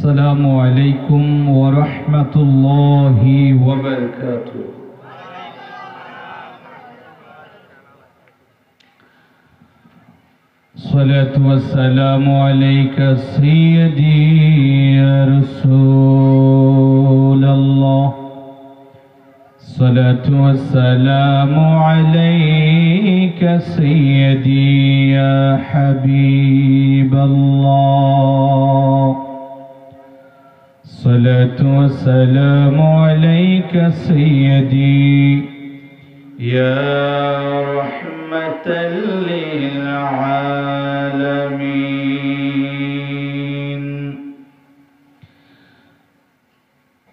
السلام عليكم ورحمة الله وبركاته. الصلاة والسلام عليك سيدي يا رسول الله. الصلاة والسلام عليك سيدي يا حبيب الله. الصلاة والسلام عليك سيدي يا رحمة للعالمين.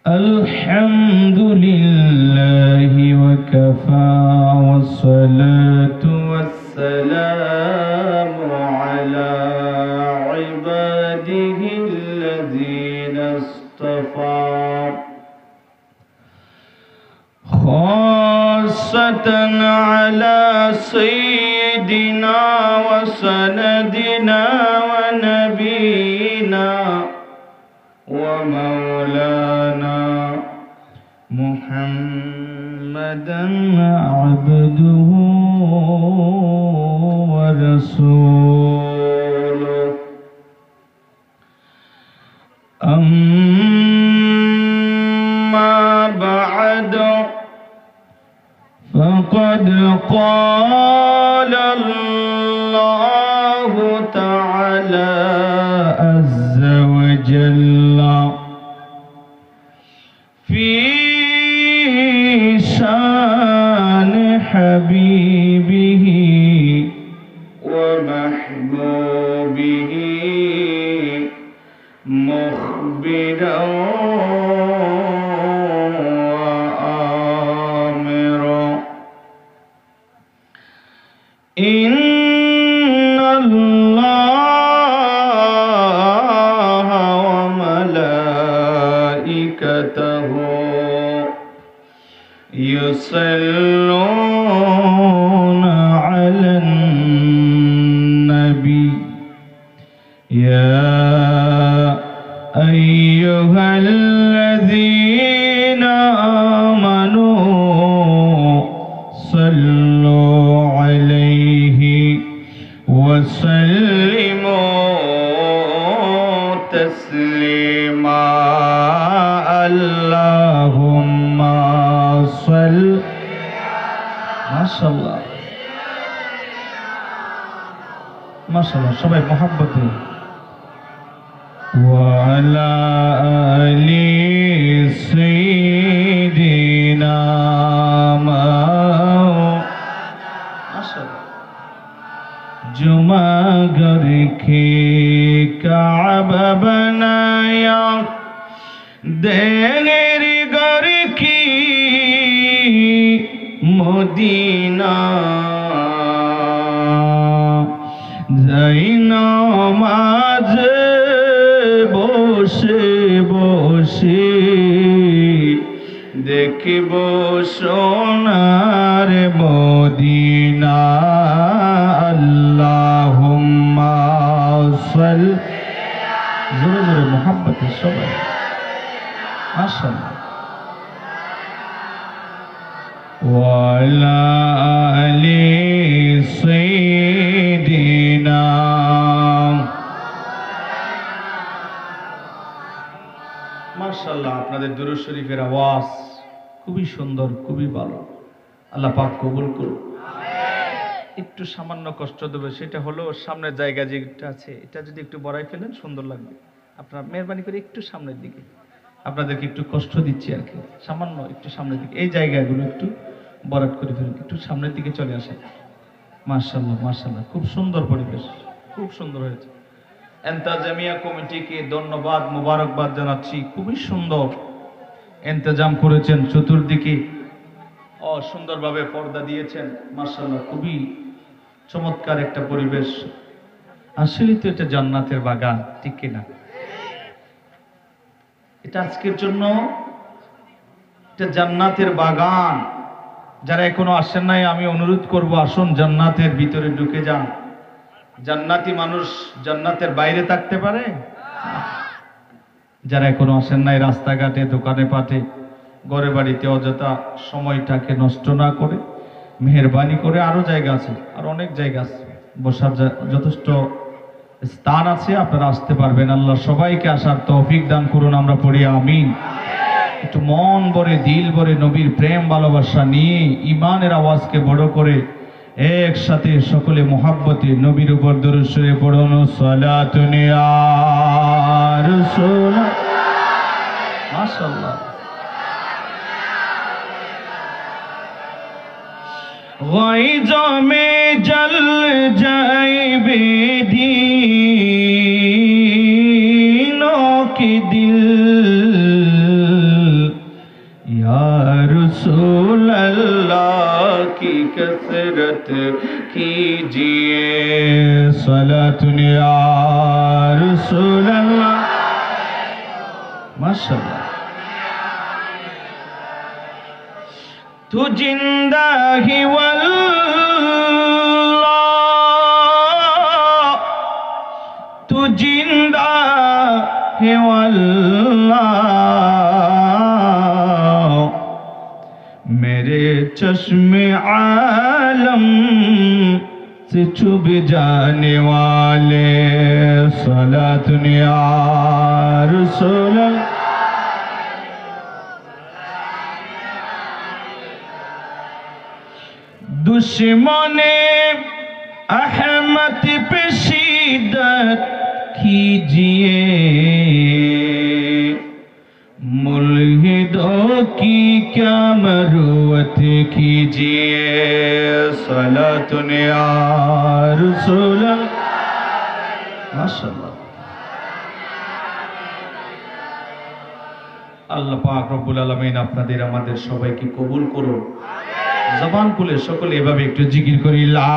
الحمد لله وكفى والصلاة والسلام على عباده الذين اصطفى خاصة على سيدنا وسندنا ونبينا ومولانا محمدا عبده ورسوله. أما بعد فقد قال الله تعالى عز وجل في شان حبيبه ومحبوبه مخبرا وآمرا: إن الله وملائكته يصلون على النبي يا أيها الذين آمنوا صلوا عليه وسلموا تسليما. اللهم صل. ما شاء الله ما شاء الله সবাই محبته وعلى آل سيدنا ما شاء الله जुमा घर के काबा बनाया देर घर की मदीना नमाज বসে বসে দেখব সোনার মদিনা। আল্লাহুম্মা সাল্লি জোরে জোরে মোহাব্বতে সবাই মাশাআল্লাহ ওয়া আলা আলি সাইয়্যিদিনা। মাশাআল্লাহ আপনাদের দুরূদ শরীফের আওয়াজ খুবই সুন্দর, খুবই ভালো। আল্লাহ পাক কবুল করুন। একটু সামান্য কষ্ট দেবে, সেটা হলো সামনের জায়গা যেটা আছে এটা যদি একটু বড়াই ফেলেন সুন্দর লাগবে। আপনারা মেহরবানি করে একটু সামনের দিকে, আপনাদেরকে একটু কষ্ট দিচ্ছি আর কি, সামান্য একটু সামনের দিকে এই জায়গাগুলো একটু বরাট করে ফেলুন, একটু সামনের দিকে চলে আসেন। মাশাআল্লাহ মাশাআল্লাহ খুব সুন্দর পরিবেশ, খুব সুন্দর হয়েছে। এন্তাজামিয়া কমিটিকে ধন্যবাদ মোবারকবাদ জানাচ্ছি, খুবই সুন্দর ইন্তজাম করেছেন, চতুর্দিকে সুন্দরভাবে পর্দা দিয়েছেন। মাশাআল্লাহ খুবই চমৎকার একটা পরিবেশ। আসলে তো এটা জান্নাতের বাগান, ঠিক কিনা? এটা আজকের জন্য এটা জান্নাতের বাগান। যারা এখনো আসেন নাই আমি অনুরোধ করব আসুন জান্নাতের ভিতরে ঢুকে যান। জান্নাতি মানুষ জান্নাতের বাইরে থাকতে পারে? যারা এখনো আসেন নাই, রাস্তাঘাটে, দোকানে পাটে, ঘরে বাড়িতে অযথা সময়টাকে নষ্ট না করে মেহেরবানি করে, আরো জায়গা আছে, আর অনেক জায়গা আছে বসার, যথেষ্ট স্থান আছে, আপনারা আসতে পারবেন। আল্লাহ সবাইকে আসার তৌফিক দান করুন, আমরা পড়ি আমিন। একটু মন ভরে, দিল ভরে, নবীর প্রেম ভালোবাসা নিয়ে ইমানের আওয়াজকে বড় করে একসাথে সকলে মোহাব্বতে নবীর উপর দরুদ শরীফ পড়ুন। সালাতুন ইয়া রাসূল, মাশাআল্লাহ। ग़ैज़ों में जल जाए बेदीनों के दिल, या रसूल अल्लाह की कसरत कीजिए। सलातुन या रसूल अल्लाह, माशाअल्लाह। तू जिंदा ही वल्लाह, तू जिंदा है वल्लाह, मेरे चश्मे आलम से छुप जाने वाले। सलातुन या रसूल अल्लाह, दुश्मने अहमद पे शिद्दत कीजिए, मुल्हिदों की क्या मरूवत कीजिए। सलातुन या रसूल अल्लाह, माशाअल्लाह। আল্লাহ পাক রব্বুল আলামিন আপনাদের আমাদের সবাইকে কবুল করুন। জবান খুলে সকলে এভাবে একটু জিকির করি, লা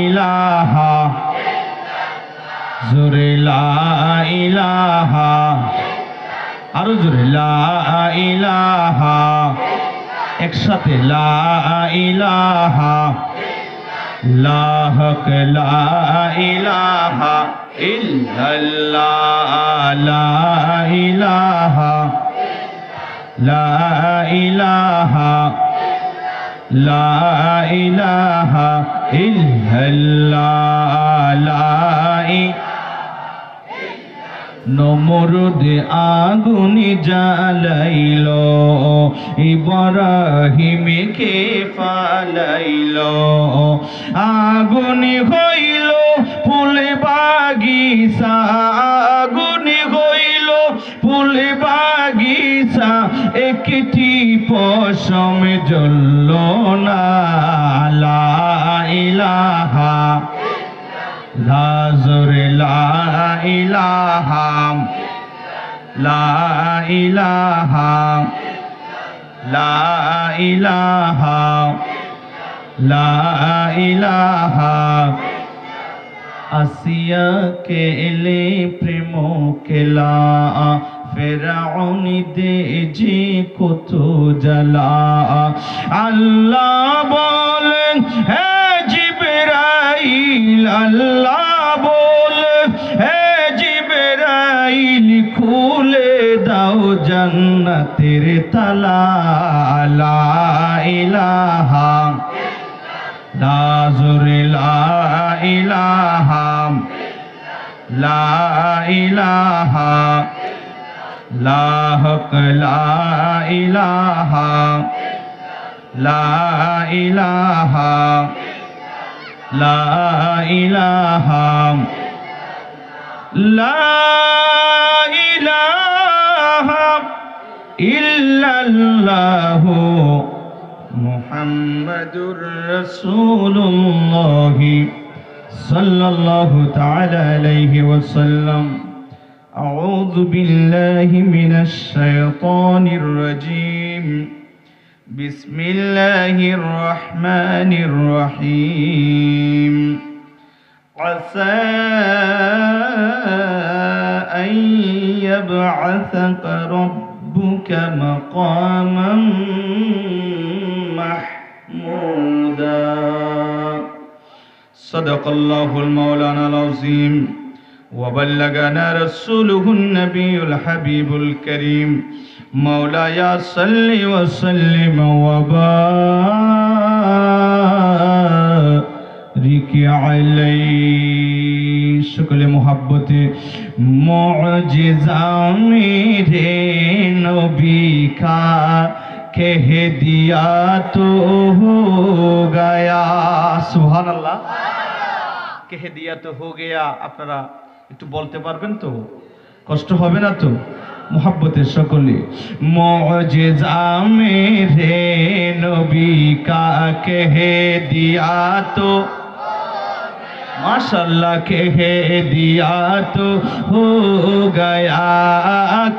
ইলাহা, জোরে লা ইলাহা, আরো জোরে লা ইলাহা, একসাথে লা ইলাহা, লা হক লা ইলাহা ইল্লাল্লাহ, লা ইলাহা, লা ইলাহা, লা ইলাহা ইল্লাল্লাহ, লা নমরুদ আগুনি জ্বালাইল, ইব্রাহিমকে ফালাইল, আগুনি হইল ফুলে বাগিচা, আগুনি হইল ফুলে বাগিচা, একটি পশম জ্বলল না। লা ইলাহা, লা জোরে লা ইলাহা, লা ইলাহা, লা ইলাহা, লা ইলাহা। আসিয়া কে এলে প্রেম কেলা, ফেরাউনি দে যে কত জ্বালা। আল্লাহ বলেন হে জিবরাইল, আল্লাহ বলেন হে জিবরাইল, খুলে দাও জান্নাতের তালা। লা ইলাহা, লা জোরে লা ইলাহা, লা ইলাহা, লা হক লা ইলাহা, লা ইলাহা, লা ইলাহা, লা ইলাহা ইল্লাল্লাহ, মুহাম্মাদুর রাসূলুল্লাহ সাল্লাল্লাহু তাআলা আলাইহি ওয়াসাল্লাম। আউযু বিল্লাহি মিনাশ শাইতানির রাজীম। বিসমিল্লাহির রহমানির রহিম। আসা আন ইয়াবআসাকা রাব্বুকা মাকামান মাহমুদা। সাদাকাল্লাহুল মাওলানাল আযীম। وبلغنا رسوله النبي الحبيب الكريم مولاي صل وسلم وبارك عليه شکل محبت معجزہ میرے نبی کا کہہ دیا تو ہو گیا সুবহান আল্লাহ কহ দিয়া তো হো গয়া আপনারা একটু বলতে পারবেন তো কষ্ট হবে না তো মোহাব্বতের সকলে মুজিজা মেরে নবী কা কহ দিয়া তো माशाल्लाह कह दिया तो हो गया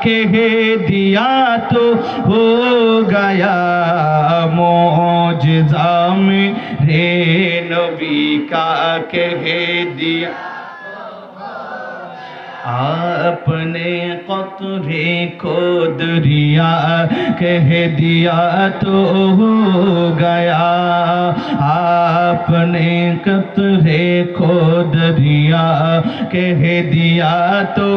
कह दिया तो हो गया मौजज़ा मेरे नबी का कह दिया आपने क़त्रे को दरिया कह दिया तो हो गया आपने क़त्रे को दरिया कह दिया तो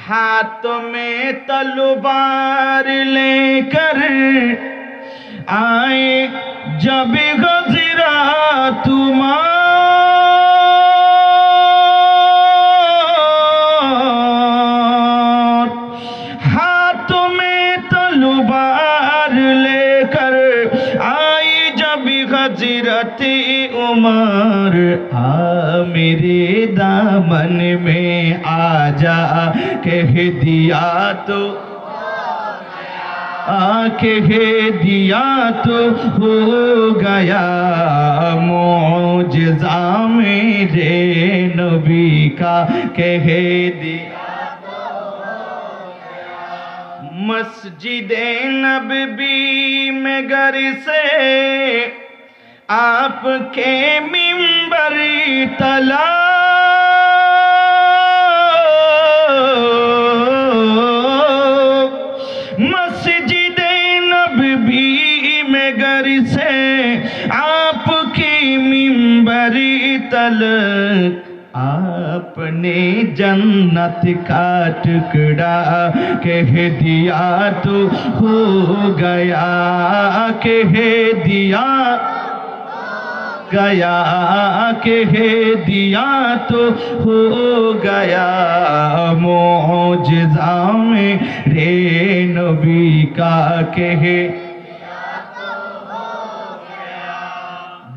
हाथ में तलवार लेकर आए जब गज़रा तुम्हारा उमर आ मेरे दामन में आ जा कह दिया तो कह दिया तो हो गया मौजज़ा मेरे नबी का कह दिया मस्जिद नबवी में घर से आपके मिंबर तला मस्जिद नबवी में घर से आपकी मिंबर तलक आपने जन्नत का टुकड़ा कह दिया तो हो गया कह दिया गया कह दिया तो हो गया मौजज़ा मेरे नबी का कह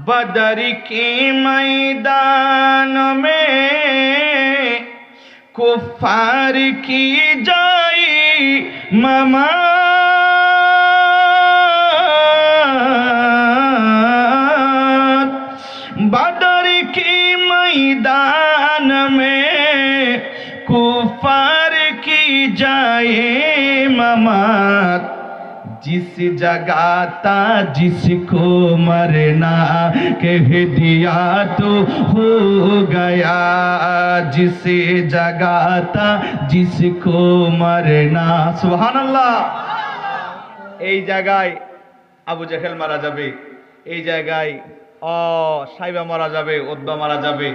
बदर के मैदान में कुफ्फार की जाई ममात बदर के मैदान में कुफ्फार की जाए ममात जिस जगह था जिसको मरना कह दिया तो हो गया जिस जगह था जिसको मरना सुभान अल्लाह এই জায়গায় আবু জেহেল মারা যাবে এই জায়গায় সাইবা মারা যাবে উতবা মারা যাবে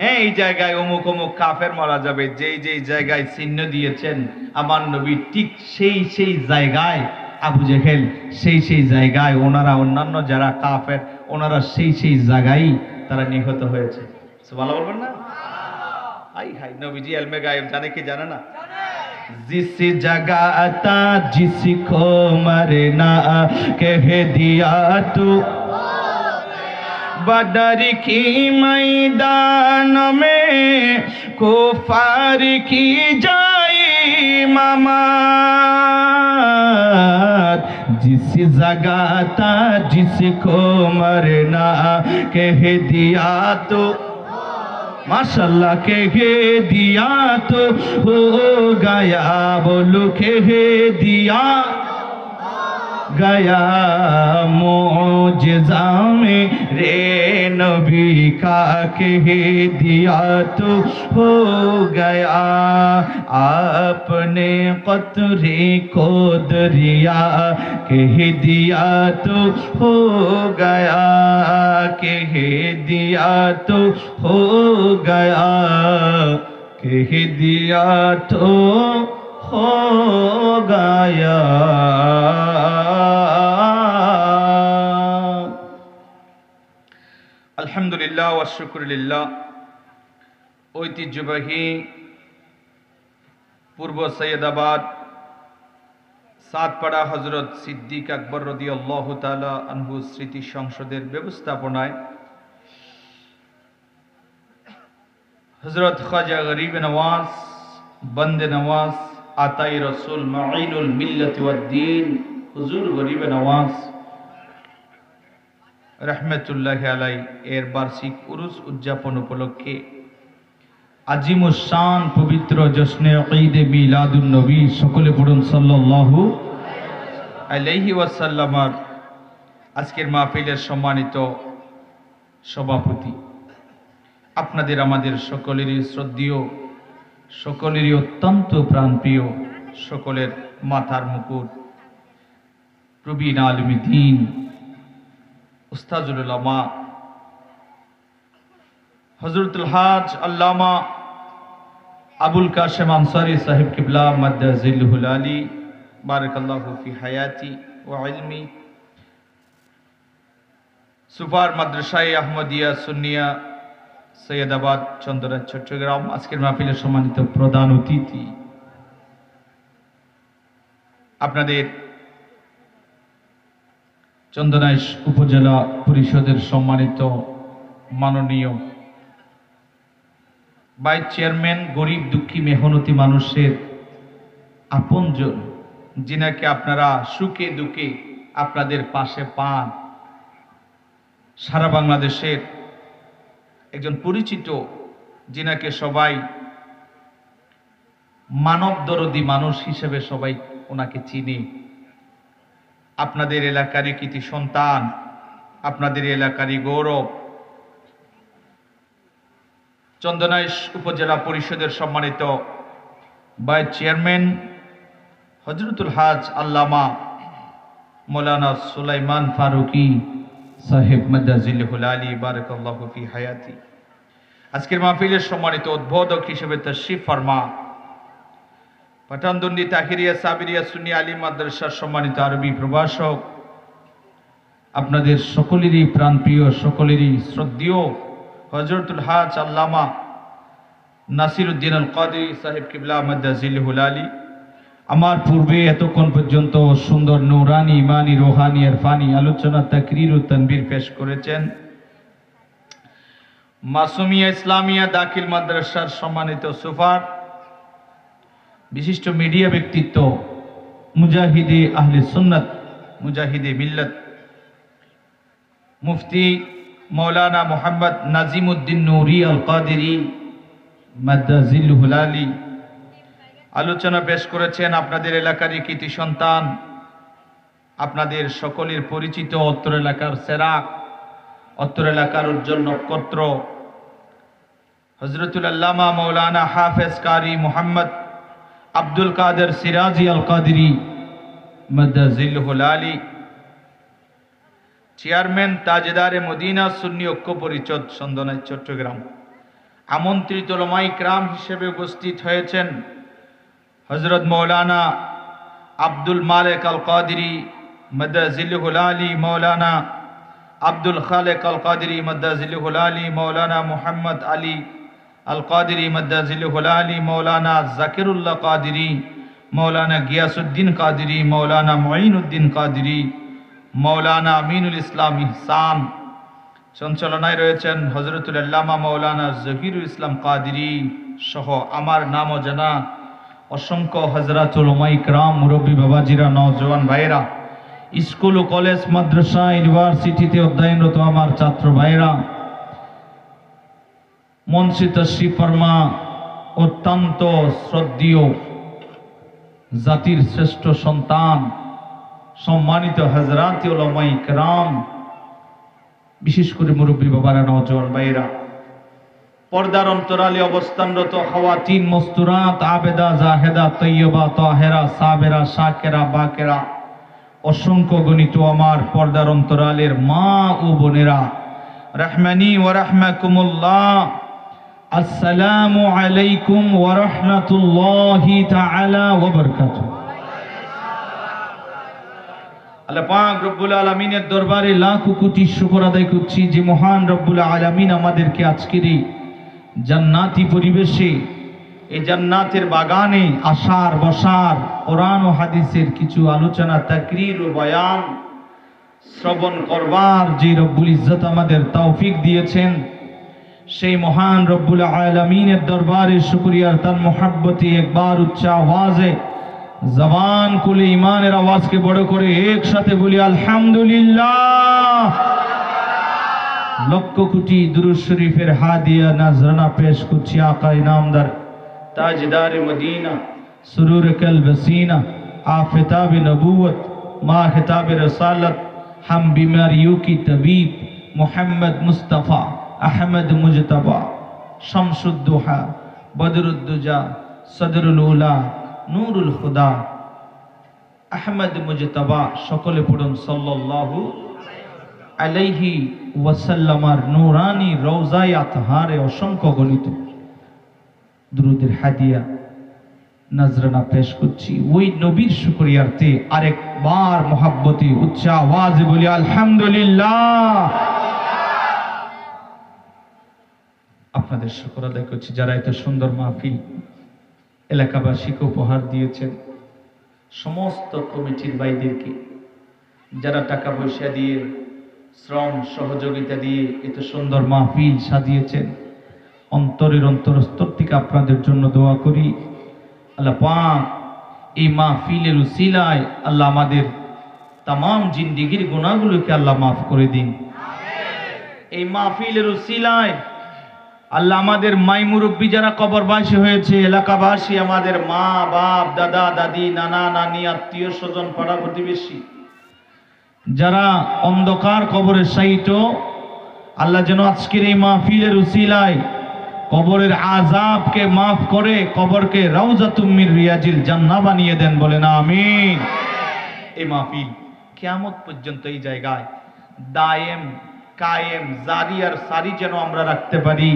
হ্যাঁ এই জায়গায় অমুক অমুক কাফের মারা যাবে যেই যেই জায়গায় চিহ্ন দিয়েছেন আমার নবী ঠিক সেই সেই জায়গায় আবু জেহেল সেই সেই জায়গায় ওনারা অন্যান্য যারা কাফের ওনারা সেই সেই জায়গায় তারা নিহত হয়েছে সুবহানাল্লাহ বলবেন না আই হাই নবীজি ইলমে গায়েব জানে কি জানে না जिस जगह आता जिसको मरना कह दिया तो बदर की मैदान में कुफार की जाए ममात जिस जगह था जिसको मरना कह दिया तो माशाल्लाह कह दिया तो हो गया बोलो कह दिया गया मुझजा में रे नबी का कह दिया तो हो गया आपने कतरे को दरिया कह दिया तो हो गया कह दिया तो हो गया कह दिया तो हो गया। আলহামদুলিল্লাহ ওয়া শুকরুলিল্লাহ। ঐতিহ্যবাহী পূর্ব সৈয়দাবাদ সাতপাড়া হযরত সিদ্দিক আকবর রাদিয়াল্লাহু তাআলা আনহু স্মৃতি সংসদের ব্যবস্থাপনায় হযরত খাজা গরিব নওয়াজ বন্দে নওয়াজ আতাই রসুল মাঈনুল মিল্লাত ওয়াদ-দ্বীন হুজুর গরিব নওয়াজ রহমতুল্লাহ আলাই এর বার্ষিক উরুস উদযাপন উপলক্ষে আজিমুস শান পবিত্র জশ্নে ঈদে মিলাদুন নবী সকলে পড়ুন সাল্লাল্লাহু আলাইহি ওয়াসাল্লামার আজকের মাহফিলের সম্মানিত সভাপতি, আপনাদের আমাদের সকলেরই শ্রদ্ধেয়, সকলেরই অত্যন্ত প্রাণপ্রিয়, সকলের মাথার মুকুট প্রবীণ আলিমে দ্বীন উস্তাজুল উলামা হযরতুল হাজ আল্লামা আবুল কাশেম আনসারী সাহেব কিবলা মাদ্দাজিলহুল আলী বারাকাল্লাহু ফি হায়াতি ওয়া ইলমি, সুপার মাদ্রাসায়ে আহমদিয়া সুন্নিয়া সৈয়দাবাদ চন্দনাইশ চট্টগ্রাম, আজকের মাহফিলের সম্মানিত প্রধান অতিথি, আপনাদের চন্দনাইশ উপজেলা পরিষদের সম্মানিত মাননীয় ভাইস চেয়ারম্যান, গরিব দুঃখী মেহনতি মানুষের আপনজন, যিনাকে আপনারা সুখে দুঃখে আপনাদের পাশে পান, সারা বাংলাদেশের একজন পরিচিত, যিনাকে সবাই মানব দরদী মানুষ হিসেবে সবাই ওনাকে চিনে, আপনাদের এলাকারই কৃতি সন্তান, আপনাদের এলাকারই গৌরব, চন্দনাইশ উপজেলা পরিষদের সম্মানিত ভাইস চেয়ারম্যান হযরতুল হাজ আল্লামা মৌলানা সুলাইমান ফারুকী সাহেব মাদ্দাজিলহুল আলী বারাকাল্লাহু ফি হায়াতি, আজকের মাহফিলের সম্মানিত উদ্বোধক হিসেবে তাশরীফ ফরমা পাঠানদন্ডি তাহিরিয়া সাবিরিয়া সুন্নি আলী মাদ্রাসার সম্মানিত আরবি প্রভাষক, আপনাদের সকলেরই প্রাণপ্রিয়, সকলেরই শ্রদ্ধেয় হযরতুল হাজ আল্লামা নাসিরউদ্দিন আল কাদরি সাহেব কিবলা মাদ্দাজিলহুল আলী, আমার পূর্বে এতক্ষণ পর্যন্ত সুন্দর নূরানি ইমানি রোহানি ইরফানি আলোচনা তাকরীর ও তানবীর পেশ করেছেন মাসুমিয়া ইসলামিয়া দাখিল মাদ্রাসার সম্মানিত সুপার, বিশিষ্ট মিডিয়া ব্যক্তিত্ব, মুজাহিদে আহলে সুন্নাত, মুজাহিদে মিল্লাত, মুফতি মৌলানা মোহাম্মদ নাজিমউদ্দিন নূরি আল কাদেরী মাদ্দাজিলহুল আলী আলোচনা পেশ করেছেন। আপনাদের এলাকারই কৃতি সন্তান, আপনাদের সকলের পরিচিত অত্র এলাকার সেরাক, অত্র এলাকার উজ্জ্বল নক্ষত্র হযরতুল আল্লামা মৌলানা হাফেজ কারি মোহাম্মদ আব্দুল কাদের সিরাজি আল কাদেরী মাদ্দাজিলহুল আলী, চেয়ারম্যান তাজেদারে মদিনা সুন্নি ঐক্য পরিষদ চন্দনাইশ চট্টগ্রাম, আমন্ত্রিত উলামায়ে কিরাম হিসেবে উপস্থিত হয়েছেন হযরত মৌলানা আব্দুল মালিক আল কাদেরী মাদ্দাজিলহুল আলী, মৌলানা আব্দুল খালেক আল কাদেরী মাদ্দাজিলহুল আলী, মৌলানা মুহাম্মদ আলী আল কাদেরী মাদ্দাজিলহুল আলী, মৌলানা জাকিরুল্লাহ কাদেরী, মৌলানা গিয়াসউদ্দিন কাদেরী, মৌলানা মুঈনুদ্দিন কাদেরী, মৌলানা আমিনুল ইসলাম ইহসান। সঞ্চালনায় রয়েছেন হযরতুল আল্লামা মৌলানা জহিরুল ইসলাম কাদেরী সহ আমার নাম ও জানা অসংখ্য হযরত উলামায়ে কিরাম, মুরব্বী বাবাজিরা, নওজওয়ান ভাইরা, স্কুল ও কলেজ মাদ্রাসা ইউনিভার্সিটিতে অধ্যয়নরত আমার ছাত্র ভাইরা, মঞ্চে তাশরীফ ফরমা অত্যন্ত শ্রদ্ধেয় জাতির শ্রেষ্ঠ সন্তান, সম্মানিত হযরত উলামায়ে কেরাম, বিশেষ করে মুরব্বী বাবারা, নওজোয়ান ভাইরা, পর্দার অন্তরালে অবস্থানরত খাওয়াতিন, মস্তুরাত, আবেদা, জাহেদা, তৈয়বা, তাহেরা, সাবেরা, শাকেরা, বাকেরা, অসংখ্য গণিত আমার পর্দার অন্তরালের মা ও বোনেরা, রহমানি ওয়া রাহমাকুমুল্লাহ, আসসালামু আলাইকুম ওয়া রাহমাতুল্লাহি তাআলা ওয়া বারাকাতুহু। আল্লাহ পাক রব্বুল আলামিনের দরবারে লাখো কোটি শুকর আদায় করছি যে মহান রব্বুল আলামিন আমাদেরকে আজকের এই জান্নাতি পরিবেশে, এই জান্নাতের বাগানে আসার বসার, কোরআন ও হাদিসের কিছু আলোচনা, তাকরীর ও বয়ান শ্রবণ করবার যে রব্বুল ইজ্জত আমাদের তৌফিক দিয়েছেন, সেই মহান রব্বুল আলামিনের দরবারে শুকরিয়ার তার মোহাব্বতে একবার উচ্চ আওয়াজে জবান খুলে ইমানের আওয়াজকে বড় করে একসাথে বলি আলহামদুলিল্লাহ। লক্ষ কোটি দুরূদ শরীফের হাদিয়া নাজরানা পেশ করছি আকা ইনামদার তাজদার মদিনা, সুরুর কলব সিনা, আফতাব নবুवत, मा खिताब रसालत, हम बीमारियों की तबीब, मोहम्मद मुस्तफ़ा अहमद मुजतबा, शमसुद्दुहा, बदरुद्दुजा, सदरुल उला, नूरुल खुदा, अहमद मुजतबा, সকলে পড়ুন সাল্লাল্লাহু আলাইহি ওয়াসাল্লামার নূরানি রওজায়ে আতহারে অসংখ্য গণিত দুরূদের হাদিয়া নজরানা পেশ করছি ওই নবীর শুকরিয়ার্থে। আরেকবার মোহাব্বতে উচ্চ আওয়াজে বলি আলহামদুলিল্লাহ। আপনাদের শুকর আদায় করছি যারা এত সুন্দর মাহফিল এলাকাবাসীকে উপহার দিয়েছেন, সমস্ত কমিটির ভাইদেরকে যারা টাকা পয়সা দিয়ে, শ্রম সহযোগিতা দিয়ে এত সুন্দর মাহফিল সাজিয়েছেন, অন্তরের অন্তরস্তর থেকে আপনাদের জন্য দোয়া করি আল্লাহ পাক এই মাহফিলের উসিলায় আল্লাহ আমাদের তামাম জিন্দেগির গুনাহগুলোকে আল্লাহ মাফ করে দিন। এই মাহফিলের উসিলায় আল্লাহ আমাদের মাই মুরব্বী যারা কবরবাসী হয়েছে, এলাকাবাসী, আমাদের মা বাপ, দাদা দাদি, নানা নানি, আত্মীয় স্বজন, পাড়া প্রতিবেশী যারা অন্ধকার কবরে শায়িত, আল্লাহ যেন আজকের এই মাহফিলের উসিলায় কবরের আযাবকে মাফ করে কবরকে রাউজাতুম মির রিয়াজিল জান্নাহ বানিয়ে দেন, বলেন আমিন। এই মাহফিল কিয়ামত পর্যন্ত এই জায়গায় দায়েম, কায়েম, জারি আর সারি যেন আমরা রাখতে পারি,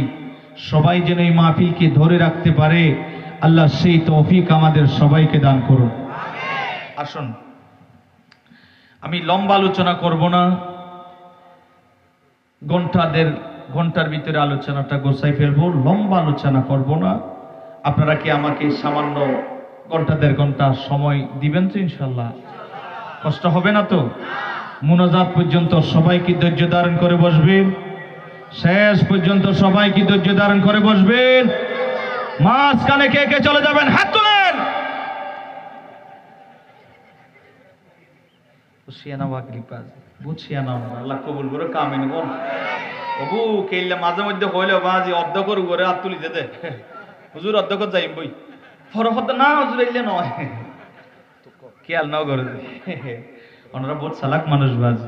সবাই যেন এই মাহফিলকে ধরে রাখতে পারে, আল্লাহ সেই তৌফিক আমাদের সবাইকে দান করুন। আসুন, আমি লম্বা আলোচনা করব না, ঘন্টার ভিতরে আলোচনাটা গোছাই ফেলবো, লম্বা আলোচনা করব না। আপনারা কি আমাকে সামান্য দেড় ঘন্টা সময় দিবেন তো? ইনশাল্লাহ কষ্ট হবে না তো? মুনাজাত পর্যন্ত সবাই কি ধৈর্য ধারণ করে বসবেন? শেষ পর্যন্ত সবাই কি ধৈর্য ধারণ করে বসবেন? মাঝখানে কে কে চলে যাবেন হাত তুলেন। আল্লাহ কবুল করে কামিন কোন বাবু কেইলা মাঝে মধ্যে হইলে বাজি অর্ধকর উপরে হাত তুলি দে হুজুর অর্ধকর যাইম বই ফরফত না হুজুর এলে নয় খেয়াল নাও করে ওনারা বহুত চালাক মানুষ বাজ।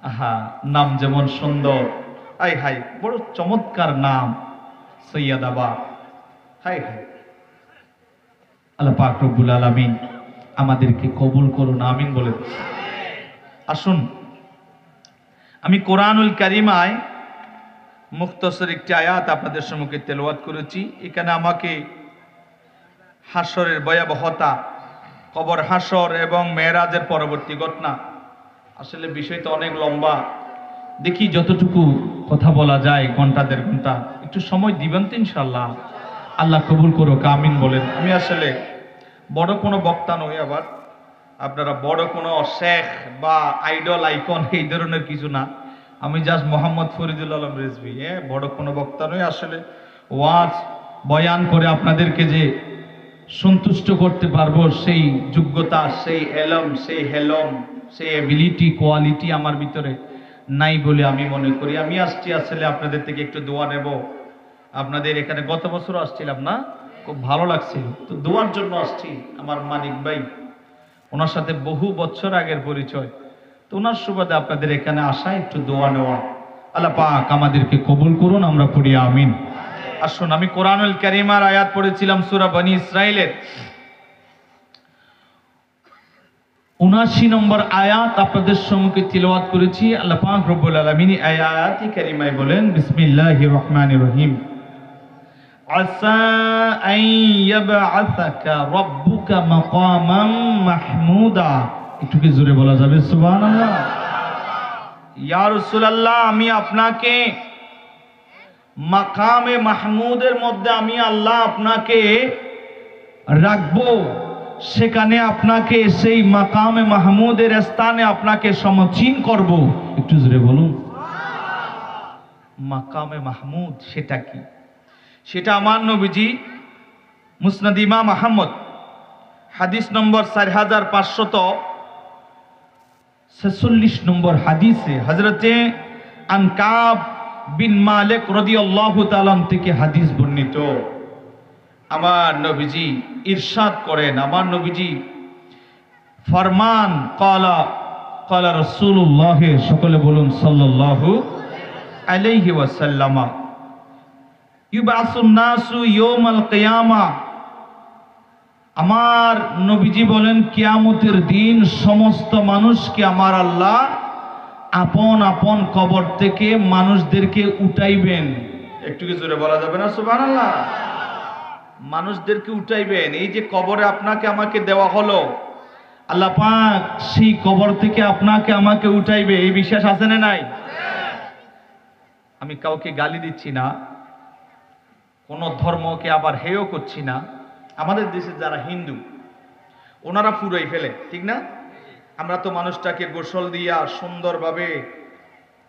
আহা, নাম যেমন সুন্দর, হাই হাই বড় চমৎকার নাম সৈয়দাবা, হাই হাই। আল্লাহ পাক রব্বুল আলামিন আমাদেরকে কবুল করুন, আমিন বলে। আসুন, আমি কোরআনুল কারিমায় মুখতসর একটি আয়াত আপনাদের সম্মুখে তেলাওয়াত করেছি। এখানে আমাকে হাসরের ভয়াবহতা, কবর হাসর এবং মেরাজের পরবর্তী ঘটনা, আসলে বিষয় তো অনেক লম্বা, দেখি যতটুকু কথা বলা যায়, ঘন্টা দেড় ঘন্টা, একটু সময় দিবেন তো ইনশাল্লাহ? আল্লাহ কবুল করুক, আমিন বলেন। আমি আসলে বড় কোনো বক্তা নই, আবার আপনারা বড় কোনো শেখ বা আইডল আইকন এই ধরনের কিছু না। আমি জাস্ট মোহাম্মদ ফরিদুল আলম রেজভী, বড় কোনো বক্তা নই। আসলে ওয়াজ বয়ান করে আপনাদেরকে যে সন্তুষ্ট করতে পারবো সেই যোগ্যতা, সেই এলম, সেই হেলম, সেই এবিলিটি, কোয়ালিটি আমার ভিতরে নাই বলে আমি মনে করি। আমি আসছি আসলে আপনাদের থেকে একটু দোয়া নেব। আপনাদের এখানে গত বছর আসছিলাম না, খুব ভালো লাগছিল, তো দোয়ার জন্য আসছি। আমার মানিক ভাই ওনার সাথে বহু বছর আগের পরিচয়। তো ওনার সুবাদে আপনাদের এখানে আসা, একটু দোয়া নেওয়া। আল্লাহ পাক আমাদেরকে কবুল করুন, আমরা পড়ি আমিন। আসুন, আমি কোরআনুল কারীমের আয়াত পড়েছিলাম সূরা বনী ইসরাইলের ৭৯ নম্বর আয়াত আপনাদের সম্মুখে তিলাওয়াত করেছি। আল্লাহ পাক রব্বুল আলামিন এই আয়াতে কারিমায় বলেন, বিসমিল্লাহির রহমানির রহিম, আসা আন ইয়াবআসাকা রাব্বুকা মাকামান মাহমুদা। একটু কি জোরে বলা যাবে সুবহানাল্লাহ? ইয়া রাসূলুল্লাহ, আমি আপনাকে মাকামে মাহমুদের মধ্যে আমি আল্লাহ আপনাকে রাখবো, সেখানে আপনাকে সেই মাকামে মাহমুদের স্থানে আপনাকে সমচীন করব। একটু জোরে বলুন। মাকামে মাহমুদ সেটা কি? সেটা আমার নবীজি মুসনাদ ইমাম আহমদ হাদিস নম্বর 4546 নম্বর হাদিসে হযরতে আনকাব বিন মালিক রাদিয়াল্লাহু তাআলা থেকে হাদিস বর্ণিত। আমার নবীজি ইরশাদ করেন, আমার নবীজি ফরমান, ক্বালা ক্বালা রাসূলুল্লাহ, সকলে বলুন সাল্লাল্লাহু আলাইহি ওয়াসাল্লাম, ইউবাসুন নাসু ইয়াউমাল কিয়ামা। আমার নবীজি বলেন, কিয়ামতের দিন সমস্ত মানুষকে আমার আল্লাহ আপন আপন কবর থেকে মানুষদেরকে উঠাইবেন। একটু কি জোরে বলা যাবে না সুবহানাল্লাহ? মানুষদেরকে উঠাইবেন। এই যে কবরে আপনাকে আমাকে দেওয়া হলো, আল্লাহ পাক সেই কবর থেকে আপনাকে আমাকে উঠাইবে, এই বিশ্বাস আছে না নাই? আমি কাউকে গালি দিচ্ছি না, কোন ধর্মকে আবার হেয় করছি না। আমাদের দেশে যারা হিন্দু ওনারা পুরাই ফেলে, ঠিক না? আমরা তো মানুষটাকে গোসল দিয়া সুন্দরভাবে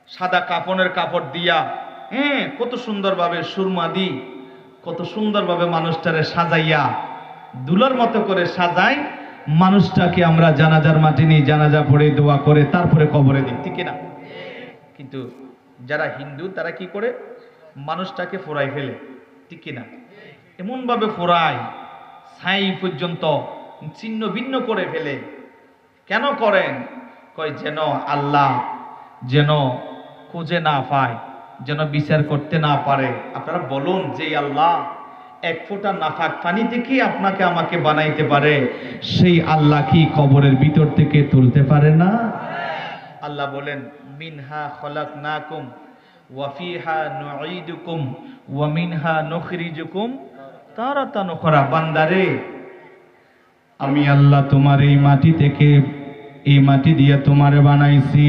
সাদা কাফনের কাপড় দিয়া, কত সুন্দরভাবে সুরমা দিই, কত সুন্দরভাবে মানুষটারে সাজাইয়া দুলার মতো করে সাজাই, মানুষটাকে আমরা জানাজার মাটি নিয়ে জানাজা পড়ে দোয়া করে তারপরে কবরে দিই, ঠিক না? কিন্তু যারা হিন্দু তারা কি করে? মানুষটাকে ফোড়াই ফেলে, ঠিক না? এমন ভাবে ফোড়ায় ছাই পর্যন্ত ছিন্ন ভিন্ন করে ফেলে। কেন করেন? কয় যেন আল্লাহ যেন খুঁজে না পায়, যেন বিচার করতে না পারে। আপনারা বলুন, যে আল্লাহ এক ফোঁটা নাফাক পানি থেকে আপনাকে আমাকে বানাইতে পারে, সেই আল্লাহ কি কবরের ভিতর থেকে তুলতে পারে না? আল্লাহ বলেন, মিনহা খলাকনাকুম ওয়া ফিহা নুঈদুকুম ওয়া মিনহা নুখরিজুকুম তারাতান উখরা। বান্দারে, আমি আল্লাহ তোমার এই মাটি থেকে, এই মাটি দিয়ে তোমারে বানাইছি,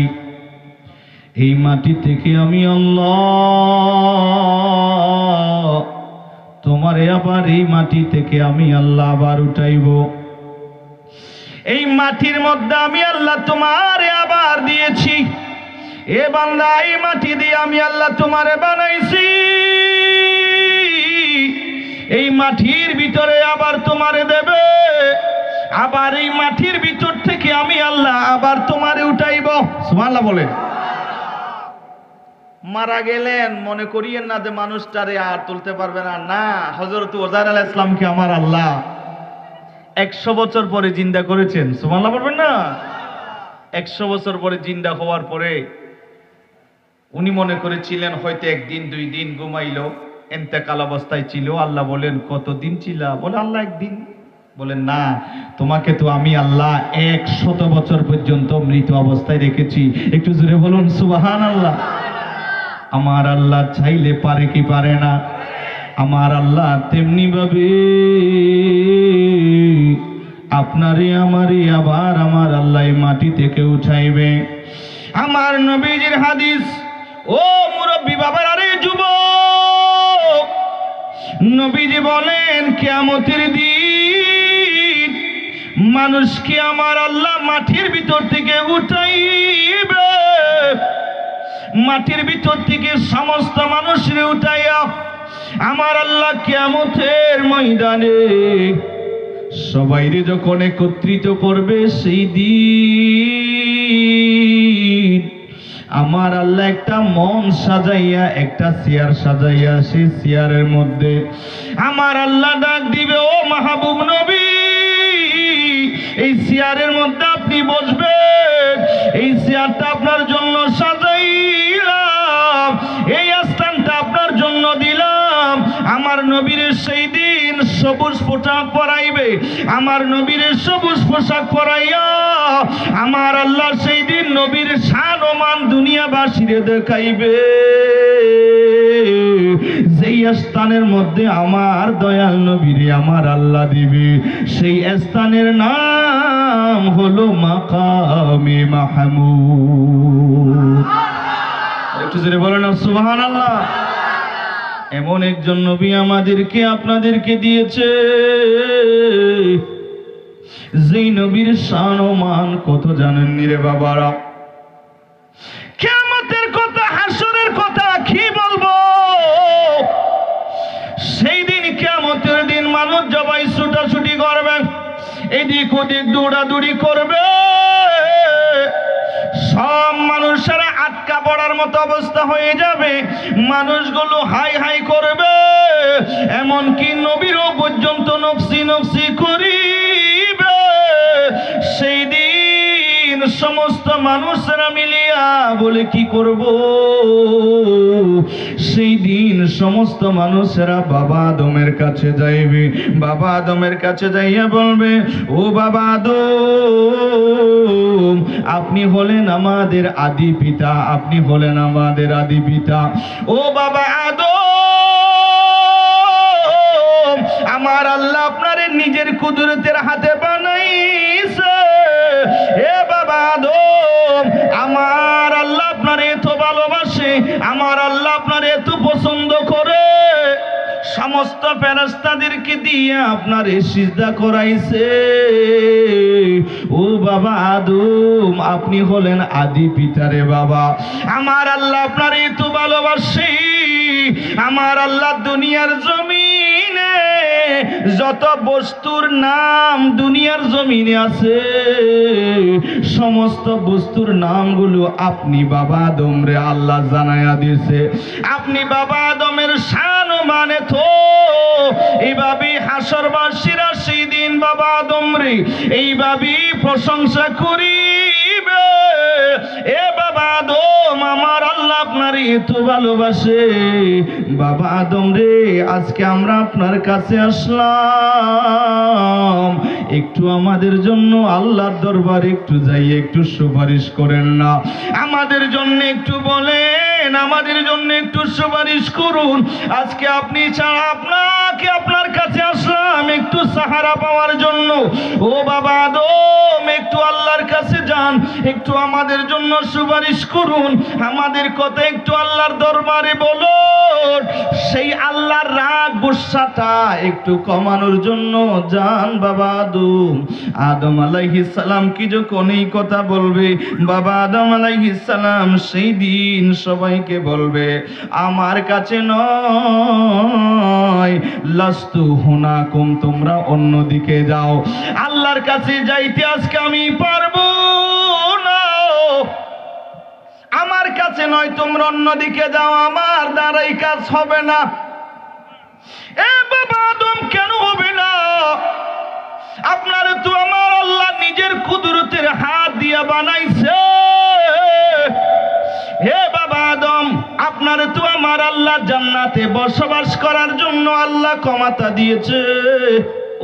এই মাটি থেকে আমি আল্লাহ তোমারে আবার এই মাটি থেকে আমি আল্লাহ আবার উঠাইব। এই মাটির মধ্যে আমি আল্লাহ তোমারে আবার দিয়েছি, এ বান্দা এই মাটি দিয়ে আমি আল্লাহ তোমারে বানাইছি, এই মাটির ভিতরে আবার তোমারে দেবে, আবার এই মাটির ভিতর থেকে আমি আল্লাহ আবার তোমারে উঠাইব। সুবহানাল্লাহ বলেন। মারা গেলেন, মনে করিয়েন না যে মানুষটারে আর তুলতে পারবে না। না, হযরত উযাইর আলাইহিস সালামকে আমার আল্লাহ 100 বছর পরে জিন্দা করেছেন। সুবহানাল্লাহ বলবেন না? 100 বছর পরে জিন্দা হওয়ার পরে উনি মনে করেছিলেন হয়তো একদিন দুই দিন ঘুমাইলো, ইন্তেকাল অবস্থায় ছিল। আল্লাহ বলেন, কতদিন ছিলা? বলে আল্লাহ একদিন। বলেন না, তোমাকে তো আমি আল্লাহ 100 বছর পর্যন্ত মৃত অবস্থায় রেখেছি। একটু জোরে বলুন সুবহানাল্লাহ। আমার আল্লাহ চাইলে পারে কি পারে না? আমার আল্লাহ তেমনি ভাবে আপনারে আমারে আবার আমার আল্লাহ মাটি থেকে উঠাইবে। আমার নবীজির হাদিস, ও মুরব্বী বাবার, আরে যুবক, নবীজি বলেন কিয়ামতের দিন মানুষকে আমার আল্লাহ মাটির ভিতর থেকে উঠাইবে, মাটির ভিতর থেকে সমস্ত মানুষরে উঠাইয়া আমার আল্লাহ কিয়ামতের ময়দানে সবাইরে যখন একত্রিত করবে, সেই দিন আমার আল্লাহ একটা মন সাজাইয়া, একটা চেয়ার সাজাইয়া, সেই চেয়ারের মধ্যে আমার আল্লাহ ডাক দিবে, ও মাহবুব নবী, এই চেয়ারের মধ্যে আপনি বসবেন, এই চেয়ারটা আপনার জন্য সাজাইলাম, এই স্থানটা আপনার জন্য দিলাম। আমার নবীর সেই দিন সবুজ পোশাক পরাইবে, আমার নবীর সবুজ পোশাক পরাইয়া আমার আল্লাহ সেই দিন নবীর শান ও মান দুনিয়াবাসীরে দেখাইবে। যেই স্থানের মধ্যে আমার দয়াল নবীরে আমার আল্লাহ দিবে, সেই স্থানের নাম হলো মাকামে মাহমুদ। একটু জোরে বলেন সুবহানাল্লাহ। এমন একজন নবী আমাদেরকে আপনাদেরকে দিয়েছে, যেই নবীর শান ও মান কত জানেননি রে বাবারা। কিয়ামতের কথা, হাসরের কথা কি বলবো? সেই দিন কিয়ামতের দিন মানুষ সবাই ছুটাছুটি করবে, এদিক ওদিক দৌড়াদৌড়ি করবে, সব মানুষেরা আটকা পড়ার মতো অবস্থা হয়ে যাবে, মানুষগুলো হাই হাই করবে, এমনকি নবীরও পর্যন্ত নফসি নফসি করিবে। সেই দিন সমস্ত মানুষেরা মিলিয়া বলে কি করব? সেই দিন সমস্ত মানুষেরা বাবা আদমের কাছে যাইবে, বাবা আদমের কাছে যাইয়া বলবে, ও বাবা আদম, আপনি হলেন আমাদের আদি পিতা, আপনি হলেন আমাদের আদি পিতা। ও বাবা আদম, আমার আল্লাহ আপনারে নিজের কুদরতের হাতে বানাইছে। এ বাবা আদম, আমার আল্লাহ আপনারে এত ভালোবাসে, আমার আল্লাহ আপনারে এত পছন্দ করে, সমস্ত ফেরেশতাদেরকে দিয়ে আপনারে সিজদা করাইছে। ও বাবা আদম, আপনি হলেন আদি পিতারে বাবা। আমার আল্লাহ আপনারে এত ভালোবাসে, আমার আল্লাহ দুনিয়ার জমিনে যত বস্তুর নাম দুনিয়ার জমিনে আছে, সমস্ত বস্তুর নামগুলো আপনি বাবা আদমরে আল্লাহ জানায়া দিয়েছে। আপনি বাবা আদমের শান ও মানে তো এইভাবে হাসরবাসীরা সেই দিন বাবা আদমরে এইভাবে প্রশংসা করিবে। এ বাবা আদম, আমার আল্লাহ আপনার এত ভালোবাসে। বাবা আদম রে, আজকে আমরা আপনার কাছে আসলাম, একটু আমাদের জন্য আল্লাহর দরবারে একটু যাই, একটু সুপারিশ করেন না, আমাদের জন্য একটু বলেন, আমাদের জন্য একটু সুপারিশ করুন। আজকে আপনি ছাড়া আপনাকে আপনার কাছে আসলাম একটু সাহারা পাওয়ার জন্য। ও বাবা আদম, একটু আল্লাহর কাছে যান, একটু আমাদের জন্য সুপারিশ করুন, আমাদের কথা একটু আল্লাহর দরবারে বলুন। সেই আল্লাহর রাগ গুসাটা একটু কমানোর জন্য যান বাবা আদম। আদম আলাইহিস সালাম কি যখন এই কথা বলবে, বাবা আদম আলাইহিস সালাম সেই দিন সবাইকে বলবে, আমার কাছে নয়, লাস্তু হুনাকুম, তোমরা অন্যদিকে যাও। আল্লাহর কাছে যাইতে আজকে আমি পারবো না, আমার কাছে নয়, তোমরা অন্যদিকে যাও, আমার দ্বারাই কাজ হবে না। এ বাবা আদম, কেন হবে না? আপনার তো আমার আল্লাহ নিজের কুদরতের হাত দিয়া বানাইছে। হে বাবা আদম, আপনার তো আমার আল্লাহ জান্নাতে বসবাস করার জন্য আল্লাহ ক্ষমতা দিয়েছে।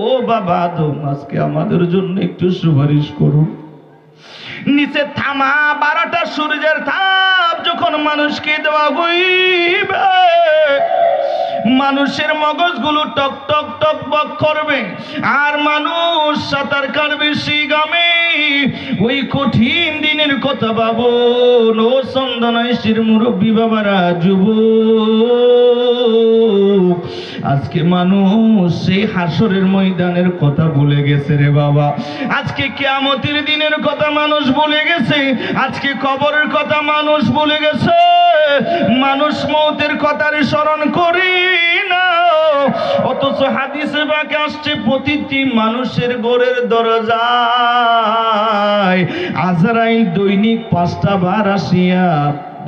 ও বাবা আদম, আজকে আমাদের জন্য একটু সুপারিশ করুন। নিচে থামা 12টা সূর্যের তাপ যখন মানুষকে দেওয়া হইবে, মানুষের মগজগুলো টক টক টক বক করবে, আর মানুষ সাঁতার কাটবে সেই গামে। ওই কঠিন দিনের কথা ভাবুন ও চন্দনাইশির মুরব্বী বাবারা, যুবক, আজকে মানুষ সেই হাসরের ময়দানের কথা ভুলে গেছে রে বাবা। আজকে কিয়ামতের দিনের কথা মানুষ ভুলে গেছে, আজকে কবরের কথা মানুষ ভুলে গেছে, মানুষ মওতের কথার স্মরণ করি না। অথচ হাদিসে বাকে আসছে, প্রতিটি মানুষের ঘরের দরজায় আজরাইল দৈনিক 5টা বার আসিয়া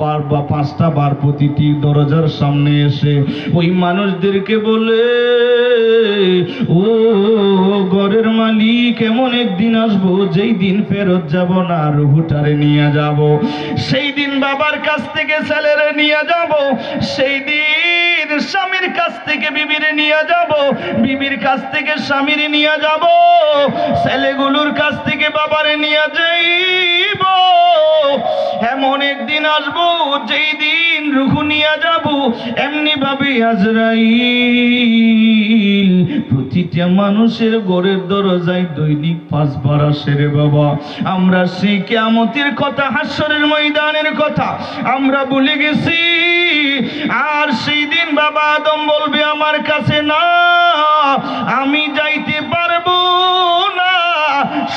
বার বা 5টা বার প্রতিটি দরজার সামনে এসে ওই মানুষদেরকে বলে, ও ঘরের মালিক, এমন একদিন আসবো যেই দিন ফেরত যাব না, রুহুটারে নিয়ে যাব। সেই দিন বাবার কাছ থেকে ছেলেরে নিয়ে যাব, সেই দিন স্বামীর কাছ থেকে বিবিরে নিয়ে যাব, বিবির কাছ থেকে স্বামীরে নিয়ে যাব, ছেলেগুলোর কাছ থেকে বাবারে নিয়ে যাইব। এমন একদিন আসবো যেই দিন রুহু নিয়ে যাব। এমনি ভাবে আজরাইল প্রতিটা মানুষের ঘরের দরজায় দৈনিক 5 বার আসে রে বাবা। আমরা সেই কিয়ামতের কথা, হাসরের ময়দানের কথা আমরা ভুলে গেছি। আর সেই দিন বাবা আদম বলবে আমার কাছে না, আমি যাইতে পারবো না।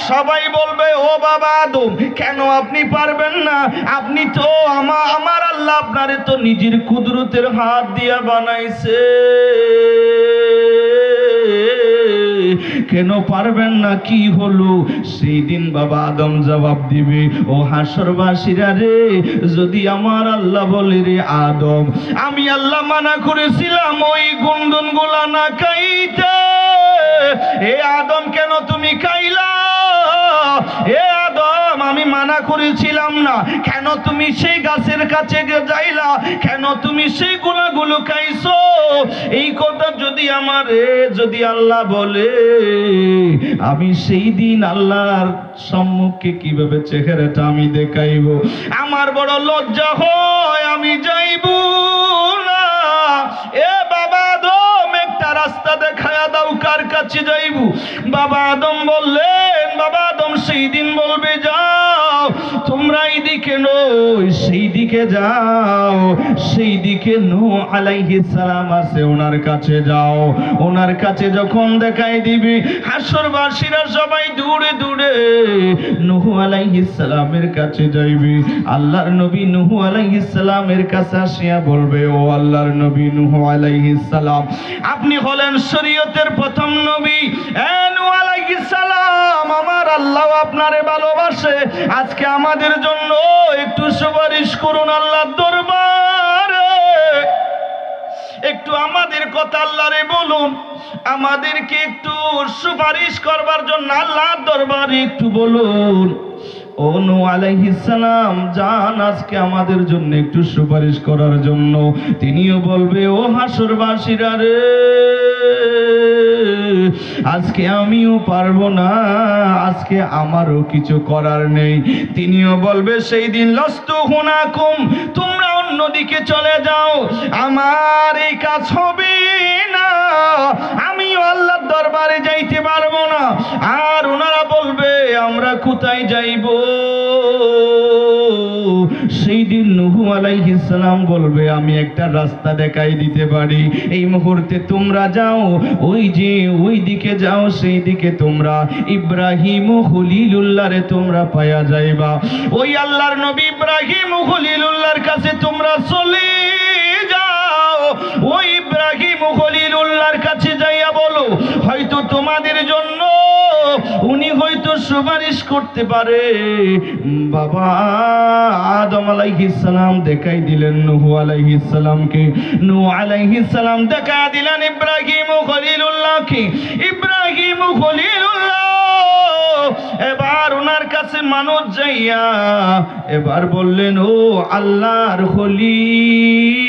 সবাই বলবে, ও বাবা আদম, কেন আপনি পারবেন না? আপনি তো আমার আল্লাহ আপনারে তো নিজের কুদরতের হাত দিয়া বানাইছে, কেন পারবেন না? কি হলো? সেই দিন বাবা আদম জবাব দিবে, ও হাসরবাসীরা রে, যদি আমার আল্লাহ বলে, রে আদম, আমি আল্লাহ মানা করেছিলাম ওই গুন্দনগুলা না খাইতে, এ আদম কেন তুমি খাইলা? এ আদম, আমি মানা করেছিলাম না, কেন তুমি সেই গাছের কাছে যাইলা? কেন তুমি সেই গুলাগুলো খাইছো? এই কথা যদি আল্লাহ বলে, আমি সেই দিন আল্লাহর সম্মুখে কিভাবে চেহারাটা আমি দেখাইব? আমার বড় লজ্জা হয়, আমি যাইব না। এ বাবা আদম, একটা রাস্তা দেখায়া দাও, কার কাছে যাইব? বাবা আদম বললেন, বাবা আদম সেই দিন বলবে, যাও তোমরা এইদিকে নয়, সেই দিকে যাও, সেই দিকে নূহ আলাইহিস সালাম আছে, ওনার কাছে যাও। ওনার কাছে যখন দেখাই দিবি, হাসরবাসীরা সবাই দূরে দূরে নূহ আলাইহিস সালামের কাছে যাইবি। আল্লাহর নবী নূহ আলাইহিস সালামের কাছে আসিয়া বলবে, ও আল্লাহর নবী নূহ আলাইহিস সালাম, আপনি হলেন শরীয়তের প্রথম নবী। এ নূহ আলাইহিস সালাম, আমার আল্লাহ আপনারে ভালোবাসে, আজকে আমাদের জন্য একটু সুপারিশ করুন আল্লাহর দরবারে। একটু আমাদের কথা আল্লাহরে বলুন, আমাদেরকে একটু সুপারিশ করবার জন্য আল্লাহর দরবারে একটু বলুন। ও নূহ আলাইহিস সালাম যান আজকে আমাদের জন্য একটু সুপারিশ করার জন্য। তিনিও বলবে, ও হাসরবাসীরা রে, আজকে আমিও পারবো না, আজকে আমারও কিছু করার নেই। তিনিও বলবে, সেই দিন লস্তু হুনাকুম, তোমরা অন্যদিকে চলে যাও, আমার এই কাজ হবে না, আমিও আল্লাহর দরবারে যাইতে পারবো না। আর ওনারা বলবে, আমরা কোথায় যাইব? সেই দিন নূহ আলাইহিস সালাম বলবে, আমি একটা রাস্তা দেখাই দিতে পারি, এই মুহূর্তে তোমরা যাও, ওই দিকে যাও, সেই দিকে তোমরা ইব্রাহিম ও খলিলুল্লাহরে তোমরা পায়া যাইবা। ওই আল্লাহর নবী ইব্রাহিম ও খলিলুল্লাহর কাছে তোমরা চলে যাও। ওই ইব্রাহিম ও খলিলুল্লাহর কাছে যাইয়া বলো, হয়তো তোমাদের জন্য উনি হয়তো সুপারিশ করতে পারে। বাবা আদম আলাইহিস সালাম দেখাই দিলেন নূহ আলাইহিস সালামকে, নূহ আলাইহিস সালাম দেখা দিলেন ইব্রাহিম ও খলিলুল্লাহকে। ইব্রাহিম ও খলিলুল্লাহ এবার ওনার কাছে মানুষ যাইয়া এবার বললেন, ও আল্লাহর খলিল,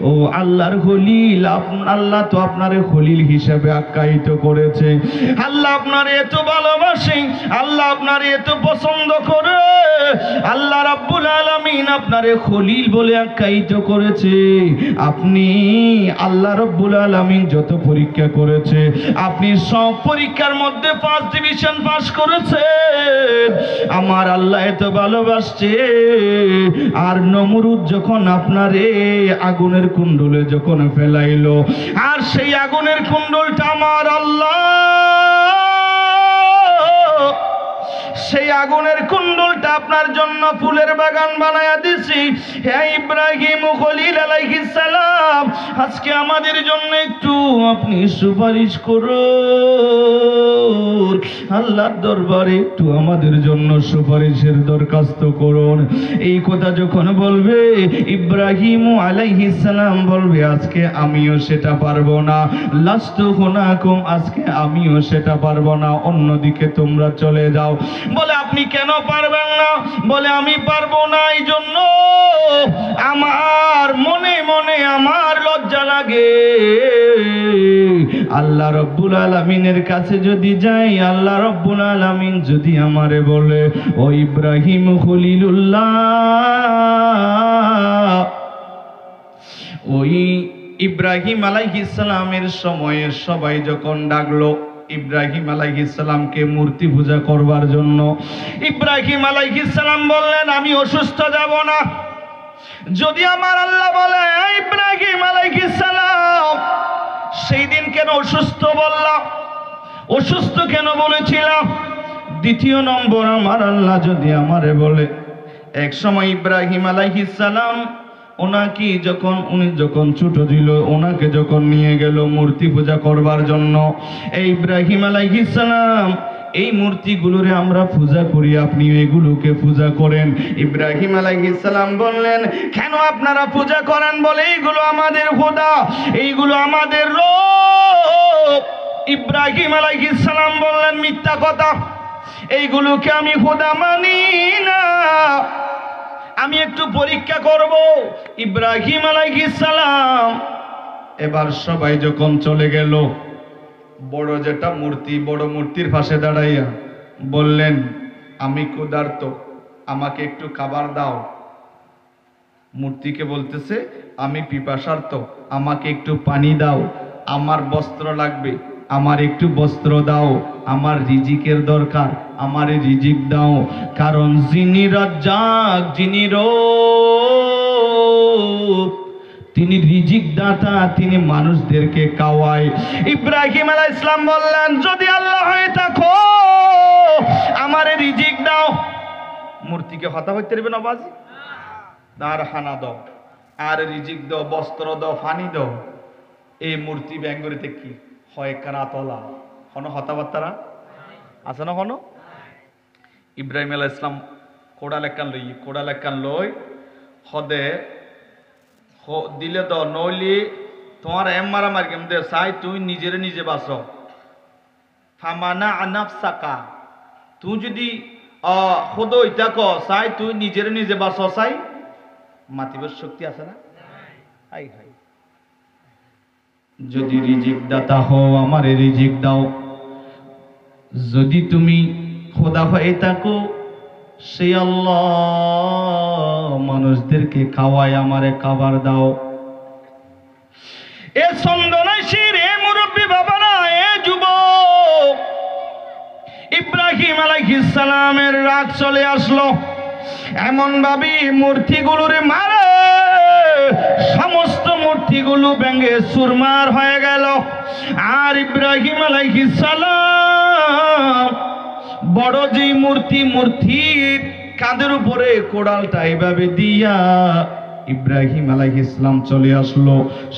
ও আল্লাহর খলিল, আল্লাহ তো আপনারে খলিল হিসাবে আখ্যায়িত করেছে, আল্লাহ আপনারে এত ভালোবাসে, আল্লাহ আপনারে এত পছন্দ করে, আল্লাহ রাব্বুল আলামিন আপনারে খলিল বলে আখ্যায়িত করেছে। আপনি আল্লাহ রাব্বুল আলামিন যত পরীক্ষা করেছে, আপনি সব পরীক্ষার মধ্যে 5 ডিভিশন পাস করেছেন। আমার আল্লাহ এত ভালোবাসছে। আর নমরুদ যখন আপনারে আগুনের কুণ্ডলে যখন ফেলাইলো, আর সেই আগুনের কুণ্ডলটা আমার আল্লাহ সেই আগুনের কুণ্ডলটা আপনার জন্য ফুলের বাগান বানায়া দিছি। হে ইব্রাহিম খলিল আলাইহিস সালাম, আজকে আমাদের জন্য একটু আপনি সুপারিশ করুন, আল্লাহর দরবারে একটু আমাদের জন্য সুপারিশের দরখাস্ত করুন। এই কথা যখন বলবে ইব্রাহিম আলাইহিস সালাম বলবে, আজকে আমিও সেটা পারবো না, লাস্তু হুনাকুম, আজকে আমিও সেটা পারবো না, অন্যদিকে তোমরা চলে যাও। বলে আপনি কেন পারবেন না? বলে আমি পারবো না এই জন্য আমার মনে মনে আমার লজ্জা লাগে। আল্লাহ রব্বুল আলামিনের কাছে যদি যাই, আল্লাহ রব্বুল আলামিন যদি আমারে বলে, ও ইব্রাহিম খলিলুল্লাহ, ওই ইব্রাহিম আলাইহিস সালামের সময়ের সবাই যখন ডাকলো ইব্রাহিম আলাইহিস সালামকে মূর্তি পূজা করবার জন্য, ইব্রাহিম আলাইহিস সালাম বললেন, আমি অসুস্থ যাব না। যদি আমার আল্লাহ বলে, ইব্রাহিম আলাইহিস সালাম সেই দিন কেন অসুস্থ বললাম, অসুস্থ কেন বলেছিলাম? দ্বিতীয় নম্বর, আমার আল্লাহ যদি আমারে বলে, এক সময় ইব্রাহিম আলাইহিস সালাম ওনাকে উনি যখন ছোট ছিল, ওনাকে যখন নিয়ে গেল মূর্তি পূজা করবার জন্য, এই ইব্রাহিম আলাইহিস সালাম এই মূর্তিগুলোরে আমরা পূজা করি, আপনি এগুলোকে পূজা করেন। ইব্রাহিম আলাইহিস সালাম বললেন, কেন আপনারা পূজা করেন? বলে এইগুলো আমাদের খোদা, এইগুলো আমাদের রব। ইব্রাহিম আলাইহিস সালাম বললেন, মিথ্যা কথা, এইগুলোকে আমি খোদা মানি না, আমি একটু পরীক্ষা করব। ইব্রাহিম আলাইহিস সালাম এবার সবাই যখন চলে গেল, বড় যেটা মূর্তি, বড় মূর্তির পাশে দাঁড়াইয়া বললেন, আমি ক্ষুধার্ত, আমাকে একটু খাবার দাও। মূর্তিকে বলতেছে, আমি পিপাসার্ত, আমাকে একটু পানি দাও। আমার বস্ত্র লাগবে, আমার একটু বস্ত্র দাও। আমার রিজিকের দরকার, আমার রিজিক দাও। কারণ যিনি রাজ্জাক, যিনি রব, তিনি রিজিক দাতা, তিনি মানুষদেরকে খাওয়ায়। ইব্রাহিম আলাইহিস সালাম বললেন, যদি আল্লাহ হয়ে থাকো আমারে রিজিক দাও। মূর্তিকে হতা হইতে পারবে না বাজি, তার হানা দাও, আর রিজিক দাও, বস্ত্র দাও, পানি দাও। এই মূর্তি ব্যাঙ্গরিতে কি হয়? কারাতলা হন হতাবার্তারা আছে না? হন ইব্রাহিম আলাইহিস সালাম কোড়াল একান লই হদে দিলে দ, নইলি তোমার এম মারামারি কেম দে চাই, তুই নিজেরে নিজে বাঁচ। ফামানা আনাফসাকা, তুই যদি খোদ ইটা ক চাই, তুই নিজেরে নিজে বাঁচ চাই, মাতিবার শক্তি আছে না? হাই হাই, যদি রিজিক দাতা হও আমারে রিজিক দাও। যদি তুমি খোদা হয়ে থাকো, সেই আল্লাহ মানুষদেরকে খাওয়ায়, আমারে খাবার দাও। এ চন্দনাশির, এ মুরব্বী বাবারা, এ যুবক, ইব্রাহিম আলাইহিস সালামের রাগ চলে আসলো। এমন ভাবে মূর্তিগুলোরে মারে, সমস্ত মূর্তিগুলো ভেঙে চুরমার হয়ে গেল। আর ইব্রাহিম আলাইহিস সালাম বড় যে মূর্তির কাঁধের উপরে কোড়ালটা এইভাবে দিয়া ইব্রাহিম আলাইহিস সালাম চলে আসলো।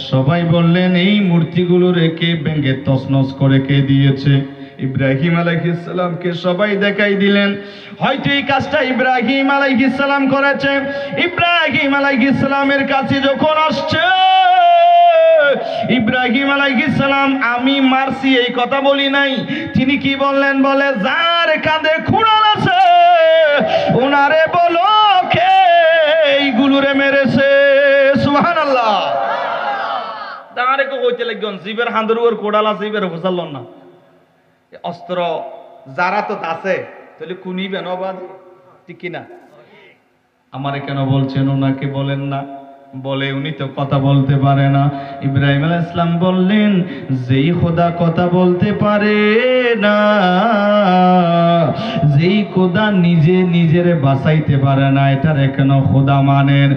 সবাই বললেন, এই মূর্তিগুলো রেখে ভেঙে তছনছ করে কে দিয়েছে? ইব্রাহিম আলাইহিস সালামকে সবাই দেখাই দিলেন। হয়তো এই কাজটা ইব্রাহিম আলাইহিস সালাম করেছে। ইব্রাহিম আলাইহিস সালামের কাছে যখন আসছে, ইব্রাহিম আলাইহিস সালাম আমি মারছি এই কথা বলি নাই, তিনি কি বললেন? বলে, যার কাঁধে খুঁড়াল আছে ওনারে বলো কে এইগুলোরে মেরেছে। সুবহানাল্লাহ। তারে কো কইতে লাগন, জিবের হাঁদুর ওর কোড়াল আছে, ইবের বুঝাল না। অস্ত্র যারা তো আছে, তাহলে কুনিবে না বাজি, ঠিক কিনা? আমারে কেন বলছেন, ওনাকে বলেন না? বলে, উনি তো কথা বলতে পারে না। ইব্রাহিম আলাইহিস সালাম বললেন, যেই খোদা কথা বলতে পারে না, যেই খোদা নিজে নিজেরে বাঁচাইতে পারে না, এটার কেন খোদা মানেন?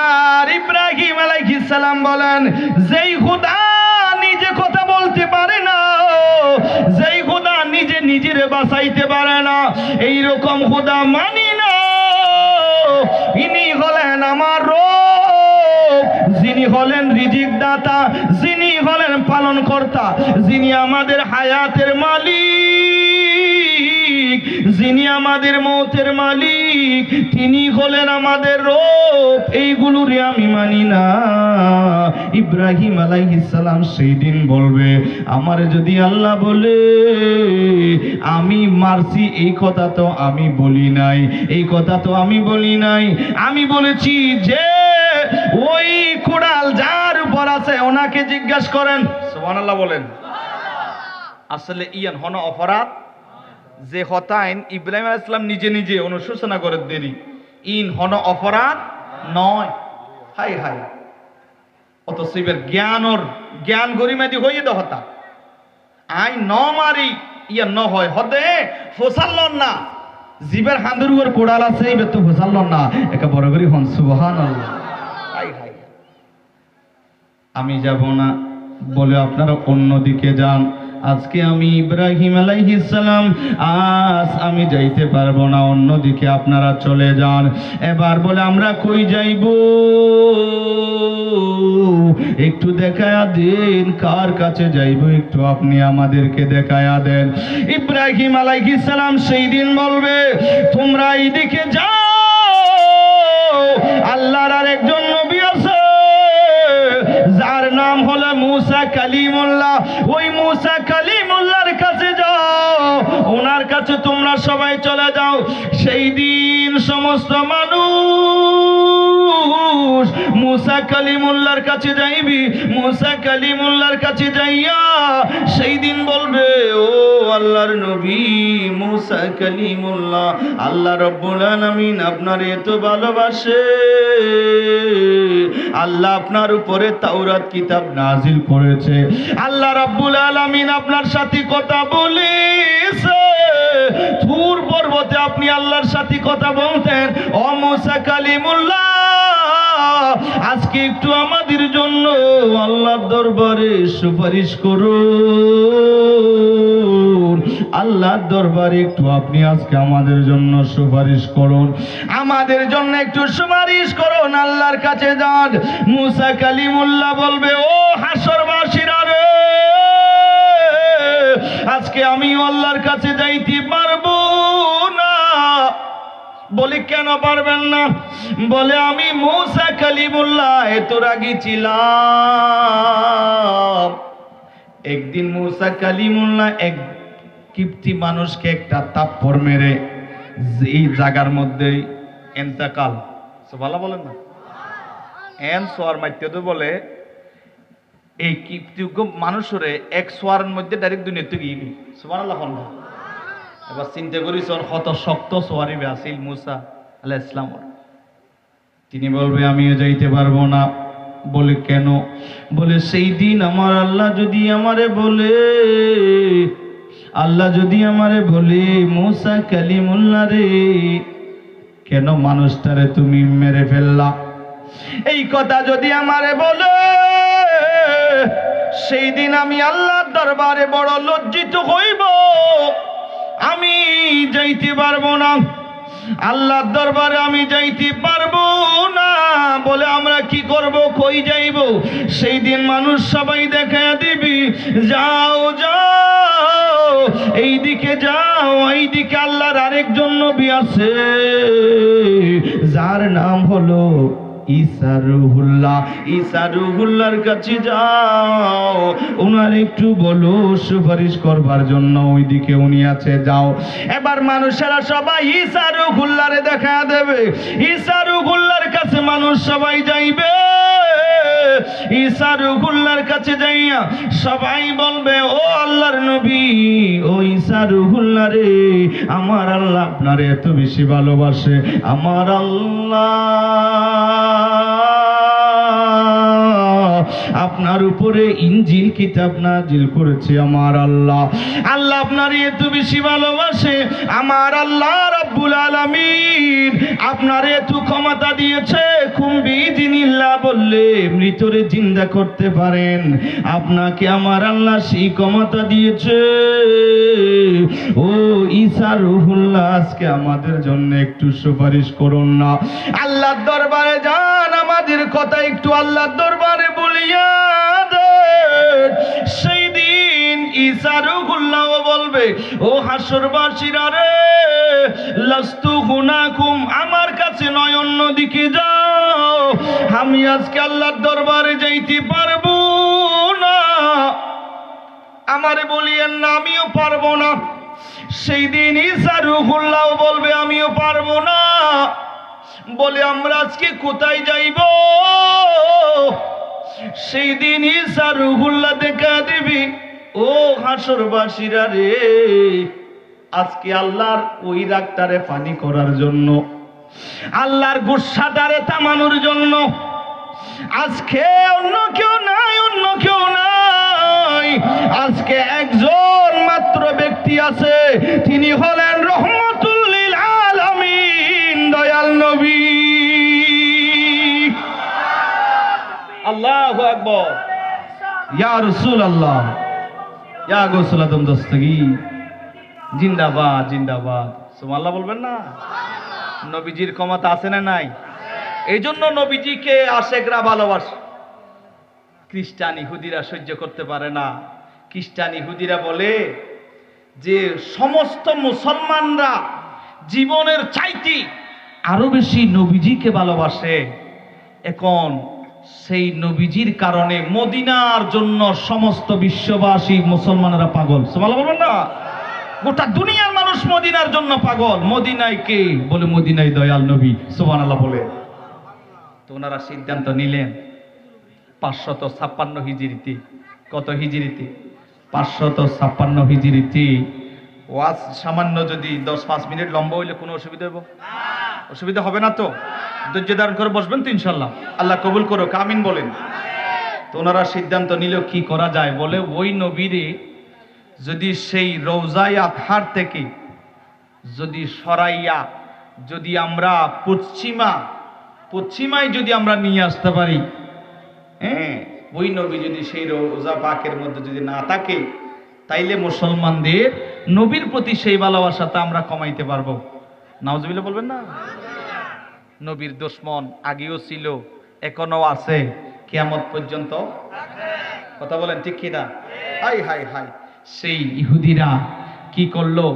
আর ইব্রাহিম আলাইহিস সালাম বলেন, যেই খোদা নিজে কথা বলতে পারে না, যেই খোদা নিজে নিজেরে বাঁচাইতে পারে না, এইরকম খোদা মানি না। ইনি হলেন আমার রব, যিনি হলেন রিজিক দাতা, যিনি হলেন পালন কর্তা, যিনি আমাদের হায়াতের মালিক, যিনি আমাদের মৌতের মালিক, তিনি হলেন আমাদের রব। এইগুলোরে আমি মানি না। ইব্রাহিম আলাইহিস সালাম সেই দিন বলবে, আমার যদি আল্লাহ বলে আমি মারছি, এই কথা তো আমি বলি নাই, এই কথা তো আমি বলি নাই। আমি বলেছি যে ওই কুড়াল যার উপর আছে ওনাকে জিজ্ঞাসা করেন। সুবহানাল্লাহ বলেন। আসলে ইয়ান হন অপরাধ যে হতাইন ইব্রাহিম আলাইহিস সালাম নিজে নিজে অনুশোচনা করে দেরি, ইন হন অপরাধ নয়। হাই হাই, অত শিবের জ্ঞান গরিমাদি হইয়ে দে হতা আই ন মারি ইয়া ন হয় হদে ফসাল্লন না, জীবের হাঁদুর উপর কোড়াল আছে এবার তো ফসাল্লন না, একা বড় করি হন সুবহানাল্লাহ। হাই হাই, আমি যাব না বলে আপনারা অন্যদিকে যান। আজকে আমি ইব্রাহিম আলাইহিস সালাম, আজ আমি যাইতে পারবো না, অন্যদিকে আপনারা চলে যান। এবার বলে আমরা কই যাইব, একটু দেখায়া দেন, কার কাছে যাইব একটু আপনি আমাদেরকে দেখায়া দেন। ইব্রাহিম আলাইহিস সালাম সেই দিন বলবে, তোমরা এইদিকে যাও, আল্লাহর আরেকজন নবী আছে যার নাম হলো মুসা কালিমুল্লাহ, ওই মুসা কালিমুল্লাহর কাছে যাও, ওনার কাছে তোমরা সবাই চলে যাও। সেই দিন সমস্ত মানুষ মুসা কালিমুল্লাহর কাছে যাইবি, মুসা কালিমুল্লাহর কাছে যাইয়া সেই দিন বলবে, ও আল্লাহর নবী মুসা কালিমুল্লাহ, আল্লাহ রাব্বুল আলামিন আপনারে এত ভালোবাসে, আল্লাহ আপনার উপরে তাওরাত কিতাব নাজিল করেছে, আল্লাহ রাব্বুল আলামিন আপনার সাথে কথা বলেছে, তুর পর্বতে আপনি আল্লাহর সাথে কথা বলতেন। ও মুসা কালিমুল্লাহ, আজকে একটু আমাদের জন্য আল্লাহর দরবারে সুপারিশ করুন, আল্লাহর দরবারে একটু আপনি আজকে আমাদের জন্য সুপারিশ করুন, আমাদের জন্য একটু সুপারিশ করুন, আল্লাহর কাছে যান। মুসা কালিমুল্লাহ বলবে, ও হাসরবাসীরা রে, আজকে আমি আল্লাহর কাছে যাইতে পারবো না। বলি কেন পারবেন না? বলে আমি মুসা কালিমুল্লাহ এত রাগী ছিলাম, একদিন মুসা কালিমুল্লাহ এক কিপ্তি মানুষকে একটা তাপ্পর মেরে এই জায়গার মধ্যে এন্তাকাল, ভালো বলেন না, এন সোয়ার মাইতে তো বলে এই কিপ্তিজ্ঞ মানুষরে এক সোয়ারের মধ্যে ডাইরেক্ট দুনিয়াতে গিয়ে সুবহানাল্লাহ। এবার চিন্তা করিস কত শক্ত সোয়ারি আসিল মুসা আলাইহিস সালাম। তিনি বলবে আমিও যাইতে পারবো না। বলে কেন? বলে সেই দিন আমার আল্লাহ যদি আমারে বলে, আল্লাহ যদি আমারে বলে মুসা কালিমুল্লাহ রে, কেন মানুষটারে তুমি মেরে ফেললা, এই কথা যদি আমারে বলে, সেই দিন আমি আল্লাহর দরবারে বড় লজ্জিত হইব, আমি যাইতে পারবো না, আল্লাহর দরবারে আমি যাইতে পারবো না। বলে আমরা কি করব, কই যাইব? সেই দিন মানুষ সবাই দেখা দিবি, যাও যাও এইদিকে যাও, এইদিকে আল্লাহর আরেকজন নবী আছে যার নাম হলো ঈসা রুহুল্লাহ, ঈসা রুহুল্লাহর কাছে যাও, ওনার একটু বলো সুপারিশ করবার জন্য, ওইদিকে উনি আছে, যাও। এবার মানুষেরা সবাই ঈসা রুহুল্লাহরে দেখা দেবে, ঈসা রুহুল্লাহর কাছে মানুষ সবাই যাইবে। ঈসা রুহুল্লাহর কাছে যাইয়া সবাই বলবে, ও আল্লাহর নবী, ও ঈসা রুহুল্লাহ রে, আমার আল্লাহ আপনারে এত বেশি ভালোবাসে, আমার আল্লাহ আপনার উপরে ইনজিল কিতাব নাজিল করেছে, আমার আল্লাহ, আল্লাহ আপনার এত বেশি ভালোবাসে, আমার আল্লাহ রাব্বুল আলামিন আপনার এত ক্ষমতা দিয়েছে, কুম বিইذنিল্লাহ বললে মৃতরে জিন্দা করতে পারেন, আপনাকে আমার আল্লাহ সেই ক্ষমতা দিয়েছে। ও ঈসা রুহুল্লাহ, আজকে আমাদের জন্য একটু সুপারিশ করুন না। আল্লাহর দরবারে যান, আমাদের কথা একটু আল্লাহর দরবারে বলিয়া দেন। সেই দিন ঈসা রুহুল্লাহ বলবে, ও হাসরবাসীরা রে, লাস্তু হুনাকুম, আমার কাছে নয় অন্যদিকে যাও, আমি আজকে আল্লাহর দরবারে যাইতে পারবো না, আমারে বলিয়েন না, আমিও পারবো না। সেই দিন ঈসা রূহুল্লাহ বলবে, আমিও পারবো না। বলে আমরা আজকে কোথায় যাইব? সেই দিন ঈসা রূহুল্লাহ দেখা দিবি, ও হাসরবাসীরা রে, আজকে আল্লাহর ওই রাগটারে পানি করার জন্য, আল্লাহর গুসাটারে থামানোর জন্য আজকে অন্য কেউ নাই, অন্য কেউ নাই। আজকে একজন মাত্র ব্যক্তি আছে, তিনি হলেন রহমতুল লিল আলামিন, দয়াল নবী। আল্লাহু আকবার, ইয়া রাসূলুল্লাহ, ইয়া গৌসুল আদম দস্তগীর, জিন্দাবাদ জিন্দাবাদ। সুবহানাল্লাহ বলবেন না? নবীজির ক্ষমতা আছে না নাই? এই জন্য নবীজিকে আশেকরা ভালোবাসে। খ্রিস্টান ইহুদিরা সহ্য করতে পারে না। খ্রিস্টান ইহুদিরা বলে যে সমস্ত মুসলমানরা জীবনের চাইতে আরো বেশি নবীজিকে ভালোবাসে। এখন সেই নবীজির কারণে মদিনার জন্য সমস্ত বিশ্ববাসী মুসলমানরা পাগল। সুবহানাল্লাহ বলবেন না? গোটা দুনিয়ার মানুষ মদিনার জন্য পাগল। মদিনায় কে? বলে মদিনায় দয়াল নবী। সুবহানাল্লাহ বলে। তো ওনারা সিদ্ধান্ত নিলেন 556 হিজরিতে। কত হিজরিতে? 556 হিজরিতে। ওয়াজ সামান্য যদি 10-5 মিনিট লম্বা হইলে কোনো অসুবিধা হবে? অসুবিধা হবে না তো? ধৈর্য ধারণ করে বসবেন তো ইনশাল্লাহ। আল্লাহ কবুল করো, আমিন বলেন। তো ওনারা সিদ্ধান্ত নিল কি করা যায়। বলে ওই নবীরে যদি সেই রওজায়ে আতহার থেকে যদি সরাইয়া যদি আমরা পশ্চিমায় যদি আমরা নিয়ে আসতে পারি, হ্যাঁ, ওই নবী যদি সেই রওজা পাকের মধ্যে যদি না থাকে, তাইলে মুসলমানদের নবীর প্রতি সেই ভালোবাসাটা আমরা কমাইতে পারবো। নাউজুবিল্লাহ বলবেন না? নবীর দুশমন আগেও ছিল, এখনো আছে, কিয়ামত পর্যন্ত। কথা বলেন ঠিক কিনা? হাই হাই হাই। সেই ইহুদিরা কি করলো?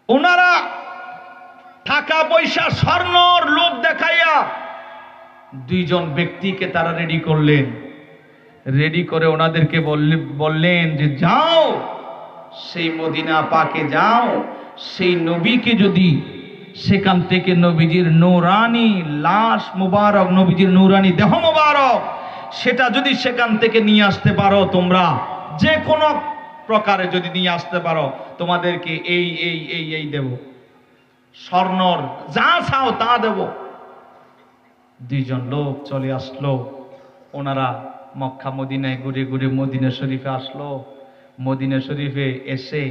ওনারা টাকা পয়সা স্বর্ণর লোভ দেখাইয়া 2 জন ব্যক্তিকে তারা রেডি করলেন। রেডি করে ওনাদেরকে বললেন যে যাও, সেই মদিনা পাকে যাও, সেই নবীকে যদি সেখান থেকে নবীজির নূরানি লাশ মুবারক, নবীজির নূরানি দেহ মুবারক, সেটা যদি সেখান থেকে নিয়ে আসতে পারো, তোমরা যে কোনো প্রকারে যদি নিয়ে আসতে পারো, তোমাদেরকে এই দেব, স্বর্ণর যা চাও তা দেব। 2 জন লোক চলে আসলো। ওনারা মক্কা মদিনায় ঘুরে ঘুরে মদিনা শরীফে আসলো। মদিনা শরীফে এসে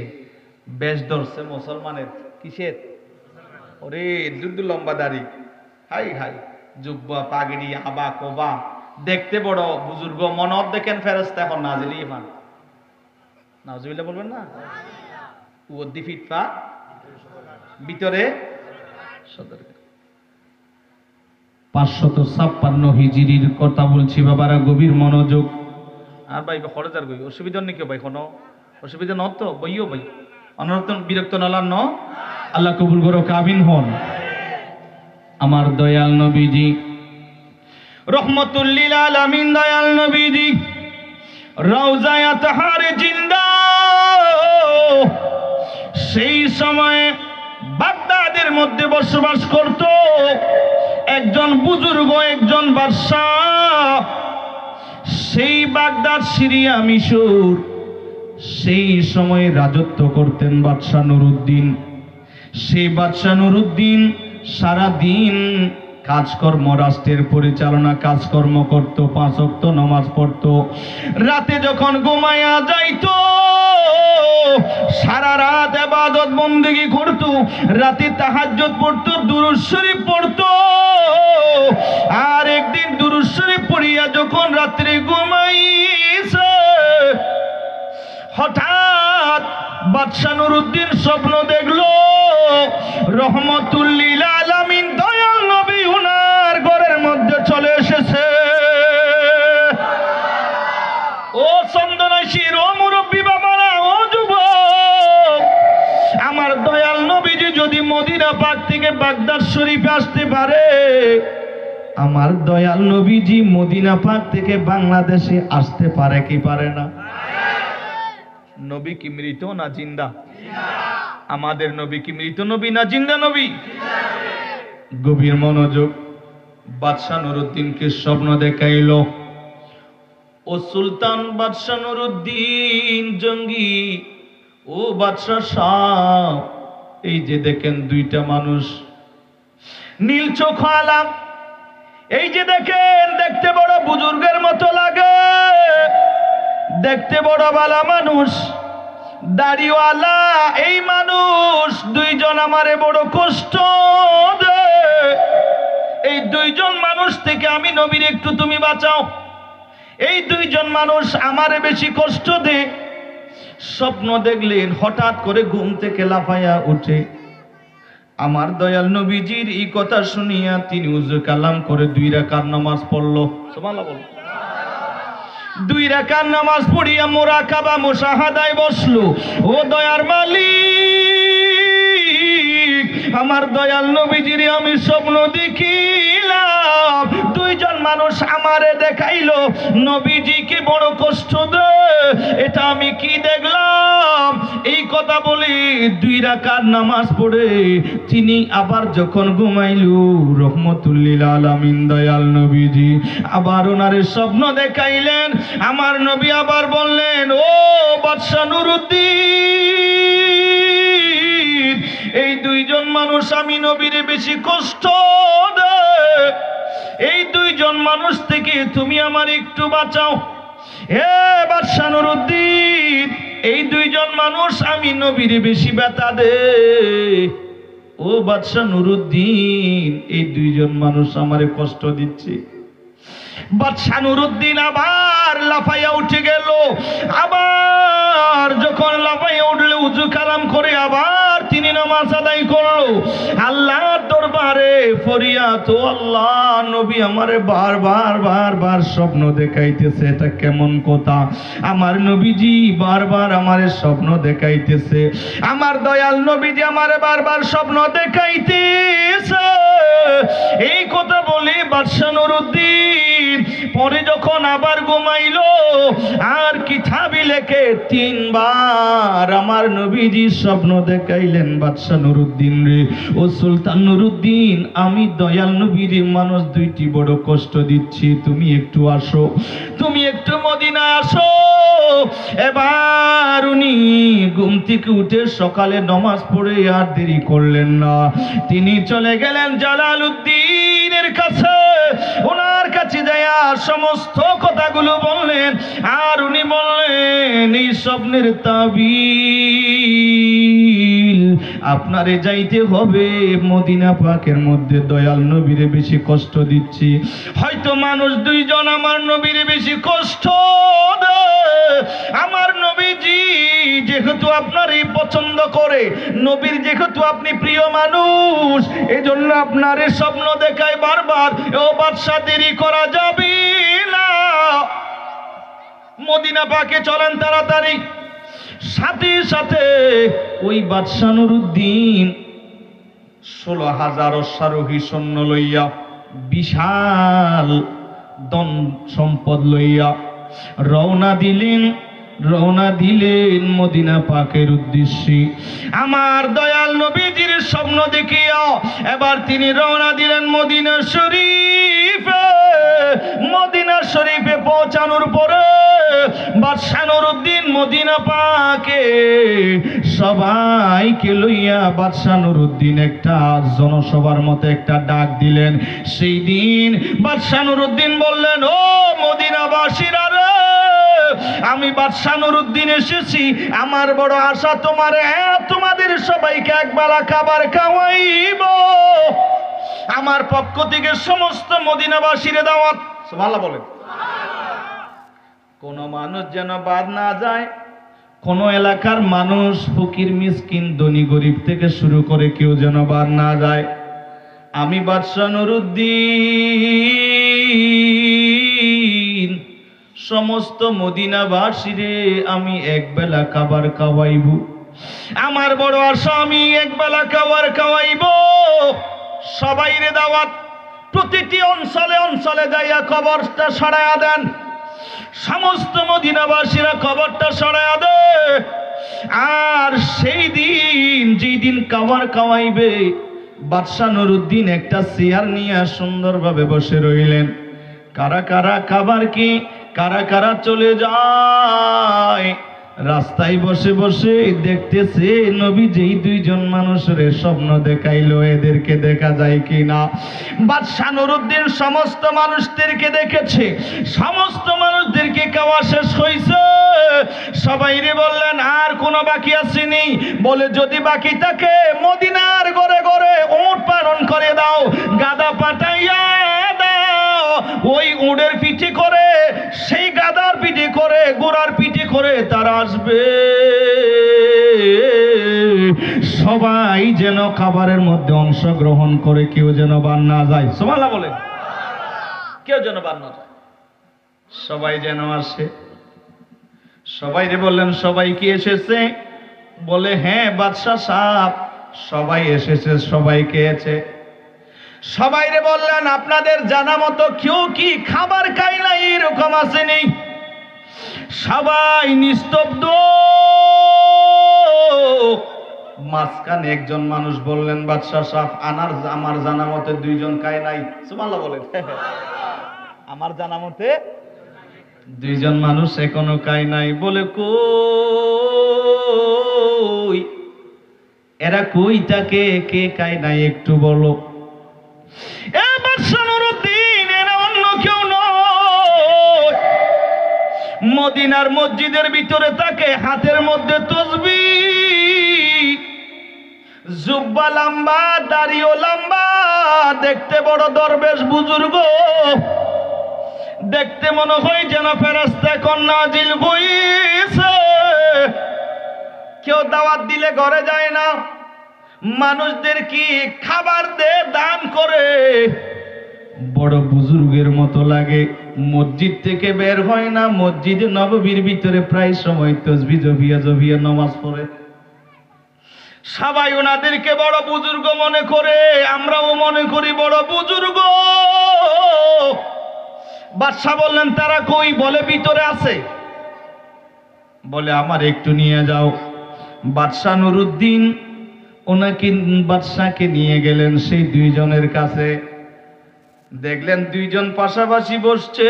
বেশ ধরছে মুসলমানের। কিসের? ওরে দুধ লম্বা দাড়ি, হাই হাই, জুব্বা পাগড়ি আবা কোবা, দেখতে বড় বুজুর্গ, মনত দেখেন ফেরেশতা। এখন নাজিল ইমান, নাউজুবিল্লাহ বলবেন না? উদ্দি ফিটপা ভিতরে 556 হিজরির কথা বলছি বাবারা, গভীর মনোযোগ। আর ভাই খরচার গই অসুবিধা নেই কেউ ভাই, কোনো অসুবিধা ন তো? বইও ভাই অনর্থন বিরক্ত নলার ন। আল্লাহ কবুল করো, আমিন হন। আমার দয়াল নবীজি রহমতুল লিল আলামিন, দয়াল নবীজি রওজায়ে আতহারে জিন্দা। সেই সময়ে বাগদাদের মধ্যে বসবাস করত একজন বুজুর্গ, একজন বাদশাহ। সেই বাগদাদ, সিরিয়া, মিশর, সেই সময়ে রাজত্ব করতেন বাদশাহ নুরউদ্দিন। সেই বাদশাহ নুরউদ্দিন সারা দিন কাজকর্ম, রাষ্ট্রের পরিচালনা কাজকর্ম করত, 5 ওয়াক্ত নামাজ পড়ত। রাতে যখন ঘুমায়া যাইতো, সারা রাত ইবাদত বন্দেগী করত, রাতে তাহাজ্জুদ পড়ত, দুরূদ শরীফ পড়ত। আর বাদশা নুরুদ্দিন স্বপ্ন দেখলো রহমতুল লিল আলামিন দয়াল নবী উনার ঘরের মধ্যে চলে এসেছে। ও চন্দনাশীর, ও মুরব্বী বাবারা, ও যুবক, আমার দয়াল নবীজি যদি মদিনা পাক থেকে বাগদাদ শরীফে আসতে পারে, আমার দয়াল নবীজি মদিনা পাক থেকে বাংলাদেশে আসতে পারে কি পারে না? নবী কি মৃত না জিন্দা? আমাদের নবী কি মৃত নবী না জিন্দা নবী? গভীর মনোযোগ। বাদশা নুরুদ্দিনকে স্বপ্ন দেখাইল। ও সুলতান বাদশা নুরুদ্দিন জঙ্গি, ও বাদশা শাহ, এই যে দেখেন দুইটা মানুষ নীল চোখ আলাম, এই যে দেখেন দেখতে বড় বুজুর্গের মতো লাগে, দেখতে বড় বালা মানুষ, দাড়িওয়ালা এই মানুষ দুইজন আমারে বড় কষ্ট দেয়। এই দুইজন মানুষ থেকে আমি নবীর একটু তুমি বাঁচাও। এই দুইজন মানুষ আমারে বেশি কষ্ট দেয়। স্বপ্ন দেখলেন, হঠাৎ করে ঘুম থেকে লাফাইয়া উঠে আমার দয়াল নবীজির এই কথা শুনিয়া তিনি উযু কালাম করে 2 রাকাত নামাজ পড়ল। সুবহানাল্লাহ বল। 2 রাকাত নামাজ পড়িয়া মুরাকাবা মুশাহাদায় বসলো। ও দয়ার মালিক, আমার দয়াল নবীজির আমি স্বপ্ন দেখিলাম, দুইজন মানুষ আমারে দেখাইলো নবীজিকে বড় কষ্ট দেয়, এটা আমি কি দেখলাম? এই কথা বলি 2 রাকাত নামাজ পড়ে তিনি আবার যখন ঘুমাইলু, রহমতুল লিল আলামিন দয়াল নবীজি আবার ওনারে স্বপ্ন দেখাইলেন। আমার নবী আবার বললেন, ও বাদশা নুরুদ্দিন, এই দুইজন মানুষ আমি নবীরে বেশি কষ্ট দেয়, এই দুইজন মানুষ থেকে তুমি আমার একটু বাঁচাও। হে বাদশা নুরুদ্দিন, এই দুইজন মানুষ আমি নবীরে বেশি ব্যথা দে। ও বাদশা নুরুদ্দিন, এই দুইজন মানুষ আমারে কষ্ট দিচ্ছে। বাদশা নুরুদ্দিন আবার লাফাইয়া উঠে গেল। আবার যখন লাফাইয়া উঠলে উযু কালাম করে আবার তিনি নামাজ আদায় করলো। আল্লাহর দরবারে ফরিয়াদ, ও আল্লাহ, নবী আমারে বারবার স্বপ্ন দেখাইতেছে, এটা কেমন কথা? আমার নবীজি বারবার আমারে স্বপ্ন দেখাইতেছে, আমার দয়াল নবীজি আমারে বারবার স্বপ্ন দেখাইতেছে। এই কথা বলে বাদশা নুরুদ্দিন পরে যখন আবার ঘুমাইলো, আর কিতাবে লেখে 3 বার আমার নবীজি স্বপ্ন দেখাইলেন বাদশা নুরুদ্দিন রে, ও সুলতান নুরুদ্দিন, আমি দয়াল নবীজি মানুষ 2টি বড় কষ্ট দিচ্ছি, তুমি একটু আসো, তুমি একটু মদিনায় আসো। এবার উনি ঘুম থেকে উঠে সকালে নামাজ পড়ে আর দেরি করলেন না, তিনি চলে গেলেন জালালউদ্দিনের কাছে। ওনার কাছে যায়া সমস্ত কথাগুলো বললেন, আর উনি বললেন, এই স্বপ্নের তাবিল আপনারে যাইতে হবে মদিনা পাকের মধ্যে, দয়াল নবীরে বেশি কষ্ট দিচ্ছি। হয়তো মানুষ দুইজন আমার নবীরে বেশি কষ্ট দেয়, আমার নবীজি যেহেতু আপনারই পছন্দ করে, নবীর যেহেতু আপনি প্রিয় মানুষ, এজন্য আপনার স্বপ্ন দেখায় বারবার। ও বাদশা, দেরি করা যাবে না, মদিনা পাকে চলেন তাড়াতাড়ি। সাথে সাথে ওই বাদশা নুরুদ্দিন 16,000 অশ্বারোহী সৈন্য লইয়া, বিশাল ধন সম্পদ লইয়া রওনা দিলেন মদিনা পাকের উদ্দেশ্যে। আমার দয়াল নবীজির স্বপ্ন দেখিয়া এবার তিনি রওনা দিলেন মদিনা শরীফে। মদিনা শরীফে পৌঁছানোর পরে বাদশা নুরুদ্দিন মদিনা পাকে সবাইকে লইয়া বাদশা নুরুদ্দিন একটা জনসভার মতো একটা ডাক দিলেন। সেই দিন বাদশা নুরুদ্দিন বললেন, ও মদিনাবাসীরা রে, আমি বাদশা নুরুদ্দিন এসেছি, আমার বড় আশা তোমাদের সবাইকে একবেলা খাবার খাওয়াইব। আমার পক্ষ থেকে সমস্ত মদিনাবাসীর দাওয়াত। সুবহানাল্লাহ বলেন। কোন মানুষ যেন বাদ না যায়, কোন এলাকার মানুষ ফকির মিসকিন ধনী গরিব থেকে শুরু করে কেউ যেন বাদ না যায়। আমি বাদশাহ নুরুদ্দিন সমস্ত মদিনাবাসীরে আমি একবেলা খাবার খাওয়াইব। আমার বড় আশা, আমি একবেলা খাবার খাওয়াইব। সবাইরে দাওয়াত, প্রতিটি অঞ্চলে অঞ্চলে যাইয়া খবরটা ছড়াইয়া দেন। সমস্ত মদিনাবাসীরা খবরটা ছড়াইয়া দে। আর সেই দিন, যেই দিন খাবার খাওয়াইবে, বাদশাহ নুরুদ্দিন একটা চেয়ার নিয়ে সুন্দরভাবে বসে রইলেন। কারা কারা খাবার কি, কারা কারা চলে যায়। রাস্তায় বসে বসে দেখতেছে নবী যেই দুইজন মানুষের স্বপ্ন দেখাইলো, এদেরকে দেখা যায় কিনা। বাদশাহ নুরুদ্দিন সমস্ত মানুষদেরকে দেখেছে। সমস্ত মানুষদেরকে খাওয়া শেষ হয়েছে। সবাইরে বললেন, আর কোনো বাকি আসেনি? বলে, যদি বাকি থাকে মদিনার ঘরে ঘরে উট পালন করে দাও, গাদা পাঠাইয়া দাও। ওই উটের পিঠে করে, সেই গাদার পিঠে করে, ঘোড়ার পিঠে করে তারা আসবে। সবাই যেন খাবারের মধ্যে অংশগ্রহণ করে, কেউ যেন বাদ না যায়। সুবহানাল্লাহ বলে, কেউ যেন বাদ না যায়, সবাই যেন আসে। সবাইরে বললেন, সবাই কি এসেছে? বলে, হ্যাঁ বাদশাহ সাহেব, সবাই এসেছে, সবাই খেয়েছে। সবাইরে বললেন, আপনাদের জানা মতো কেউ কি খাবার খায় না এরকম আসেনি? সবাই নিস্তব্ধ। মাঝখানে একজন মানুষ বললেন, বাদশাহ সাহেব, আমার জানা মতে দুইজন খায় নাই। সুবহানাল্লাহ বলেন। আমার জানা মতে দুইজন মানুষ এখনো খায় নাই। বলে, কই এরা, কই থাকে, কে খায় নাই একটু বলো। বাদশাহ নুরুদ্দিন এরা অন্য কেউ নয়। মদিনার মসজিদের ভিতরে থাকে, হাতের মধ্যে তসবিহ, জুব্বা লম্বা, দাড়িও লম্বা, দেখতে বড় দরবেশ বুজুর্গ। দেখতে মনে হয় যেন ফেরেশতা কোন নাজিল হইছে। কেউ দাওয়াত দিলে ঘরে যায় না, মানুষদের কি খাবার দে, দান করে। বড় বুজুর্গের মতো লাগে। মসজিদ থেকে বের হয় না, মসজিদে নববীর ভিতরে প্রায় সময় তাসবিহ জপিয়া জপিয়া নামাজ পড়ে। সবাই ওনাদেরকে বড় বুজুর্গ মনে করে, আমরাও মনে করি বড় বুজুর্গ। বাদশা বললেন, তারা কই? বলে, ভিতরে আছে। বলে, আমার একটু নিয়ে যাও। বাদশাহ নুরুদ্দিন ওনাকে, বাদশাকে নিয়ে গেলেন সেই দুইজনের কাছে। দেখলেন দুইজন পাশাপাশি বসছে,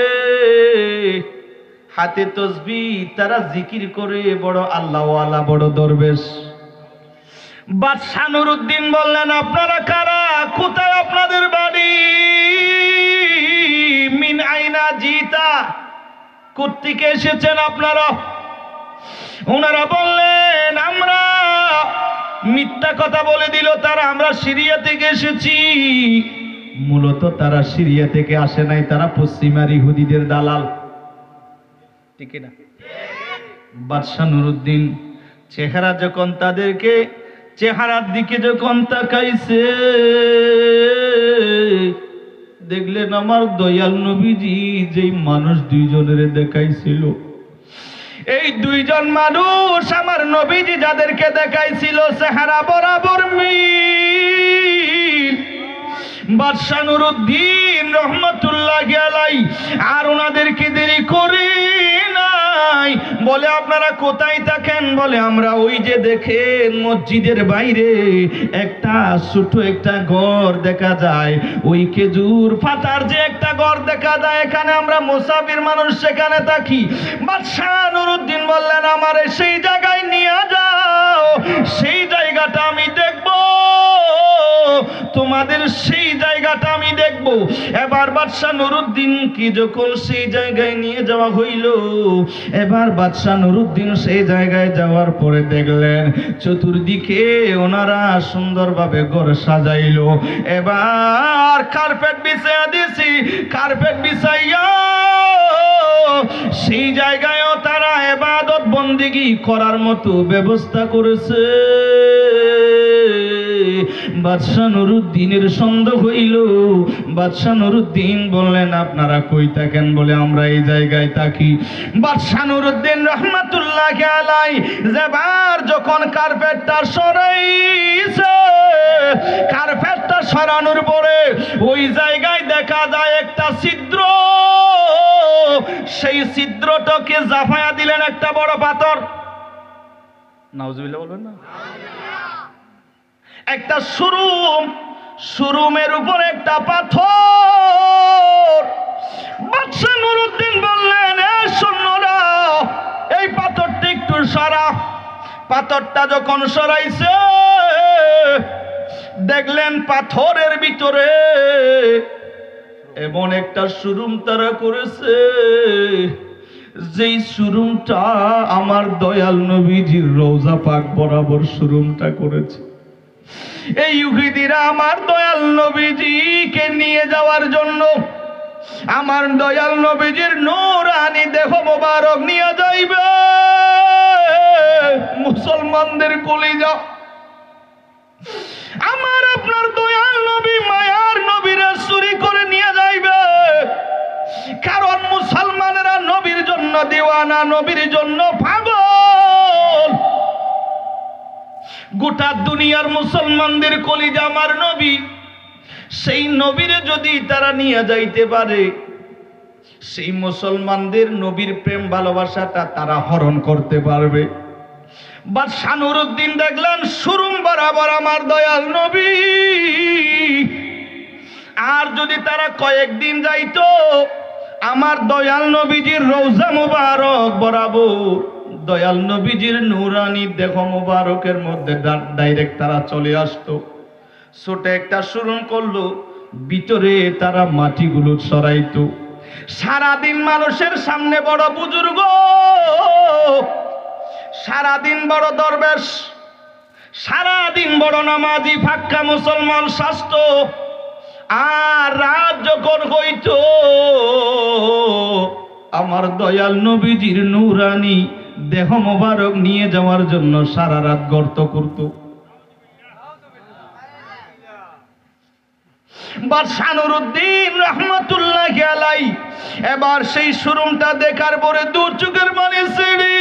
হাতে তসবিহ, তারা জিকির করে, বড় আল্লাহওয়ালা, বড় দরবেশ। বাদশাহ নুরুদ্দিন বললেন, আপনারা কারা? কোথায় আপনাদের বাড়ি? মিন আইনা জিতা, কোত্থেকে এসেছেন আপনারা? ওনারা বললেন, আমরা, মিথ্যা কথা বলে দিল তারা, আমরা সিরিয়া থেকে এসেছি। মূলত তারা সিরিয়া থেকে আসে নাই, তারা পশ্চিমার ইহুদিদের দালাল। ঠিক না? বাদশাহ নুরুদ্দিন চেহারা যখন তাদেরকে, চেহারার দিকে যখন তাকাইছে, দেখলেন আমার দয়াল নবীজি যেই মানুষ দুইজনের দেখাইছিল, এই দুইজন মানুষ আমার নবীজি যাদেরকে দেখাইছিল চেহারা বরাবর মিল। বাদশাহ নুরুদ্দিন রহমতুল্লাহি আলাইহি আর ওনাদেরকে দেরি করে নাই। বলে, আপনারা কোথায় থাকেন? বলে, আমরা ওই যে দেখেন মসজিদের বাইরে একটা ছোট একটা ঘর দেখা যায়, ওই খেজুর পাতার যে একটা ঘর দেখা যায়, এখানে আমরা মুসাফির মানুষ, সেখানে থাকি। বাদশাহ নুরুদ্দিন বললেন, আমারে সেই জায়গায় নিয়ে যাও, সেই জায়গাটা আমি দেখব, তোমাদের সেই জায়গাটা আমি দেখব। এবার বাদশাহ নুরুদ্দিন কি যখন সেই জায়গায় নিয়ে যাওয়া হইল, এবার বাদশাহ নুরুদ্দিন সেই জায়গায় যাওয়ার পরে দেখলেন চতুর্দিকে ওনারা সুন্দরভাবে ঘর সাজাইল। এবার কার্পেট বিছাইয়া দিছি, কার্পেট বিছাইয়া সেই জায়গায়ও তারা ইবাদত বন্দি বন্দেগী করার মতো ব্যবস্থা করেছে। বাদশাহ নুরুদ্দিনের সন্দেহ হইল। বাদশাহ নুরুদ্দিন বললেন, আপনারা কই থাকেন? বলে, আমরা এই জায়গায় থাকি। বাদশাহ নুরুদ্দিন রহমাতুল্লাহি আলাইহি যেবার যখন কার্পেটটা সরাইছে, কার্পেটটা সরানোর পরে ওই জায়গায় দেখা যায় একটা ছিদ্র। সেই ছিদ্রটাকে জাফায়া দিলেন একটা বড় পাথর। নাউজুবিল্লাহ বলবেন না? একটা সুরুমের উপর একটা পাথর। বাদশাহ নুরুদ্দিন বললেন, সৈন্যরা, এই পাথরটা একটু সরা। পাথরটা যখন সরাইছে, দেখলেন পাথরের ভিতরে এমন একটা সুরুম তারা করেছে, যেই সুরুমটা আমার দয়াল নবীজির রওজা পাক বরাবর সুরুমটা করেছে। এই ইহুদিরা আমার দয়াল নবীজিকে নিয়ে যাওয়ার জন্য আমার দয়াল নবীজির নূরানি দেহ মোবারক নিয়ে যাইবে। মুসলমানদের কলিজা, আমার আপনার দয়াল নবী মায়ার নবীরা চুরি করে নিয়ে যাইবে। কারণ মুসলমানেরা নবীর জন্য দিওয়ানা, নবীর জন্য পাগল। গোটা দুনিয়ার মুসলমানদের কলিজা আমার নবী। সেই নবীরে যদি তারা নিয়ে যাইতে পারে, সেই মুসলমানদের নবীর প্রেম ভালোবাসাটা তারা হরণ করতে পারবে। বাদশাহ নুরুদ্দিন দেখলেন সুরুম বরাবর আমার দয়াল নবী। আর যদি তারা কয়েকদিন যাইতো, আমার দয়াল নবীজির রওজা মুবারক বরাবর দয়াল নবীজির নূরানি দেহ মুবারকের মধ্যে ডাইরেক্ট তারা চলে আসতো। ছোট একটা সুরুম করলো, ভিতরে তারা মাটিগুলো সরাইতো। সারাদিন মানুষের সামনে বড় বুজুর্গ, সারাদিন বড় দরবেশ, সারাদিন বড় নামাজি ফাক্কা মুসলমান স্বাস্থ্য। আর রাত যখন হইতো, আমার দয়াল নবীজির নূরানি দেহ মোবারক নিয়ে যাওয়ার জন্য সারা রাত গর্ত করত। বাদশাহ নুরুদ্দিন রহমাতুল্লাহি আলাইহি এবার সেই শোরুমটা দেখার পরে দু চোখের পানি ছেড়ে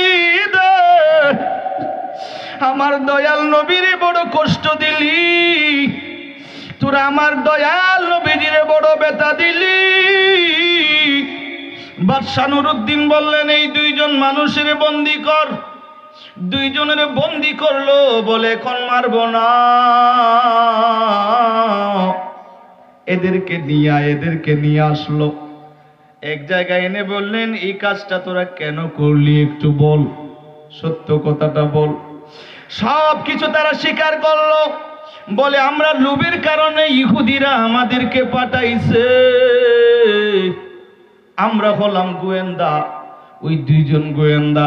দেয়। আমার দয়াল নবীরে বড় কষ্ট দিলি, তোরা আমার দয়াল নবীজিরে বড় ব্যথা দিলি। বাদশাহ নুরুদ্দিন বললেন, এই দুইজন মানুষের বন্দি কর। দুইজনের বন্দি করলো, বলে এখন মারব না, এদেরকে নিয়ে আসলো। এক জায়গায় এনে বললেন, এই কাজটা তোরা কেন করলি একটু বল, সত্য কথাটা বল। সব কিছু তারা স্বীকার করলো। বলে, আমরা লোভের কারণে ইহুদিরা আমাদেরকে পাঠাইছে, আমরা হলাম গোয়েন্দা। ওই দুইজন গোয়েন্দা,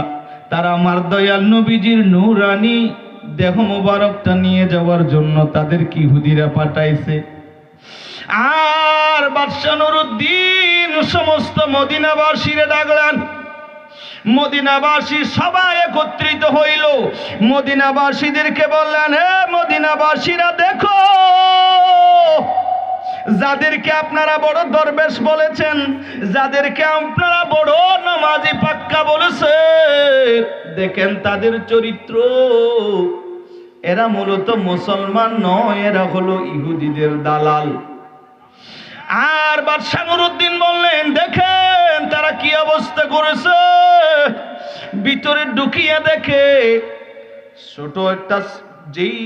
তারা আমার দয়াল নবীজির নূরানি দেহ মোবারকটা নিয়ে যাওয়ার জন্য তাদেরকে ইহুদিরা পাঠাইছে। আর বাদশাহ নুরুদ্দিন সমস্ত মদিনাবাসীরে ডাকলেন। মদিনাবাসী সবাই একত্রিত হইল। মদিনাবাসীদেরকে বললেন, হে মদিনাবাসীরা, দেখো, যাদেরকে আপনারা বড় দরবেশ বলেছেন, যাদেরকে আপনারা বড় নামাজি পাক্কা বলেছেন, দেখেন তাদের চরিত্র। এরা মূলত মুসলমান নয়, এরা হলো ইহুদিদের দালাল। আর বাদশাহ নুরুদ্দিন বললেন, দেখেন তারা কি অবস্থা করেছে। ভিতরে ঢুকিয়ে দেখে ছোট একটা, যেই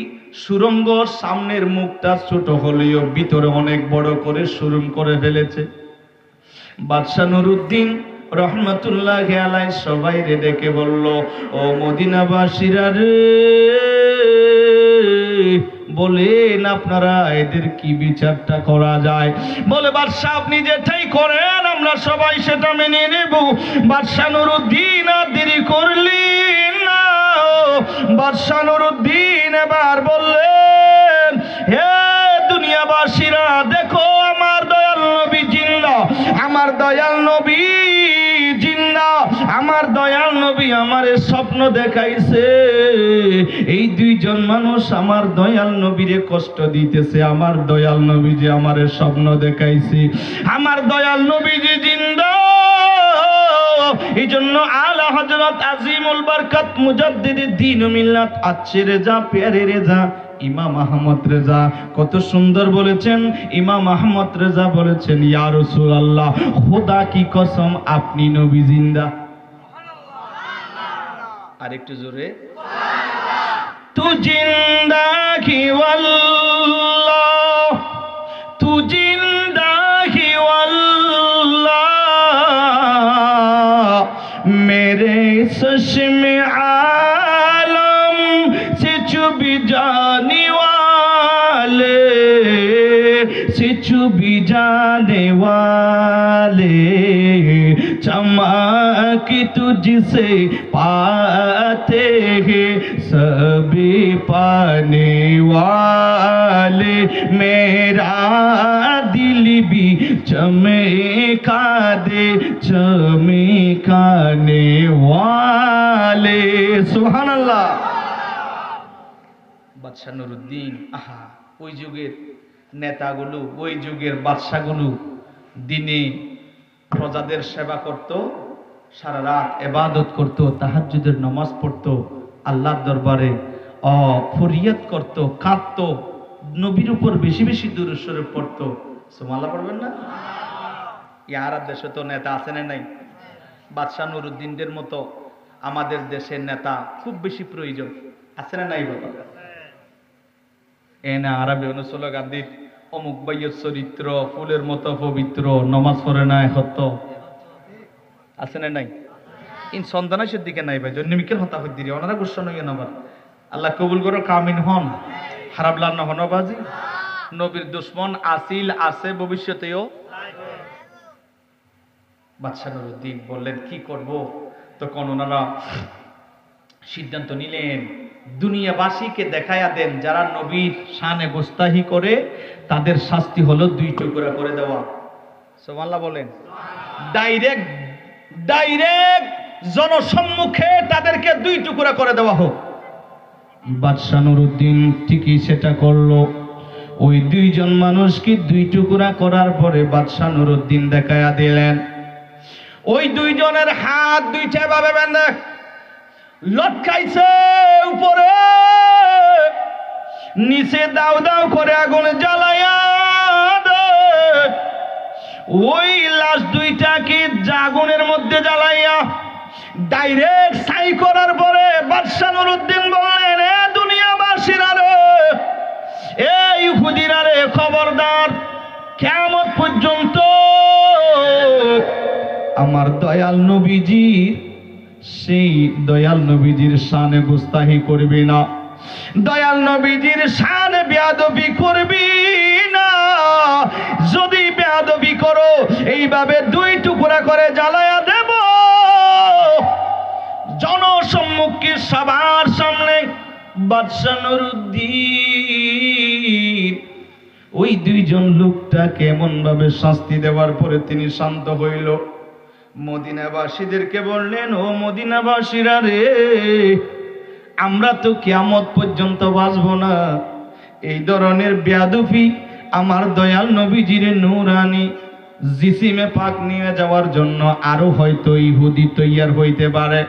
সুরঙ্গ সামনের মুখটা ছোট হলেও ভিতরে অনেক বড় করে সুরঙ্গ করে ফেলেছে। বাদশাহ নুরুদ্দিন রহমাতুল্লাহি আলাইহি সবাই রে ডেকে বলল, ও মদিনাবাসীরা রে, বলেন আপনারা এদের কি বিচারটা করা যায়। বলে, বাদশাহ আপনি যেটাই করেন আমরা সবাই সেটা মেনে নেব। বাদশাহ নুরুদ্দিন আর দেরি করলেন না। বাদশাহ নুরুদ্দিন এবার বললেন, হে দুনিয়াবাসীরা, দেখো আমার দয়াল নবী জিন্দা, আমার দয়াল নবী জিন্দা, আমার দয়াল নবী আমারে স্বপ্ন দেখাইছে, এই দুইজন মানুষ আমার দয়াল নবীরে কষ্ট দিতেছে। আমার দয়াল নবী যে আমারে স্বপ্ন দেখাইছে, আমার দয়াল নবী যে জিন্দা। এই জন্য আলা হযরত আজিমুল বরকত মুজাদ্দিদে দ্বীন ও মিল্লাত আচ্ছে রেজা প্যারে রেজা ইমাম আহমদ রেজা কত সুন্দর বলেছেন। ইমাম আহমদ রেজা বলেছেন, ইয়া রাসূলুল্লাহ, খোদা কি কসম আপনি নবী জিন্দা। আরেকটু জোরে, তু জিন্দা কি ওয়াল্লাহ, তু জিন্দা কি ওয়াল্লাহ, मेरे चश्मे आलम से चुभी जाने वाले, से चुभी जाने वाले, चमक तुझसे पाते हैं सभी पाने वाले, मेरा दिल भी चमका दे चमकाने वाले। सुबहानाल्लाह। বাদশা নুরুদ্দিন, আহা, ওই যুগের নেতাগুলো, ওই যুগের বাদশাগুলো দিনে প্রজাদের সেবা করত, সারা রাত ইবাদত করত, তাহাজ্জুদের নামাজ পড়ত, আল্লাহর দরবারে ফরিয়াদ করত, কাঁদত, নবীর উপর বেশি বেশি দুরূদ শরীফ পড়ত। সুবহানাল্লাহ পড়বেন না? ইয়ার দেশে তো নেতা আছে না নাই? বাদশা নুরুদ্দিনদের মতো আমাদের দেশের নেতা খুব বেশি প্রয়োজন আছে না নাই? বাবা এনে আরবি অনুসল গান্ধীর অমুক ভাইয়ের চরিত্র ফুলের মতো পবিত্র, নমাজ পড়ে না সত্য আছে না নাই? ইন সন্তানের দিকে নাই ভাই, জন্মিকের হতা হইতে দিই ওনারা গুসা নই নাবার। আল্লাহ কবুল করো, কামিন হন, খারাপ লান হনবাজি। নবীর দুশ্মন আসিল আছে, ভবিষ্যতেও। বাদশা নুরুদ্দিন বললেন কি করব? তখন ওনারা সিদ্ধান্ত নিলেন, দুনিয়াবাসীকে দেখায়া দেন যারা নবীর শানে গোস্তাহি করে তাদের শাস্তি হলো 2 টুকরা করে দেওয়া। সুবহানাল্লাহ বলেন। ডাইরেক্ট জনসম্মুখে তাদেরকে 2 টুকরা করে দেওয়া হোক। বাদশা নুরুদ্দিন ঠিকই সেটা করলো। ওই 2 জন মানুষকে 2 টুকরা করার পরে বাদশা নুরুদ্দিন দেখায়া দিলেন। ওই 2 জনের হাত 2টা ভাবে বেঁধে লটকাইছে উপরে, নিচে দাও দাও করে আগুন জ্বালাইয়া দেয়। ওই লাশ 2টাকে আগুনের মধ্যে জ্বালাইয়া ডাইরেক্ট ছাই করার পরে বাদশা নুরুদ্দিন বললেন, এ দুনিয়াবাসীরা রে, এ ইহুদিরা রে, খবরদার, কিয়ামত পর্যন্ত আমার দয়াল নবীজির, সেই দয়াল নবীজির শানে গুস্তাহি করবি না, দয়াল নবীজির শানে বেয়াদবি করবি না। যদি বেয়াদবি করো এইভাবে 2 টুকরা করে জ্বালায়া দেব। জনসম্মুখে সবার সামনে বাদশা নুরুদ্দিন ওই 2 জন লোকটা কেমন ভাবে শাস্তি দেওয়ার পরে তিনি শান্ত হইল। মদিনাবাসীদেরকে বললেন, ও মদিনাবাসীরা রে, আমরা তো কিয়ামত পর্যন্ত বাঁচব না। এই ধরনের বেয়াদবি আমার দয়াল নবীজির নূরানি জিসিমে পাক নিয়ে যাওয়ার জন্য আরো হয়তো ইহুদি তৈয়ার হইতে পারে।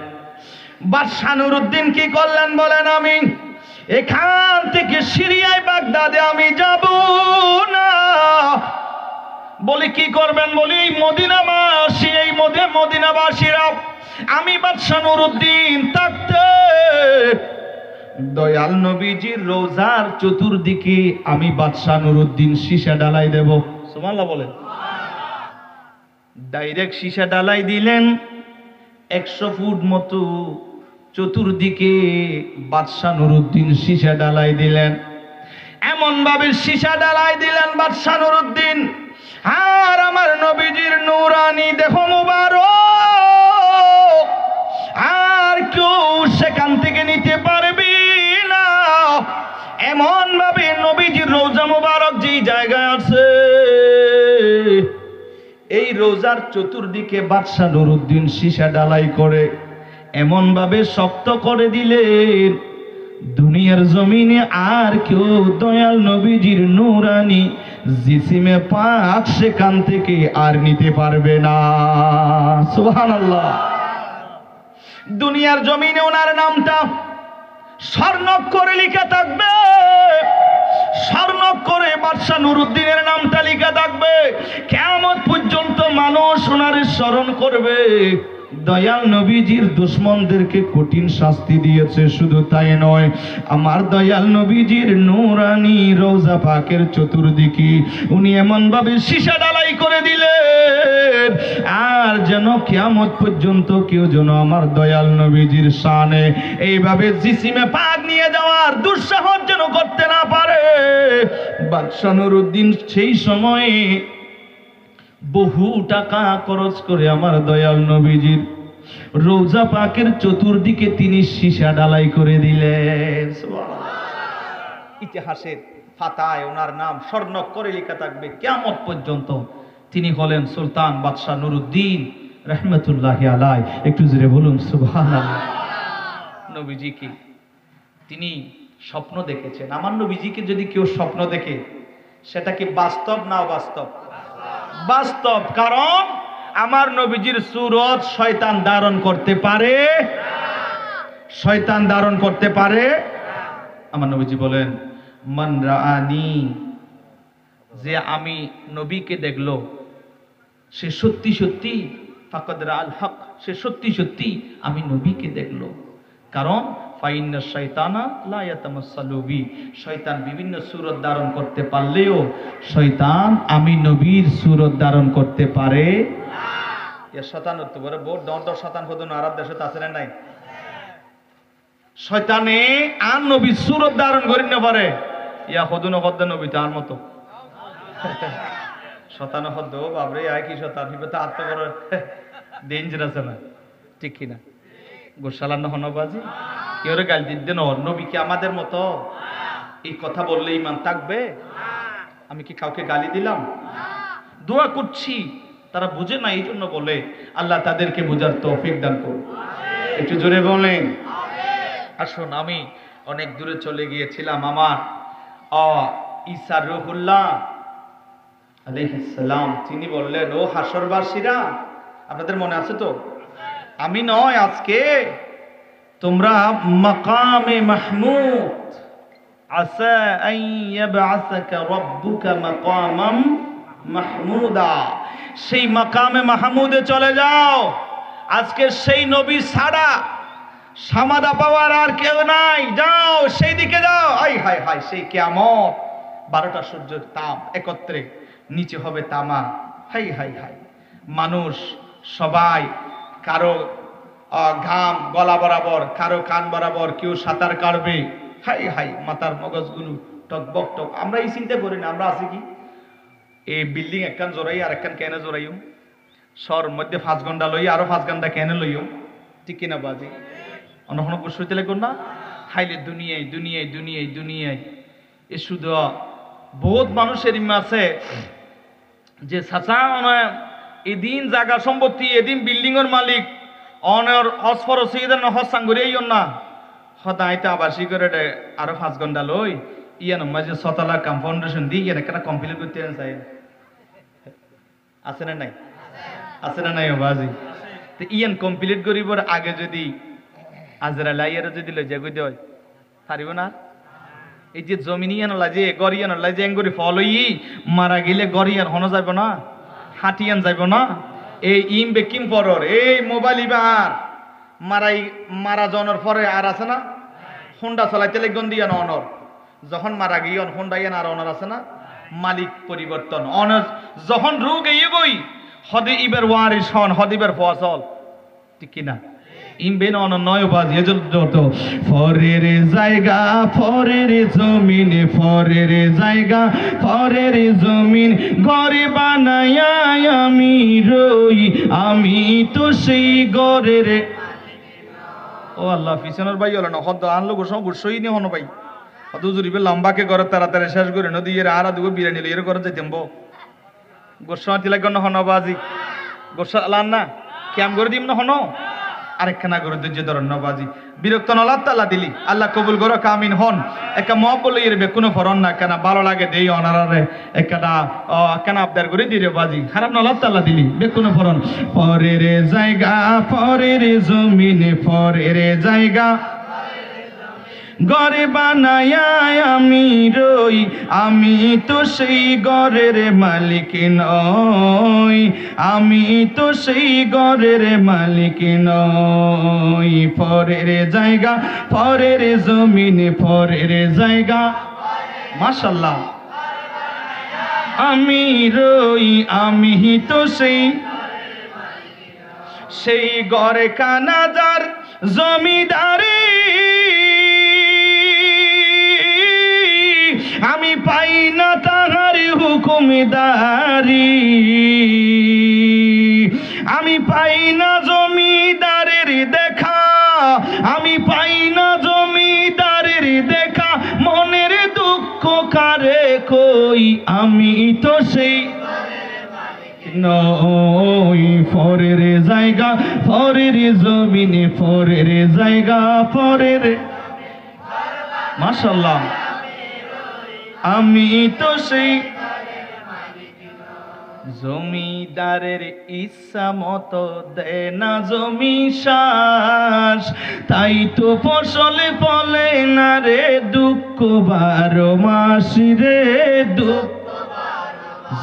বাদশা নুরুদ্দিন কি করলেন বলেন? আমি এখান থেকে সিরিয়ায় বাগদাদে আমি যাব না। বলি কি করবেন? বলি এই মদিনাবাসী, এই মদিনাবাসীরা, আমি বাদশা নুরুদ্দিন থাকতে দয়াল নবীজির রোজার চতুর্দিকে আমি বাদশা নুরুদ্দিন সীসা ডালাই দেব। সুবহানাল্লাহ বলেন। ডাইরেক্ট সীসা ডালাই দিলেন। 100 ফুট মতো চতুর্দিকে বাদশা নুরুদ্দিন সীসা ডালাই দিলেন। এমন ভাবে সীসা ডালাই দিলেন বাদশা নুরুদ্দিন, আর আমার নবীজির নূরানি দেহ মুবারক আর কেউ সেখান থেকে নিতে পারবি না। এমন ভাবে নবীজির রওজা মুবারক যেই জায়গায় আছে, এই রোজার চতুর্দিকে বাদশাহ নুরউদ্দিন সীসা ঢালাই করে এমন ভাবে শক্ত করে দিলেন, দুনিয়ার জমিনে আর কেউ দয়াল নবীজির নূরানি জিসিমে পাক সেখান থেকে আর নিতে পারবে না। সুবহানাল্লাহ। দুনিয়ার জমিনে ওনার নামটা স্বর্ণাক্ষরে লেখা থাকবে, স্বর্ণাক্ষরে বাদশাহ নুরউদ্দিনের নামটা লেখা থাকবে। কিয়ামত পর্যন্ত মানুষ ওনার স্মরণ করবে। দয়াল নবীজির দুশমনদেরকে কঠিন শাস্তি দিয়েছে, শুধু তাই নয়, আমার দয়াল নবীজির নূরানি রওজা পাকের চতুর্দিকে উনি এমন ভাবে সীসা ঢালাই করে দিলেন, আর যেন কিয়ামত পর্যন্ত কেউ যেন আমার দয়াল নবীজির শানে এইভাবে জিসিমে পাক নিয়ে যাওয়ার দুঃসাহস যেন করতে না পারে। বাদশাহ নুরউদ্দিন সেই সময়ে বহু টাকা খরচ করে আমার দয়াল নবীজির রওজা পাকের চতুর্দিকে তিনি সীসা ঢালাই করে দিলেন। ইতিহাসের পাতায় ওনার নাম স্বর্ণাক্ষরে লেখা থাকবে কিয়ামত পর্যন্ত। তিনি হলেন সুলতান বাদশাহ নুরউদ্দিন রাহমাতুল্লাহি আলাইহি। একটু জোরে বলুন সুবহানাল্লাহ। নবীজি কি তিনি স্বপ্ন দেখেছেন? আমার নবীজিকে যদি কেউ স্বপ্ন দেখে সেটা কি বাস্তব না অবাস্তব? বাস্তব। কারণ আমার নবীজির সুরত শয়তান ধারণ করতে পারে, শয়তান ধারণ করতে পারে। আমার নবীজি বলেন, মান রাআনি, যে আমি নবীকে দেখলো সে সত্যি সত্যি ফাকাদ রাআল হক, সে সত্যি সত্যি আমি নবীকে দেখলো। কারণ ফাইন্না শাইতানা লা ইয়াতামাসসালু বি, শয়তান বিভিন্ন সূরত ধারণ করতে পারলেও শয়তান আমি নবীর সূরত ধারণ করতে পারে না। এর শয়তান তো বড় বড় দর শয়তান হদন আরব দেশে আছে না নাই? শয়তানে আর নবীর সূরত ধারণ করি না পারে, ইয়া হদন হদ নবী তার মতো শয়তান হদ বাবরে আয় কি শয়তান হিবে তো আত্ম বড় ডেঞ্জারাস না, ঠিক কি না? গোশালা নহনবাজি কেউ গাল দিতে নবী কি আমাদের মতো? এই কথা বললে ঈমান থাকবে? আমি কি কাউকে গালি দিলাম? দোয়া করছি, তারা বুঝে না এই জন্য বলে। আল্লাহ তাদেরকে বোঝার তৌফিক দান করুন। একটু জোরে বলেন আসুন। আমি অনেক দূরে চলে গিয়েছিলাম। আমার ঈসা রূহুল্লাহ আলাইহিস সালাম তিনি বললেন, ও হাসরবাসীরা, আপনাদের মনে আছে তো? আমি নয়, আজকে তোমরা মাকামে মাহমুদ, আসা আন ইয়াবআসাকা রাব্বুকা মাকামাম মাহমুদা, সেই মাকামে মাহমুদে চলে যাও। আজকে সেই নবী ছাড়া সামাদা পাওয়ার আর কেউ নাই, যাও সেই দিকে যাও। আই হায় হায়, সেই কিয়ামত 12টা সূর্যের তাপ একত্রে নিচে হবে তামা। হাই হাই হাই, মানুষ সবাই কারো ঘাম গলা বরাবর, কারো কান বরাবর, কেউ সাঁতার কাটবে। হাই হাই, মাথার মগজগুলো টকবক টক। আমরা এই চিন্তা করি না, আমরা আছি কি এই বিল্ডিং একখান জোরাই আর একখান কেনে জোরাইও, শহর মধ্যে 5 ঘন্টা লই আরো 5 ঘন্টা কেনে লইও, ঠিক কিনা বাজি? অন্য কোনো প্রশ্ন লাগো না? হাইলে দুনিয়ায় দুনিয়ায় দুনিয়ায় দুনিয়ায় এ শুধু বহুত মানুষের ইমা আছে যে চাচা এদিন জায়গা সম্পত্তি, এদিন বিল্ডিং এর মালিক, অনর হজ ফরজ হজ সাঙ্গুরি না হদাইতে আবাসী করে আরো 5 ঘন্টা লই ইয়ান মাঝে 6 তলা কাম ফাউন্ডেশন দিয়ে ইয়ান একটা কমপ্লিট করতে চাই। আছে না নাই? আছে না নাই বাজি? তো ইয়ান কমপ্লিট করিবার আগে যদি আজরা লাইয়ারে যদি লই যাই কই দেয় পারিব না? এই যে জমিনিয়ান লাজে গরিয়ান লাজে এঙ্গুরি ফলই মারা গেলে গরিয়ান হনো যাইব না, হাটিয়ান যাইব না। এই ইম বেকিম পরর এই মোবাইল ইবার মারা জনের পরে আর আছে না হোন্ডা চলাইতে লেগন দিয়ান অনর, যখন মারা গিয়ন হোন্ডা ইয়ান আর অনর আছে না, মালিক পরিবর্তন। অনর যখন রোগ এই গই হদে ইবের ওয়ারিস হন, হদিবের ফসল, ঠিক কিনা? ইমবেন অনন্যয় বাজিয়ে যত ফরের জায়গা ফরের জমিন, ফরের জায়গা ফরের জমিন, ঘরে বানায়া আমি রই, আমি তো সেই ঘরের। ও আল্লাহ, পিছনের ভাই হলো না হদ আনলো গোসম গোসই নি হনো ভাই হদ জুরিবে লম্বাকে ঘরে তাড়াতাড়ি শেষ করে নদী এর আর দুগো বিরিয়ানি এর ঘরে যাইতেম গোস্বা দিলা গণ হন বাজি গোস্বা লান না কেম করে দিম না হন আরেকখানা করে ধৈর্য ধরন নবাজি বিরক্ত নলাত তালা দিলি আল্লাহ কবুল করো কামিন হন একটা মহব্বল ইরবে কোনো ফরন না কেন ভালো লাগে দেই অনারে একটা কেন আবদার করে দিরে বাজি খারাপ নলাত তালা দিলি বেকুনো ফরন পরের জায়গা পরের জমিনে পরের জায়গা ঘরে বানায়া আমি রই আমি তো সেই ঘরের মালিক নই আমি তো সেই ঘরের মালিক নই পরের জায়গা পরের জমিনে পরের জায়গা মাশাআল্লাহ আমি রই আমি তো সেই ঘরে কানাদার জমিদারি আমি পাই না তাহার হুকুমদারি আমি পাই না জমিদারের দেখা আমি পাই না জমিদারের দেখা মনের দুঃখ কারে কই আমি তো সেই নই পরের জায়গা পরের জমিনে পরের জায়গা পরের মাশাআল্লাহ আমি তো সেই জমিদারের ইচ্ছা মতো দেয় না জমি শ্বাস তাই তো ফসলে ফলে না রে দুঃখ 12 মাস রে দুঃখ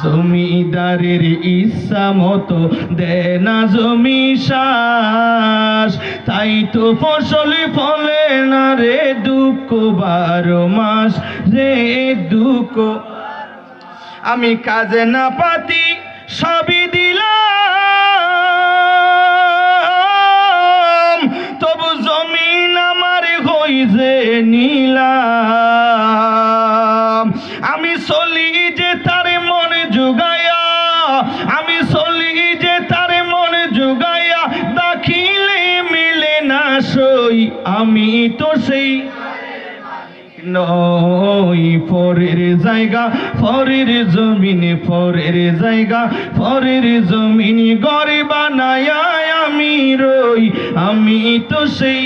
জমিদারের ইচ্ছা মতো দেয় না জমি শ্বাস তাই তো ফসলে ফলে না রে দুঃখ 12 মাস রে দুঃখ আমি কাজে না পাতি সবই দিলাম তবু জমিন আমার হই যে নিলাম আমি চলি যে তার মনে জুগাইয়া আমি চলি যে তার মনে জুগাইয়া দাখিলে মিলে না সই আমি তো সেই নই পরের জায়গা পরের জমিনে পরের জায়গা পরের জমিনে ঘরে বানায়া আমি রই আমি তো সেই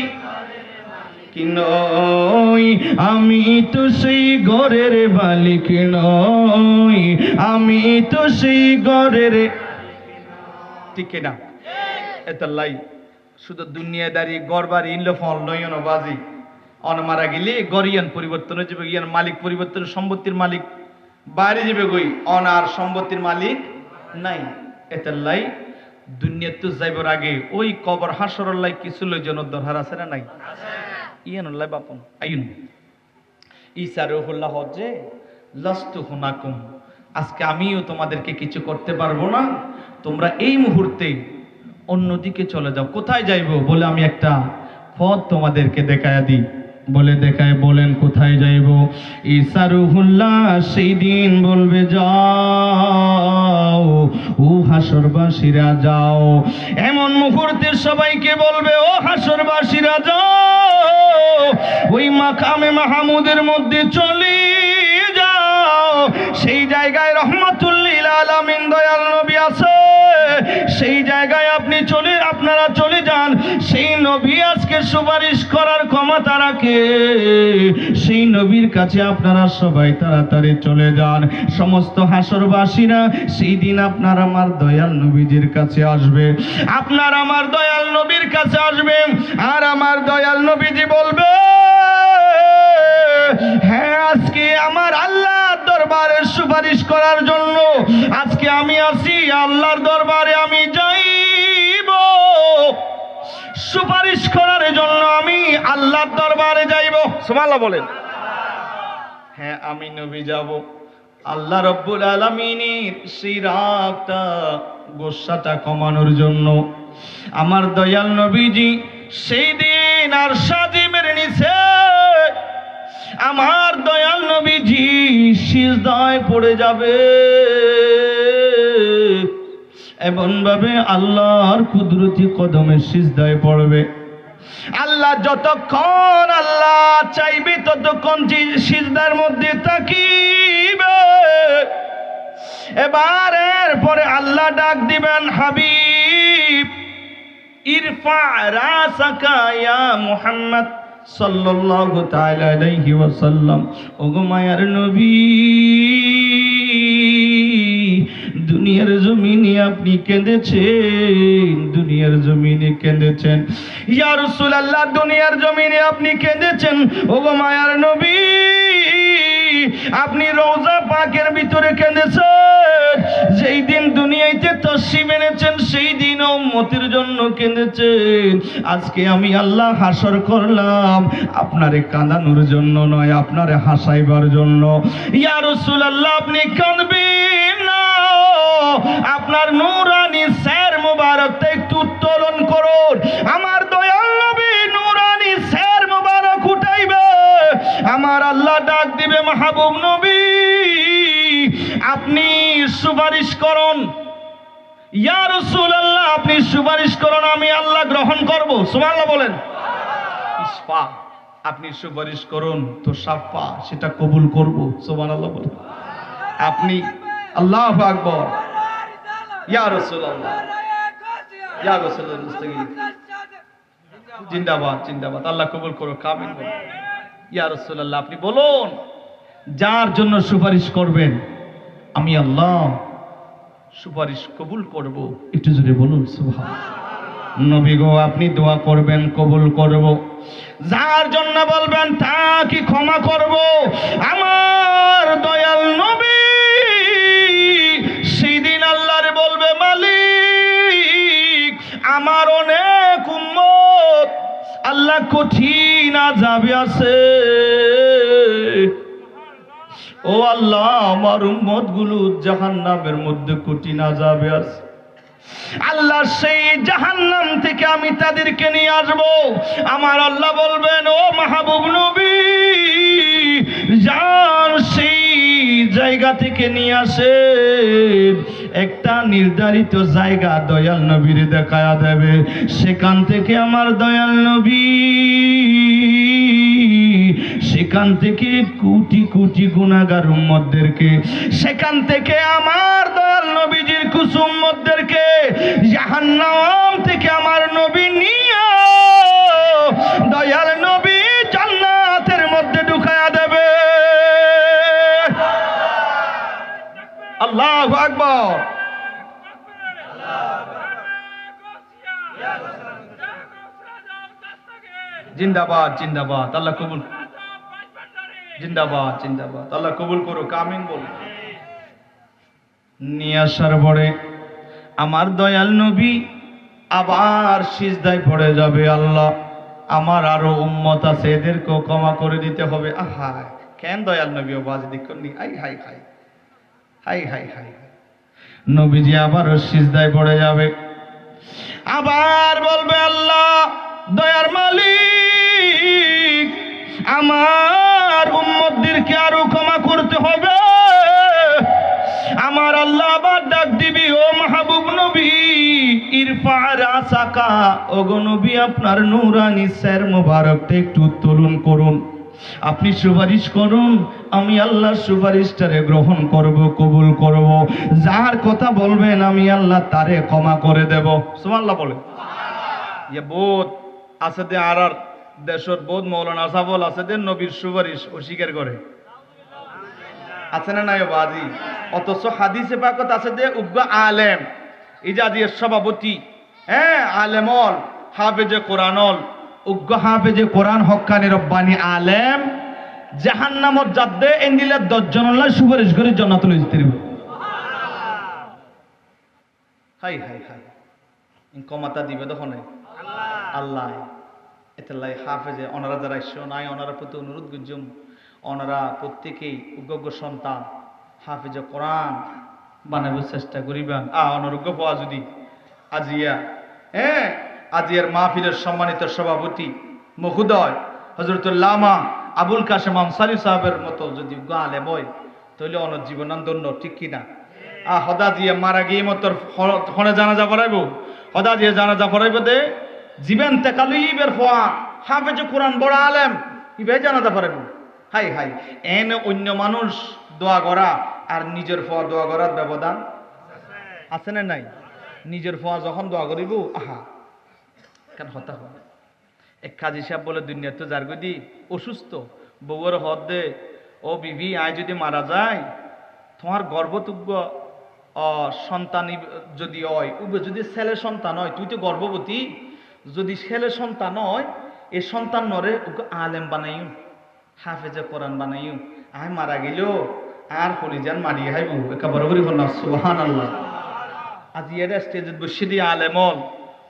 নই আমি তো সেই ঘরের মালিক নই আমি তো সেই ঘরের ঠিক না এতাল্লাই শুধু দুনিয়াদারি গড়বাড়ি ইনলো ফল নয়ন বাজি অন মারা গেলে গরিয়ান পরিবর্তন হয়ে যাবে ইয়ান মালিক পরিবর্তন সম্পত্তির মালিক বাইরে যাবে গই অন আর সম্পত্তির মালিক নাই এতাল্লাই দুনিয়া তো যাইবার আগে ওই কবর হাসরল্লাই কিছু লইজন দরকার আছে না নাই ইয়ান আল্লাহ বাপন আইন ঈসা রুহুল্লাহ হজ্জে লাস্তু হুনাকুম আজকে আমিও তোমাদেরকে কিছু করতে পারবো না তোমরা এই মুহূর্তে অন্যদিকে চলে যাও কোথায় যাইবো বলে আমি একটা পথ তোমাদেরকে দেখায়া দিই বলে দেখায় বলেন কোথায় যাইব ঈসা রুহুল্লাহ সেই দিন বলবে যাও ও হাসরবাসীরা যাও এমন মুহূর্তে সবাইকে বলবে ও হাসরবাসীরা যাও ওই মাকামে মাহমুদের মধ্যে চলে যাও সেই জায়গায় রহমাতুল লিল আলামিন দয়াল নবী আছে সেই জায়গায় আপনারা চলে যান সেই নবী আজকে সুপারিশ করার ক্ষমতা রাখে সেই নবীর কাছে আপনারা সবাই তাড়াতাড়ি চলে যান সমস্ত হাসরবাসীরা সেই দিন আপনার আমার দয়াল নবীজির কাছে আসবে আপনার আমার দয়াল নবীর কাছে আসবে আর আমার দয়াল নবীজি বলবে হ্যাঁ আজকে আমার আল্লাহর দরবারে সুপারিশ করার জন্য আজকে আমি আসি আল্লাহর দরবারে আমি যাইব সুপারিশ করার জন্য আমি আল্লাহর দরবারে যাইব সুবহানাল্লাহ বলেন হ্যাঁ আমি নবী যাব আল্লাহ রাব্বুল আলামিনের সেই রাগটা গোসাটা কমানোর জন্য আমার দয়াল নবীজি সেই দিন আর সাজিমের নিচে আমার দয়াল নবীজি সিজদায় পড়ে যাবে এমন ভাবে আল্লাহর কুদরতি কদমে সিজদায় পড়বে আল্লাহ যতক্ষণ আল্লাহ চাইবে ততক্ষণ সিজদার মধ্যে তাকিবে এবারের পরে আল্লাহ ডাক দিবেন, হাবিব ইরফা রাসাকা ইয়া মুহাম্মদ সাল্লাল্লাহু তাআলা আলাইহি ওয়াসাল্লাম। ওগো মায়ার নবী, দুনিয়ার জমিনে আপনি কেঁদেছেন, দুনিয়ার জমিনে কেঁদেছেন। ইয়া রাসূলুল্লাহ, দুনিয়ার জমিনে আপনি কেঁদেছেন। ওগো মায়ার নবী, আপনি রওজা পাকের ভিতরে কেঁদেছেন। যেই দিন দুনিয়াতে তশরিফ এনেছেন সেই দিন উম্মতের জন্য কেঁদেছেন। আজকে আমি আল্লাহ হাসর করলাম আপনারে কাঁদানোর জন্য নয়, আপনারে হাসাইবার জন্য। ইয়া রাসূলুল্লাহ, আপনি কাঁদবেন না, আপনার নূরানি স্যার মুবারকটা একটু উত্তোলন করুন। আমার দয়াল নবী নূরানি স্যার মুবারক উঠাইবে, আমার আল্লাহ ডাক দিবে, মাহবুব নবী আপনি সুপারিশ করুন। ইয়া রাসূলুল্লাহ, আপনি সুপারিশ করুন, আমি আল্লাহ গ্রহণ করব। সুবহানাল্লাহ বলেন। ইসফা, আপনি সুপারিশ করুন তো সাফা, সেটা কবুল করব। সুবহানাল্লাহ বলেন। আপনি আল্লাহু আকবার। ইয়া রাসূলুল্লাহ, ইয়া রাসূলুল্লাহ, জিন্দাবাদ জিন্দাবাদ, আল্লাহ কবুল করো, কামিল বলো। ইয়া রাসূলুল্লাহ, আপনি বলুন যার জন্য সুপারিশ করবেন আমি আল্লাহ সুপারিশ কবুল করব। একটু জোরে বলুন সুবহানাল্লাহ। নবী গো, আপনি দোয়া করবেন, কবুল করব। যার জন্য বলবেন তাকে ক্ষমা করব। আমার দয়াল নবী সেদিন আল্লাহরে বলবে, মালিক আমার অনেক উম্মত আল্লাহ কঠিন আযাবে আছে, ও আল্লাহ আমার উম্মত গুলো জাহান্নামের মধ্যে কঠিন আযাবে আছে। আল্লাহ সেই জাহান্নাম থেকে আমি তাদেরকে নিয়ে আসব। আমার আল্লাহ বলবেন, ও মাহবুব নবী যান সেই জায়গা থেকে নিয়ে আসেন। একটা নির্ধারিত জায়গা দয়াল নবীর দেখায়া দেবে, সেখান থেকে আমার দয়াল নবী সেখান থেকে কোটি কোটি গুনাহগার উম্মতদেরকে, সেখান থেকে আমার দয়াল নবীজির কিছু উম্মতদেরকে জাহান্নাম থেকে আমার নবী নিয়ে দয়াল নবী জান্নাতের মধ্যে ঢুকায়া দেবে। আল্লাহু আকবার। জিন্দাবাদ জিন্দাবাদ, আল্লাহ কবুল। জিন্দাবাদ জিন্দাবাদ, আল্লাহ কবুল করো, কামিন বলো। নিয়ে আসার পরে আমার দয়াল নবী আবার সিজদায় পড়ে যাবে, আল্লাহ আমার আরো উম্মত আছে, এদেরকেও ক্ষমা করে দিতে হবে। আহা, কেন দয়াল নবী ও বাজ দিকনি, আই হাই হাই হাই হাই হাই। নবীজি আবারও সিজদায় পড়ে যাবে, আবার বলবে, আল্লাহ দয়ার মালিক আমার উম্মতদেরকে আরো ক্ষমা করতে হবে। আমার আল্লাহ আবার ডাক দিবি, ও মাহবুব নবী ইরফা রাসাকা, ওগো নবী আপনার নূরানি স্যার মুবারকটা একটু উত্তোলন করুন, আপনি সুপারিশ করুন, আমি আল্লাহর সুপারিশটারে গ্রহণ করব, কবুল করব। যার কথা বলবেন আমি আল্লাহ তারে ক্ষমা করে দেব। সুবহানাল্লাহ বলে। ইয়ে বোধ আছে দে আর দেশত বোধ মৌলানা সাবল আছে দে নবীর সুপারিশ অস্বীকার করে, আছে না নাই বাজি? অথচ হাদিসে পাকত আছে দে উগ্র আলেম ইজাদিয়ের সভাপতি, হ্যাঁ আলেমল হাফেজে কোরআনল, উগ্র হাফেজে কোরআন হক্কানি রব্বানি আলেম জাহান্নামত যাদ্দে এন্ডিলে 10 জনল্লাহ সুপারিশ করে জান্নাতুল ইস্তিরিব। হাই হাই হাই, কমাতা দিবে তখন আল্লাহ। এটালাই হাফেজে ওনারা যারা শোনাই ওনারা প্রতি অনুরোধ গুজুম, ওনারা প্রত্যেকেই উগ্র সন্তান হাফেজে কোরআন বানাবার চেষ্টা করিবেন। অনরোগ্য পাওয়া যদি আজিয়া, হ্যাঁ আজিয়ার মাহফিলের সম্মানিত সভাপতি মহোদয় হযরতুল্লামা আবুল কাশেম আনসারী সাহেবের মতো যদি গালে বয় তাহলে অনর জীবনান্দন্য, ঠিক কিনা? হদা দিয়ে মারা গিয়ে মতর হনে জানাজা পড়াইব, হদা দিয়ে জানাজা পড়াইব দে জীবন তেকালিবের ফোয়া হাফেজে কোরআন বড় আলেম ইবে জানাজা পড়াইব। হাই হাই, এনে অন্য মানুষ দোয়া করা আর নিজের ফোয়া দোয়া করার ব্যবধান আছে না নাই? নিজের ফোয়া যখন দোয়া করিব আহা কেন হতা হয়। এক কাজী সাহেব বলে দুনিয়া তো যার গদি অসুস্থ বউর হদ দে, ও বিবি আয় যদি মারা যায় তোমার গর্ভতুগ্য সন্তান যদি হয়, যদি ছেলে সন্তান হয়, তুই তো গর্ভবতী, যদি ছেলে সন্তান হয় এই সন্তান নরে ওকে আলেম বানাইও, হাফেজে কোরআন বানাইও, আয় মারা গেল আর হলিজান মারিয়ে হাইব একেবারে করি বললাম সুবহানাল্লাহ। আজি এটা স্টেজে বসে দিয়ে আলেমল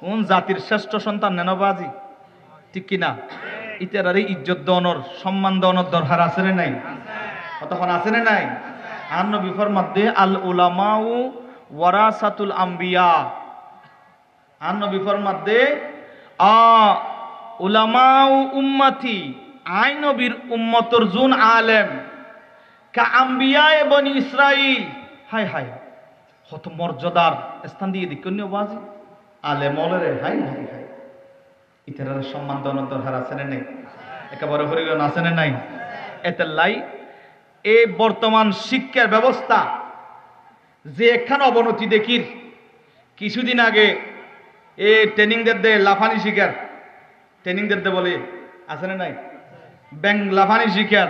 কোন জাতির শ্রেষ্ঠ সন্তান নেনবাজি, ঠিক কিনা? ইতারারে ইজ্জত দনর সম্মান দনর দরকার আছে না নাই? তখন আছে না নাই? আর নবী ফরমাতে আল উলামাউ ওয়ারাসাতুল আম্বিয়া, আর নবী ফরমাতে উলামাউ উম্মতি, আই নবীর উম্মতর জুন আলেম কা আম্বিয়ায়ে বনি ইসরাইল। হাই হাই কত মর্যাদার স্থান দিয়ে দিক কন্যা বাজি আলেমলরে, হাই হাই হাই ইতারারে সম্মান দনর দরকার আছে না নাই? একেবারে হরিগণ আছে না নাই? এতে লাই এই বর্তমান শিক্ষার ব্যবস্থা যে একখান অবনতি দেখির, কিছুদিন আগে এ ট্রেনিংদের দে লাফানি শিকার, ট্রেনিংদের দে বলে আছে না নাই? ব্যাং লাফানি শিকার,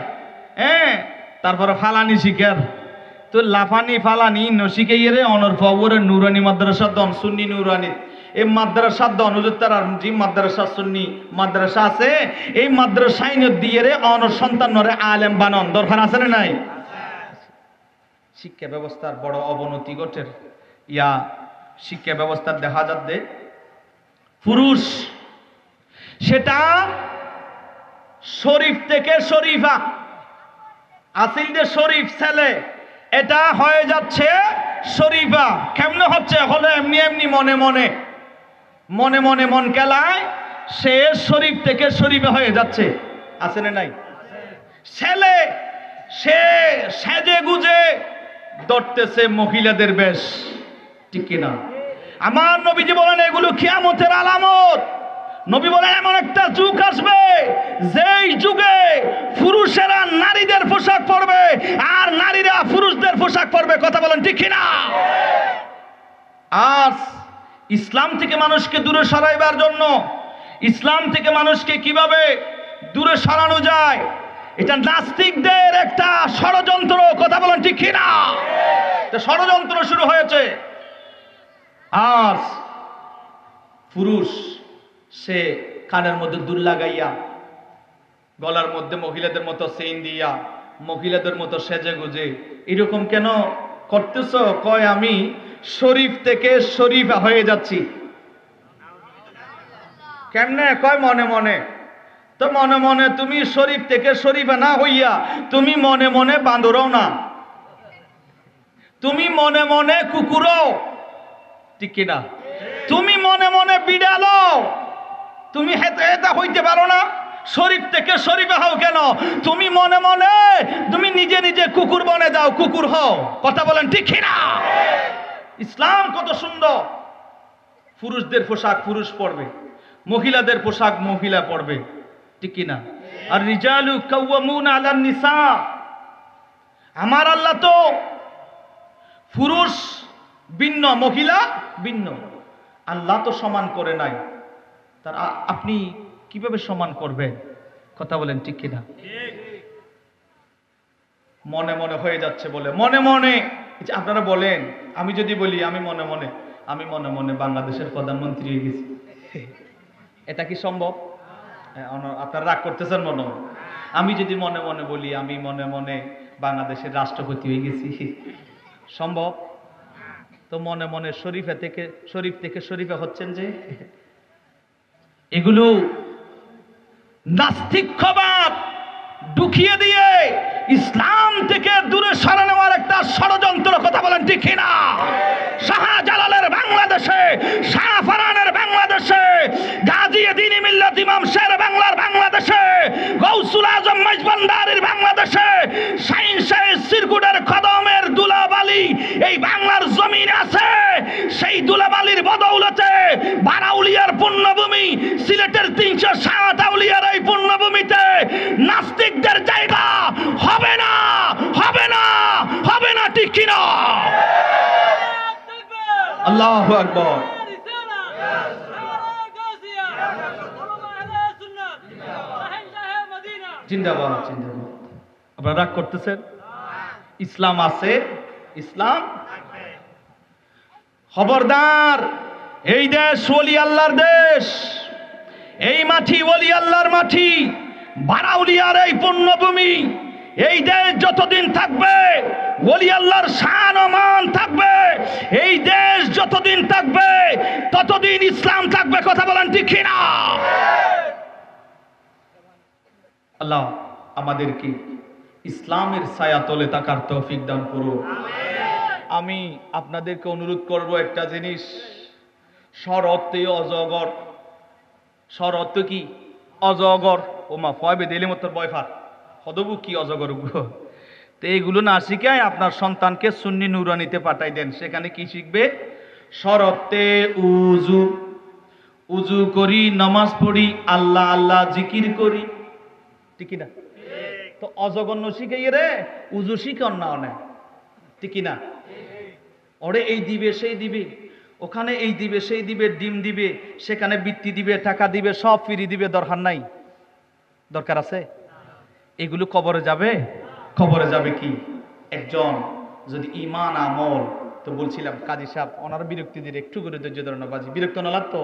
হ্যাঁ, তারপরে ফালানি শিকার। তো লাফানি ফালানি নশিকাইরে অনর ফবরে নুরানি মাদ্রাসা দন সুন্নি নুরানি, এই মাদ্রাসা দন হুজুর তার জি মাদ্রাসা সুন্নি মাদ্রাসা আছে, এই মাদ্রাসায় দিয়ে রে অনর সন্তান নরে আলেম বানন দরকার আছে না নাই? শিক্ষা ব্যবস্থার বড় অবনতি ঘটের। ইয়া শিক্ষা ব্যবস্থার দেখা যাচ্ছে পুরুষ সেটা শরীফ থেকে শরীফা, আসিল যে শরীফ ছেলে এটা হয়ে যাচ্ছে শরীফা। কেমনে হচ্ছে? হলে এমনি এমনি মনে মনে মনে মনে মন কেলায় সে শরীফ থেকে শরীফা হয়ে যাচ্ছে, আছে না নাই? ছেলে সে সেজে গুজে ধরতেছে মহিলাদের বেশ, ঠিক কিনা? আমার নবীজি বলেন এগুলো কিয়ামতের আলামত। নবী বলেন এমন একটা যুগ আসবে যেই যুগে পুরুষেরা নারীদের পোশাক পরবে আর নারীরা পুরুষদের পোশাক পরবে, কথা বলেন ঠিক কিনা? আজ ইসলাম থেকে মানুষকে দূরে সরাইবার জন্য, ইসলাম থেকে মানুষকে কিভাবে দূরে সরানো যায়, এটা নাস্তিকদের একটা ষড়যন্ত্র, কথা বলেন ঠিক কিনা? ষড়যন্ত্র শুরু হয়েছে। আজ পুরুষ সে কানের মধ্যে দুল লাগাইয়া, গলার মধ্যে মহিলাদের মতো চেইন দিয়া, মহিলাদের মতো সেজে গুজে এরকম কেন করতেছ? কয় আমি শরীফ থেকে শরীফা হয়ে যাচ্ছি। কেমনে? কয় মনে মনে। তো মনে মনে তুমি শরীফ থেকে শরীফা না হইয়া তুমি মনে মনে বান্দরও না, তুমি মনে মনে কুকুরও, ঠিক কিনা? তুমি মনে মনে বিড়ালো, তুমি এটা হইতে পারো না। শরীফ থেকে শরীফা হও কেন? তুমি মনে মনে তুমি নিজে নিজে কুকুর বনে যাও, কুকুর হও, কথা বলেন ঠিক কিনা? ইসলাম কত সুন্দর। পুরুষদের পোশাক পুরুষ পরবে, মহিলাদের পোশাক মহিলা পরবে, ঠিক কিনা? আর রিজালু কাওয়ামুনা আলান নিসা, আমার আল্লাহ তো পুরুষ ভিন্ন মহিলা ভিন্ন, আল্লাহ তো সমান করে নাই, তার আপনি কিভাবে সমান করবেন? কথা বলেন ঠিক কিনা? মনে মনে হয়ে যাচ্ছে বলে মনে মনে। আপনারা বলেন, আমি যদি বলি আমি মনে মনে বাংলাদেশের প্রধানমন্ত্রী হয়ে গেছি, এটা কি সম্ভব? আপনারা রাগ করতেছেন মনে হয়। আমি যদি মনে মনে বলি আমি মনে মনে বাংলাদেশের রাষ্ট্রপতি হয়ে গেছি, সম্ভব? তো মনে মনে শরীফ থেকে শরীফা হচ্ছেন যে, এগুলো নাস্তিকবাদ ঢুকিয়ে দিয়ে ইসলাম থেকে দূরে সরে নেওয়ার একটা ষড়যন্ত্র, কথা বলেন ঠিক কিনা? শাহজালালের বাংলাদেশে, শাহফারানের বাংলাদেশে, গাজী দ্বীন-ই মিল্লাত ইমাম শের বাংলার বাংলাদেশে, গৌসুল আজম মজবান্দারির বাংলাদেশে, শাহিন শাহ সিরকুটের কদমের দুলাবালি এই বাংলার জমিনে আছে। সেই দুলাবালির বদৌলতে বারাউলিয়ার পুণ্যভূমি, সিলেটের 307 আউলিয়ার এই পুণ্যভূমিতে নাস্তিকদের জায়গা হবে না, হবে না, হবে না, ঠিক আল্লাহু আকবার। জিন্দাবাদ জিন্দাবাদ। আপনারা রাগ করতেছেন? ইসলাম আছে, ইসলাম খবরদার। এই দেশ ওলি আল্লাহর দেশ, এই মাটি ওলি আল্লাহর মাটি, বারাউলিয়ার এই পুণ্যভূমি। এই দেশ যতদিন থাকবে ওলি আল্লাহর শান ও মান থাকবে। এই দেশ যতদিন থাকবে ততদিন ইসলাম থাকবে। কথা বলেন ঠিক কিনা? আল্লাহ আমাদেরকে ইসলামের ছায়াতলে থাকার তৌফিক দান করুন। আমি আপনাদেরকে অনুরোধ করব একটা জিনিস, স্বর অর্থে অজগর। স্বর অর্থ কি? অজগর। ও মা ফয়বে দিলে মতো বয়ফার হদবু কি অজগর। তো এইগুলো না শিখায় আপনার সন্তানকে সুন্নি নুরানিতে পাঠাই দেন। সেখানে কি শিখবে? স্বর অর্থে উজু, উজু করি, নামাজ পড়ি, আল্লাহ আল্লাহ জিকির করি, ঠিক না? তো অজগর শিখাইয়ে রে উজু শিখান না অনেক, ঠিক না? ওরে এই দিবে সেই দিবে, ওখানে এই দিবে সেই দিবে, ডিম দিবে, সেখানে বৃত্তি দিবে, টাকা দিবে, সব ফিরি দিবে। দরকার নাই? দরকার আছে? এগুলো কবরে যাবে। কবরে যাবে কি? একজন যদি ইমান আমল, তো বলছিলাম কাজী সাহেব ওনার বিরক্তি দিলে একটু করে ধৈর্য ধরো না বাজি, বিরক্ত না লাগতো?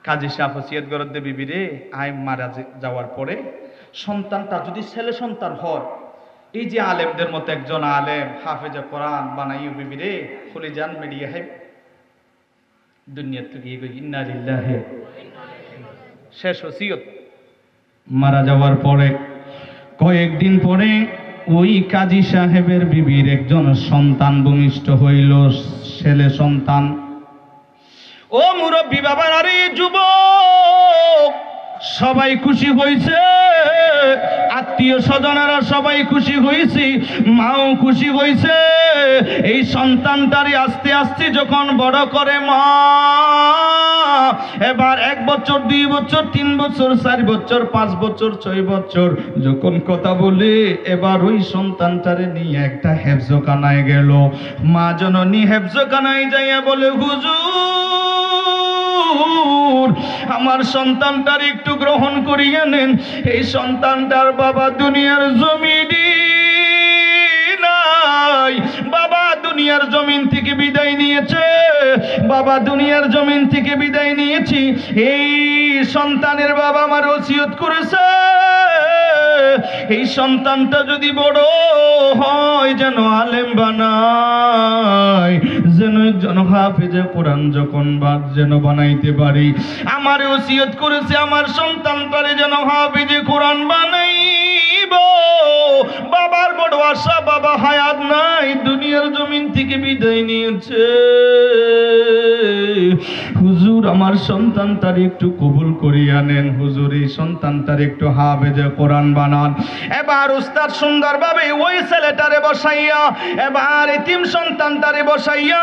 কাজী সাহেব ওসিয়ত করে দে বিবি রে, আই মারা যাওয়ার পরে সন্তানটা যদি ছেলে সন্তান হয়, এই যে আলেমদের মতো একজন আলেম হাফেজে কোরআন বানাইও বিবি রে, খুলে যান মেডিয়া হাই দুনিয়া থেকে ইন্না লিল্লাহি। শেষ ওসিয়ত। মারা যাওয়ার পরে কয়েকদিন পরে ওই কাজী সাহেবের বিবির একজন সন্তান ভূমিষ্ঠ হইল, ছেলে সন্তান। ও মুরব্বী বাবার, আরে যুবক, সবাই খুশি হয়েছে, আত্মীয় স্বজনেরা সবাই খুশি হয়েছে, মাও খুশি হয়েছে। এই সন্তানটারে আস্তে আস্তে যখন বড় করে মা, এবার 1 বছর 2 বছর 3 বছর 4 বছর 5 বছর 6 বছর যখন কথা বলে, এবার ওই সন্তানটারে নিয়ে একটা হেফজখানায় গেল। মা জননী হেফজখানায় যাইয়া বলে, হুজুর আমার সন্তানটার একটু গ্রহণ করিয়ে নেন। এই সন্তানটার বাবা দুনিয়ার জমিনে নাই, বাবা দুনিয়ার জমিন থেকে বিদায় নিয়েছে, বাবা দুনিয়ার জমিন থেকে বিদায় নিয়েছি। এই সন্তানের বাবা আমার ওসিয়ত করেছে, এই সন্তানটা যদি বড় হয় যেন আলেম বানায়, যেন একজন হাফেজে কোরআন যখন যেন বানাইতে পারি। আমার ওসিয়ত করেছে আমার সন্তানটারে যেন হাফেজে কোরআন বানাইব। বাবার বড় আশা, বাবা হায়াত নাই, দুনিয়ার জমিন থেকে বিদায় নিয়েছে। হুজুর আমার সন্তানটার একটু কবুল করিয়া নেন, হুজুর এই সন্তানটার একটু হাফেজে কোরআন বানান। এবার উস্তাদ সুন্দরভাবে ওই ছেলেটারে বসাইয়া, এবার এতিম সন্তানটারে বসাইয়া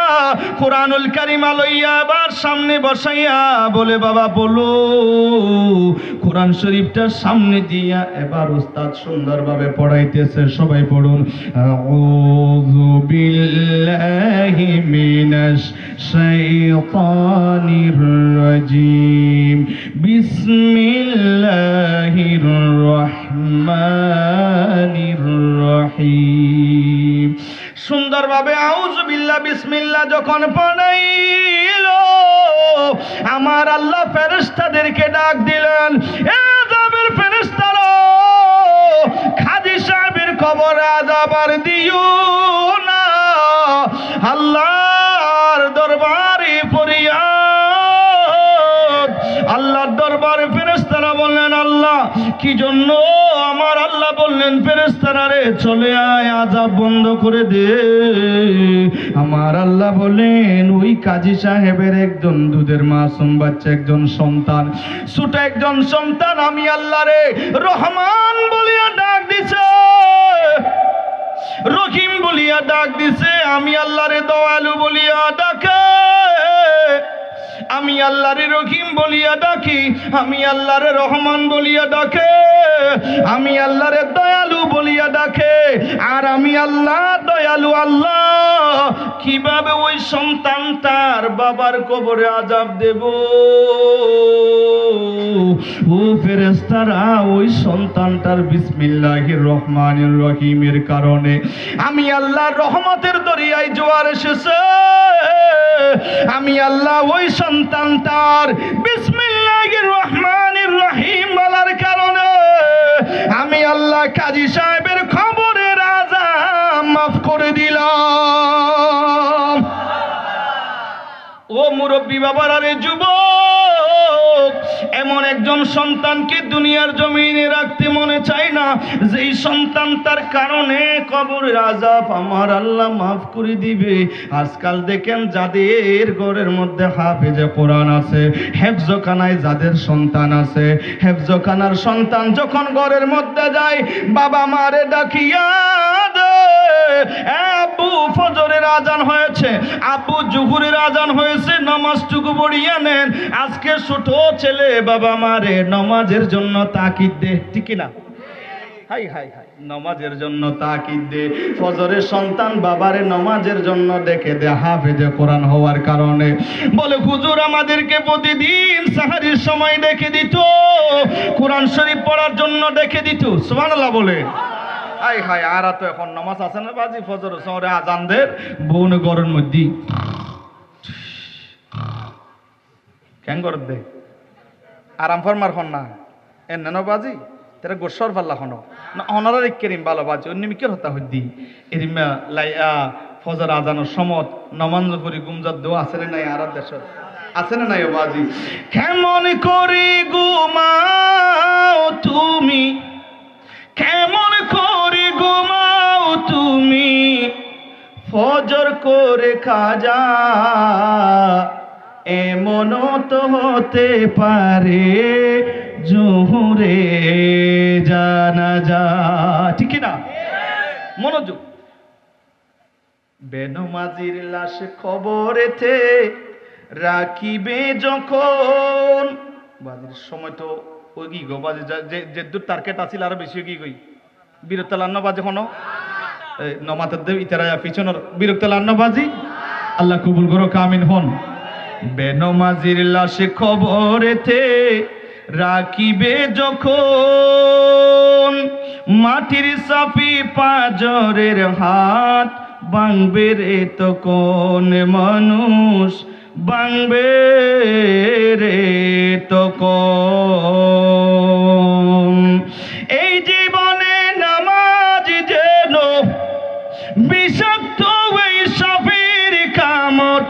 কোরআনুল কারিমা লইয়া এবার সামনে বসাইয়া বলে, বাবা বলো। কোরআন শরীফটার সামনে দিয়া এবার উস্তাদ সুন্দরভাবে পড়াইতেছে। সবাই পড়ুন, আউযু বিল্লাহি মিনাশ শাইতানির রাজিম, বিসমিল্লাহির রহমানির রহিম। সুন্দরভাবে আউযু বিল্লাহ বিসমিল্লাহ যখন পড়াইল, আমার আল্লাহ ফেরেশতাদেরকে ডাক দিলেন, এ আযাবের ফেরেশতারা, কাজী সাহেবের কবরে আযাব আর দিও না। আল্লাহর দরবারে ফরিয়াদ, আল্লাহর দরবারে ফেরেশতারা বললেন, আল্লাহ কি জন্য? আমার আল্লাহ বললেন, ফেরেশতারা রে চলে আয়, আযাব বন্ধ করে দে। আমার আল্লাহ বলেন, ওই কাজী সাহেবের একজন দুধের মাসুম বাচ্চা, একজন সন্তান, ছোট একজন সন্তান, আমি আল্লাহ রে রহমান বলিয়া ডাক দিছে, রহিম বলিয়া ডাক দিছে। আমি আল্লাহ রে দয়ালু বলিয়া ডাকে, আমি আল্লাহরে রহিম বলিয়া ডাকি, আমি আল্লাহরে রহমান বলিয়া ডাকে, আমি আল্লাহরে দয়ালু বলিয়া ডাকে। আর আমি আল্লাহ দয়ালু আল্লাহ কিভাবে ওই সন্তানটার বাবার কবরে আযাব দেব। ও ফেরেশতারা, ওই সন্তানটার বিসমিল্লাহির রহমানির রহিমের কারণে আমি আল্লাহর রহমতের দরিয়ায় জোয়ার এসেছে। আমি আল্লাহ ওই সন্তানটার বিসমিল্লাহির রহমানির রহিম বলার কারণে আমি আল্লাহ কাজী সাহেবের খবরের আযাব মাফ করে দিলাম। ও মুরব্বী বাবারা রে, যুবক, এমন একজন সন্তানকে দুনিয়ার জমিনে রাখতে মনে চায় না যেই সন্তান তার কারণে কবরের আযাব আমার আল্লাহ মাফ করে দিবে। আজকাল দেখেন যাদের ঘরের মধ্যে হাফেজে কোরআন আছে, হেফজখানায় যাদের সন্তান আছে, হেফজখানার সন্তান যখন ঘরের মধ্যে যায়, বাবা মারে ডাকিয়া দে, আব্বু ফজরের আজান হয়েছে, আব্বু জুহুরের আজান হয়েছে, নামাজটুকু পড়িয়া নেন। আজকে ছোট ছেলে বাবা মারে নামাজের জন্য তাকিদ দে, ঠিক না? হাই হাই হাই, নামাজের জন্য তাকিদ দে। ফজরের সন্তান বাবারে নামাজের জন্য ডেকে দে হাফেজে কোরআন হওয়ার কারণে। বলে হুজুর আমাদেরকে প্রতিদিন সাহারির সময় ডেকে দিত, কোরআন শরীফ পড়ার জন্য ডেকে দিত। সুবহানাল্লাহ বলে। হাই হাই, আর তো এখন নামাজ আছে না বাজি, ফজর সময় আজান দে, বোন গরের মধ্যে কেন করে দে আরাম ফরমার খন না এন নেন বাজি তেরা গোসর পাল্লা খন না অনার কেরিম ভালো বাজি অন্য মিকের হতা হদ্দি এরিমা লাইয়া ফজর আজানোর সমত নমাজ করি গুমজাত দোয়া আছে না নাই আর দেশ আছে না নাই বাজি। কেমন করে ঘুমাও তুমি, কেমন করে ঘুমাও তুমি, ফজর করে খাজা, এমনও তো হতে পারে জোহরে জানাজা, ঠিক না? মনোযোগ। বেনমাজির লাশ খবরেতে রাখিবে যখন, বাজির সময় তো ওই কি গো বাজি যে দূর টার্গেট আছিল আরো বেশি কি কই বিরক্ত লান্ন বাজে হনো নমাতের দেব ইতারা পিছনের বিরক্ত লান্ন বাজি। আল্লাহ কবুল করো, কামিন হন। বেনমাজির লাশ খবরেতে রাখিবে যখন, মাটির সাফি পাজরের হাত ভাঙবে রে তখন, মানুষ ভাঙবে রে তখন। এই জীবনে নামাজ যেন বিষাক্ত ওই সাফির কামড়,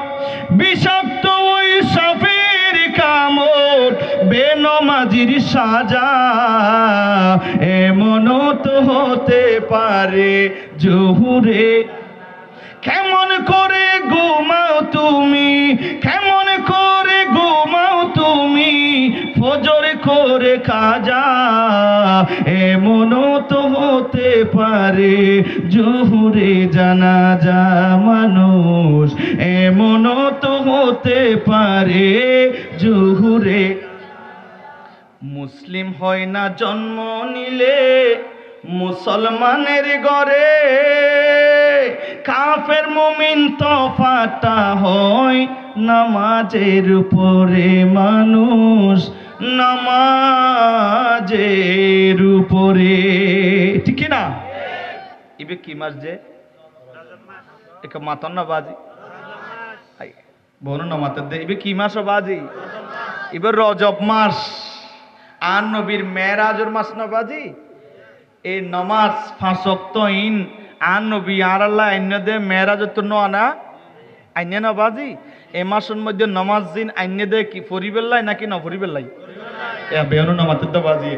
বিষাক্ত ওই সাফির কামড়, বেনমাজির সাজা, এমনও তো হতে পারে জোহরে। কেমন করে ঘুমাও তুমি, কেমন করে ঘুমাও তুমি, ফজর করে খাজা, এমনও তো হতে পারে জোহরে জানাজা, মানুষ এমনও তো হতে পারে জোহরে। মুসলিম হয় না জন্ম নিলে মুসলমানের ঘরে, কাফের মুমিন তফাৎটা হয় নামাজের উপরে, মানুষ নামাজের উপরে, ঠিক না? ইবে কি মাস যে এক মাতন না বাজি বনো না মাতার দে, ইবে কি মাস বাজি? এবার রজব মাস, আর নবীর মেরাজের মাস না বাজি। এই নমাজ 5 ওয়াক্ত ইন আর নবী আর আল্লাহ আইন দে মেরাজ তো না আইন না বাজি। এই মাসের মধ্যে নমাজ দিন আইন দে কি ফরিবেল্লাই নাকি না ফরিবেল্লাই? এ বেয়নো নামাতে তো বাজি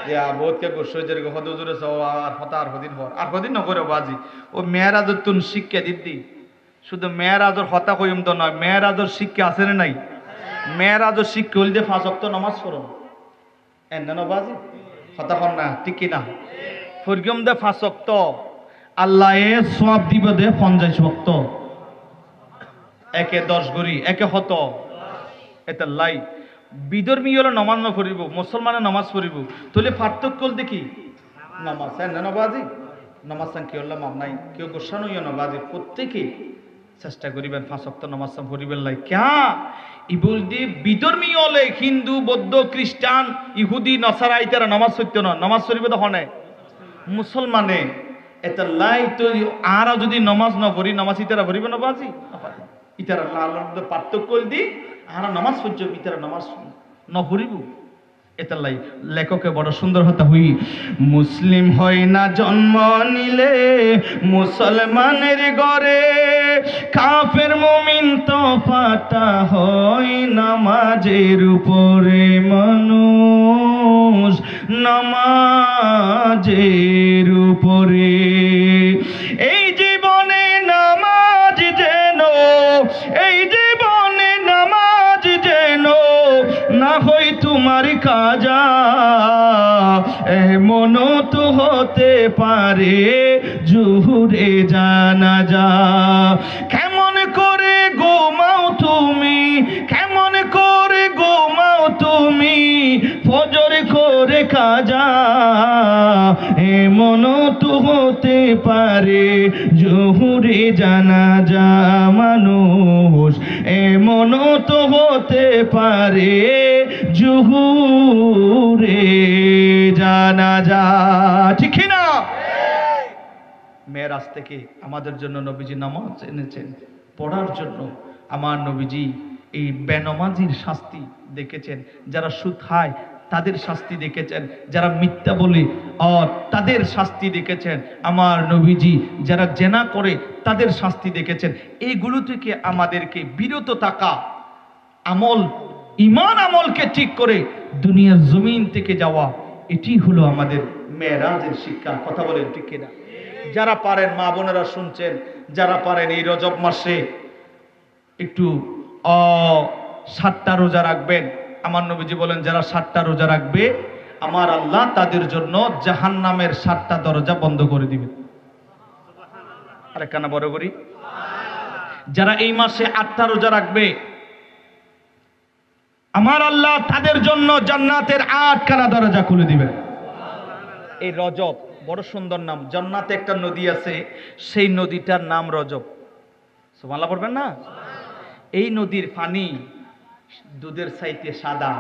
ইয়া বহুত কে গোসজের গহদুজুরে সও আর হতা আর হদিন হর আর হদিন ন করে বাজি। ও মেরাজ তুন শিক্ষা দিদি, শুধু মেরাজের হতা কইম তো নয়, মেরাজের শিক্ষা আছে না নাই? মেরাজের শিক্ষা হইল যে 5 ওয়াক্ত নামাজ পড়ো এন না বাজি, হতা কর না, ঠিক না? ফরগম দে 5 ওয়াক্ত, আল্লাহ এ সওয়াব দিব দে 50 ওয়াক্ত, একে 10 গরি একে হত এটা লাই। বিধর্মী হলো নামাজ না পড়িব, মুসলমানে নামাজ পড়িব, তাহলে পার্থক্য দেখি নামাজ হ্যাঁ না বাজি নামাজ কি হলাম আপনাই কেউ গোসানো ইয় নবাজে প্রত্যেকে চেষ্টা করিবেন 5 ওয়াক্ত নামাজ পড়িবেন লাই ক্যা ইবুল দি বিধর্মী হলে হিন্দু বৌদ্ধ খ্রিস্টান ইহুদি নসারা ইতারা নামাজ পড়তে না নামাজ পড়িবে তো হনে মুসলমানে এটা লাই তো আরা যদি নামাজ না পড়ি নামাজ ইতারা পড়িবে না বাজি ইতারা লালদ পার্থক্য দি আরা নামাজ পড়ছ ইতারা নামাজ না পড়িব এটা লাই লেখকে বড় সুন্দর হতা হই মুসলিম হয় না জন্ম নিলে মুসলমানের ঘরে কাফের মুমিন তো পাতা হয় নামাজের উপরে মানুষ নামাজের উপরে এই জীবনে নামাজ যেন এই জীবনে নামাজ যেন না হই তোমার কাজা এমন তো হতে পারে জুহুরে জানাজা কেমন করে ঘুমাও তুমি কেমন করে ঘুমাও তুমি ফজর করে কাজা এমন তো হতে পারে জুহুরে জানাজা মানুষ এমন তো হতে পারে জুহুরে জানাজা ঠিক না মেরাজ থেকে আমাদের জন্য নবীজি নামাজ এনেছেন পড়ার জন্য আমার নবীজি এই বেনামাজির শাস্তি দেখেছেন যারা সুদ খায় তাদের শাস্তি দেখেছেন যারা মিথ্যা বলে তাদের শাস্তি দেখেছেন আমার নবীজি যারা জেনা করে তাদের শাস্তি দেখেছেন এইগুলো থেকে আমাদেরকে বিরত থাকা আমল ঈমান আমলকে ঠিক করে দুনিয়ার জমিন থেকে যাওয়া এটি হলো আমাদের মেরাজের শিক্ষা কথা বলেন ঠিক কিনা যারা পারেন মা বোনেরা শুনছেন যারা পারেন এই রজব মাসে একটু 7টা রোজা রাখবেন আমার নবীজি বলেন যারা 7টা রোজা রাখবে আমার আল্লাহ তাদের জন্য জাহান্নামের 7টা দরজা বন্ধ করে দিবেন আরে কানা বড় করি যারা এই মাসে 8টা রোজা রাখবে আমার আল্লাহ তাদের জন্য জান্নাতের 8খানা দরজা খুলে দিবেন এই রজব বড় সুন্দর নাম জান্নাতে একটা নদী আছে সেই নদীটার নাম রজব সুবহানাল্লাহ পড়বেন না এই নদীর পানি দুধের চাইতে সাদা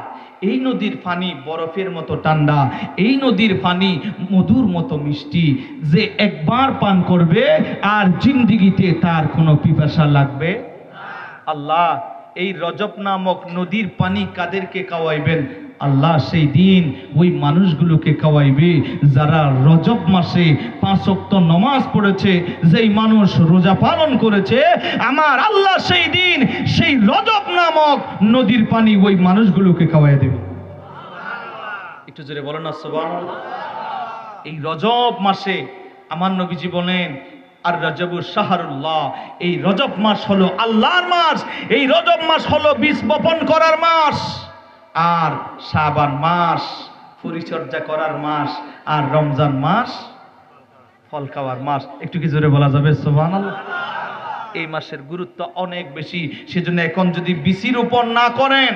এই নদীর পানি বরফের মতো ঠান্ডা এই নদীর পানি মধুর মতো মিষ্টি যে একবার পান করবে আর জিন্দেগিতে তার কোনো পিপাসা লাগবে আল্লাহ এই রজব নামক নদীর পানি কাদেরকে খাওয়াইবেন আল্লাহ সেই দিন ওই মানুষগুলোকে খাওয়াইবে যারা রজব মাসে 5 ওয়াক্ত নামাজ পড়েছে যেই মানুষ রোজা পালন করেছে আমার আল্লাহ সেই দিন সেই রজব নামক নদীর পানি ওই মানুষগুলোকে খাওয়াই দেবে একটু জোরে বলেন না সুবহানাল্লাহ এই রজব মাসে আমার নবীজি বলেন আর রজবু শাহরুল্লাহ এই রজব মাস হলো আল্লাহর মাস এই রজব মাস হলো বীজ বপন করার মাস আর শাবান মাস পরিচর্যা করার মাস আর রমজান মাস ফল খাওয়ার মাস একটু কি জোরে বলা যাবে সুবহানাল্লাহ এই মাসের গুরুত্ব অনেক বেশি সেজন্য এখন যদি বীজ রোপণ না করেন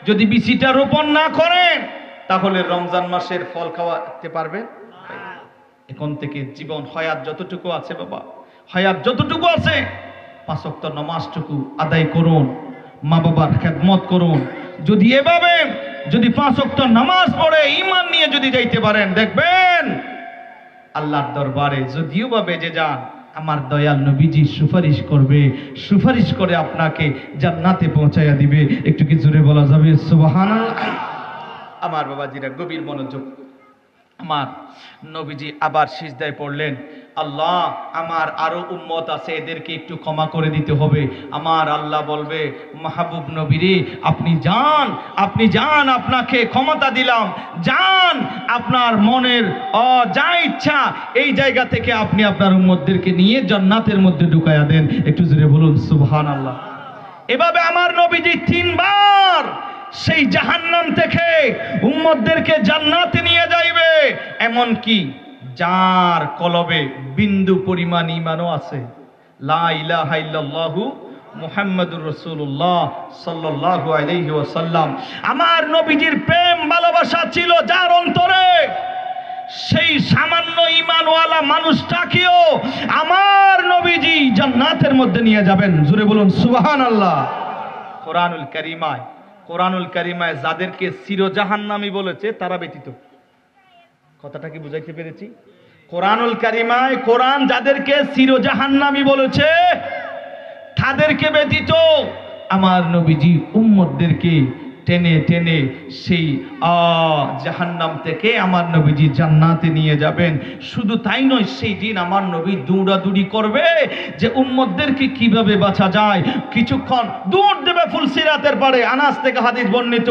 যদি বীজটা রোপণ না করেন তাহলে রমজান মাসের ফল খাওয়াতে পারবেন এখন থেকে জীবন হায়াত যতটুকু আছে বাবা হায়াত যতটুকু আছে 5 ওয়াক্ত নামাজটুকু আদায় করুন মা বাবার খেদমত করুন যদি এভাবে যদি 5 ওয়াক্ত নামাজ পড়ে ঈমান নিয়ে যদি যাইতে পারেন দেখবেন আল্লাহর দরবারে যদিও বা বেজে যান আমার দয়াল নবীজি সুপারিশ করবে সুপারিশ করে আপনাকে জান্নাতে পৌঁছায়া দিবে একটু কি জোরে বলা যাবে সুবহানাল্লাহ আমার বাবাজিরা গভীর মনোযোগ আমার নবীজি আবার সিজদায় পড়লেন আল্লাহ আমার আরো উম্মত আছে এদেরকে একটু ক্ষমা করে দিতে হবে আমার আল্লাহ বলবে মাহবুব নবীরে আপনি যান আপনাকে ক্ষমতা দিলাম যান আপনার মনের যা ইচ্ছা এই জায়গা থেকে আপনি আপনার উম্মতদেরকে নিয়ে জান্নাতের মধ্যে ঢুকায়া দেন একটু জোরে বলুন সুবহানাল্লাহ এভাবে আমার নবীজি 3 বার সেই জাহান্নাম থেকে উম্মতদেরকে জান্নাতে নিয়ে যাইবে এমন কি যার কলবে বিন্দু পরিমাণ ঈমানও আছে লা ইলাহা ইল্লাল্লাহু মুহাম্মাদুর রাসূলুল্লাহ সাল্লাল্লাহু আলাইহি ওয়াসাল্লাম আমার নবীজির প্রেম ভালোবাসা ছিল যার অন্তরে সেই সামান্য ঈমানওয়ালা মানুষটাকেও আমার নবীজি জান্নাতের মধ্যে নিয়ে যাবেন। জোরে বলুন সুবহানাল্লাহ। কোরআনুল কারিমায় যাদেরকে চিরজাহান্নামী বলেছে তারা ব্যতীত। কথাটা কি বুঝাইতে পেরেছি? কোরআনুল কারিমায় কোরআন যাদেরকে চিরজাহান্নামী বলেছে তাদেরকে ব্যতীত আমার নবীজি উম্মতদেরকে টেনে টেনে সেই জাহান্নাম থেকে আমার নবীজি জান্নাতে নিয়ে যাবেন। শুধু তাই নয়, সেই দিন আমার নবী দৌড়াদৌড়ি করবে যে উম্মতদেরকে কিভাবে বাঁচা যায়। কিছুক্ষণ দৌড় দেবে ফুলসিরাতের পারে। আনাস থেকে হাদিস বর্ণিত,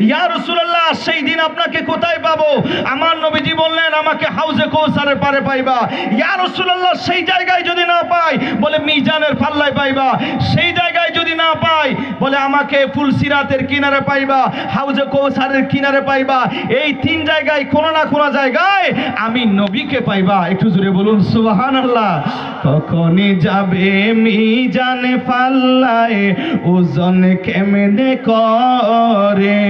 ইয়া রাসূলুল্লাহ সেই দিন আপনাকে কোথায় পাবো? আমার নবীজি বললেন, আমাকে হাউজে কৌসারের পারে পাইবা। ইয়া রাসূলুল্লাহ সেই জায়গায় যদি না পাই, বলে মিজানের পাল্লায় পাইবা। সেই জায়গায় যদি না পাই, বলে আমাকে ফুলসিরাতের কিনারে পাইবা, হাউজে কৌসারের কিনারে পাইবা। এই তিন জায়গায় কোনো না কোনো জায়গায় আমি নবীকে পাইবা। একটু জোরে বলুন সুবহানাল্লাহ। কখনই যাবে মিজানে পাল্লায় ওজন কেমনে করে,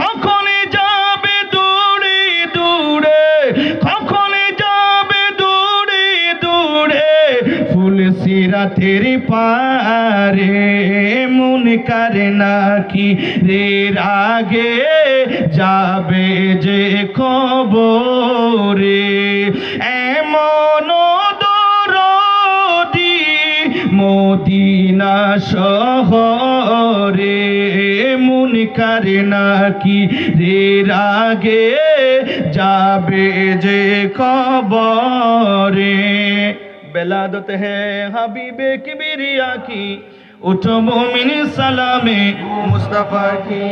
কখনই যাবে দূরে দূরে, কখনই যাবে দূরে দূরে ফুলসিরাতের পারে। মুনকার নাকি রে আগে যাবে যে কবরে, এমন দরদি মদিনা শহরে। মুনকার নাকি রে আগে যাবে যে কবরে। বেলাদত হ্যাঁ হাবিবে কিবরিয়া কি, উঠো মুমিন সালামে মুস্তাফা কি।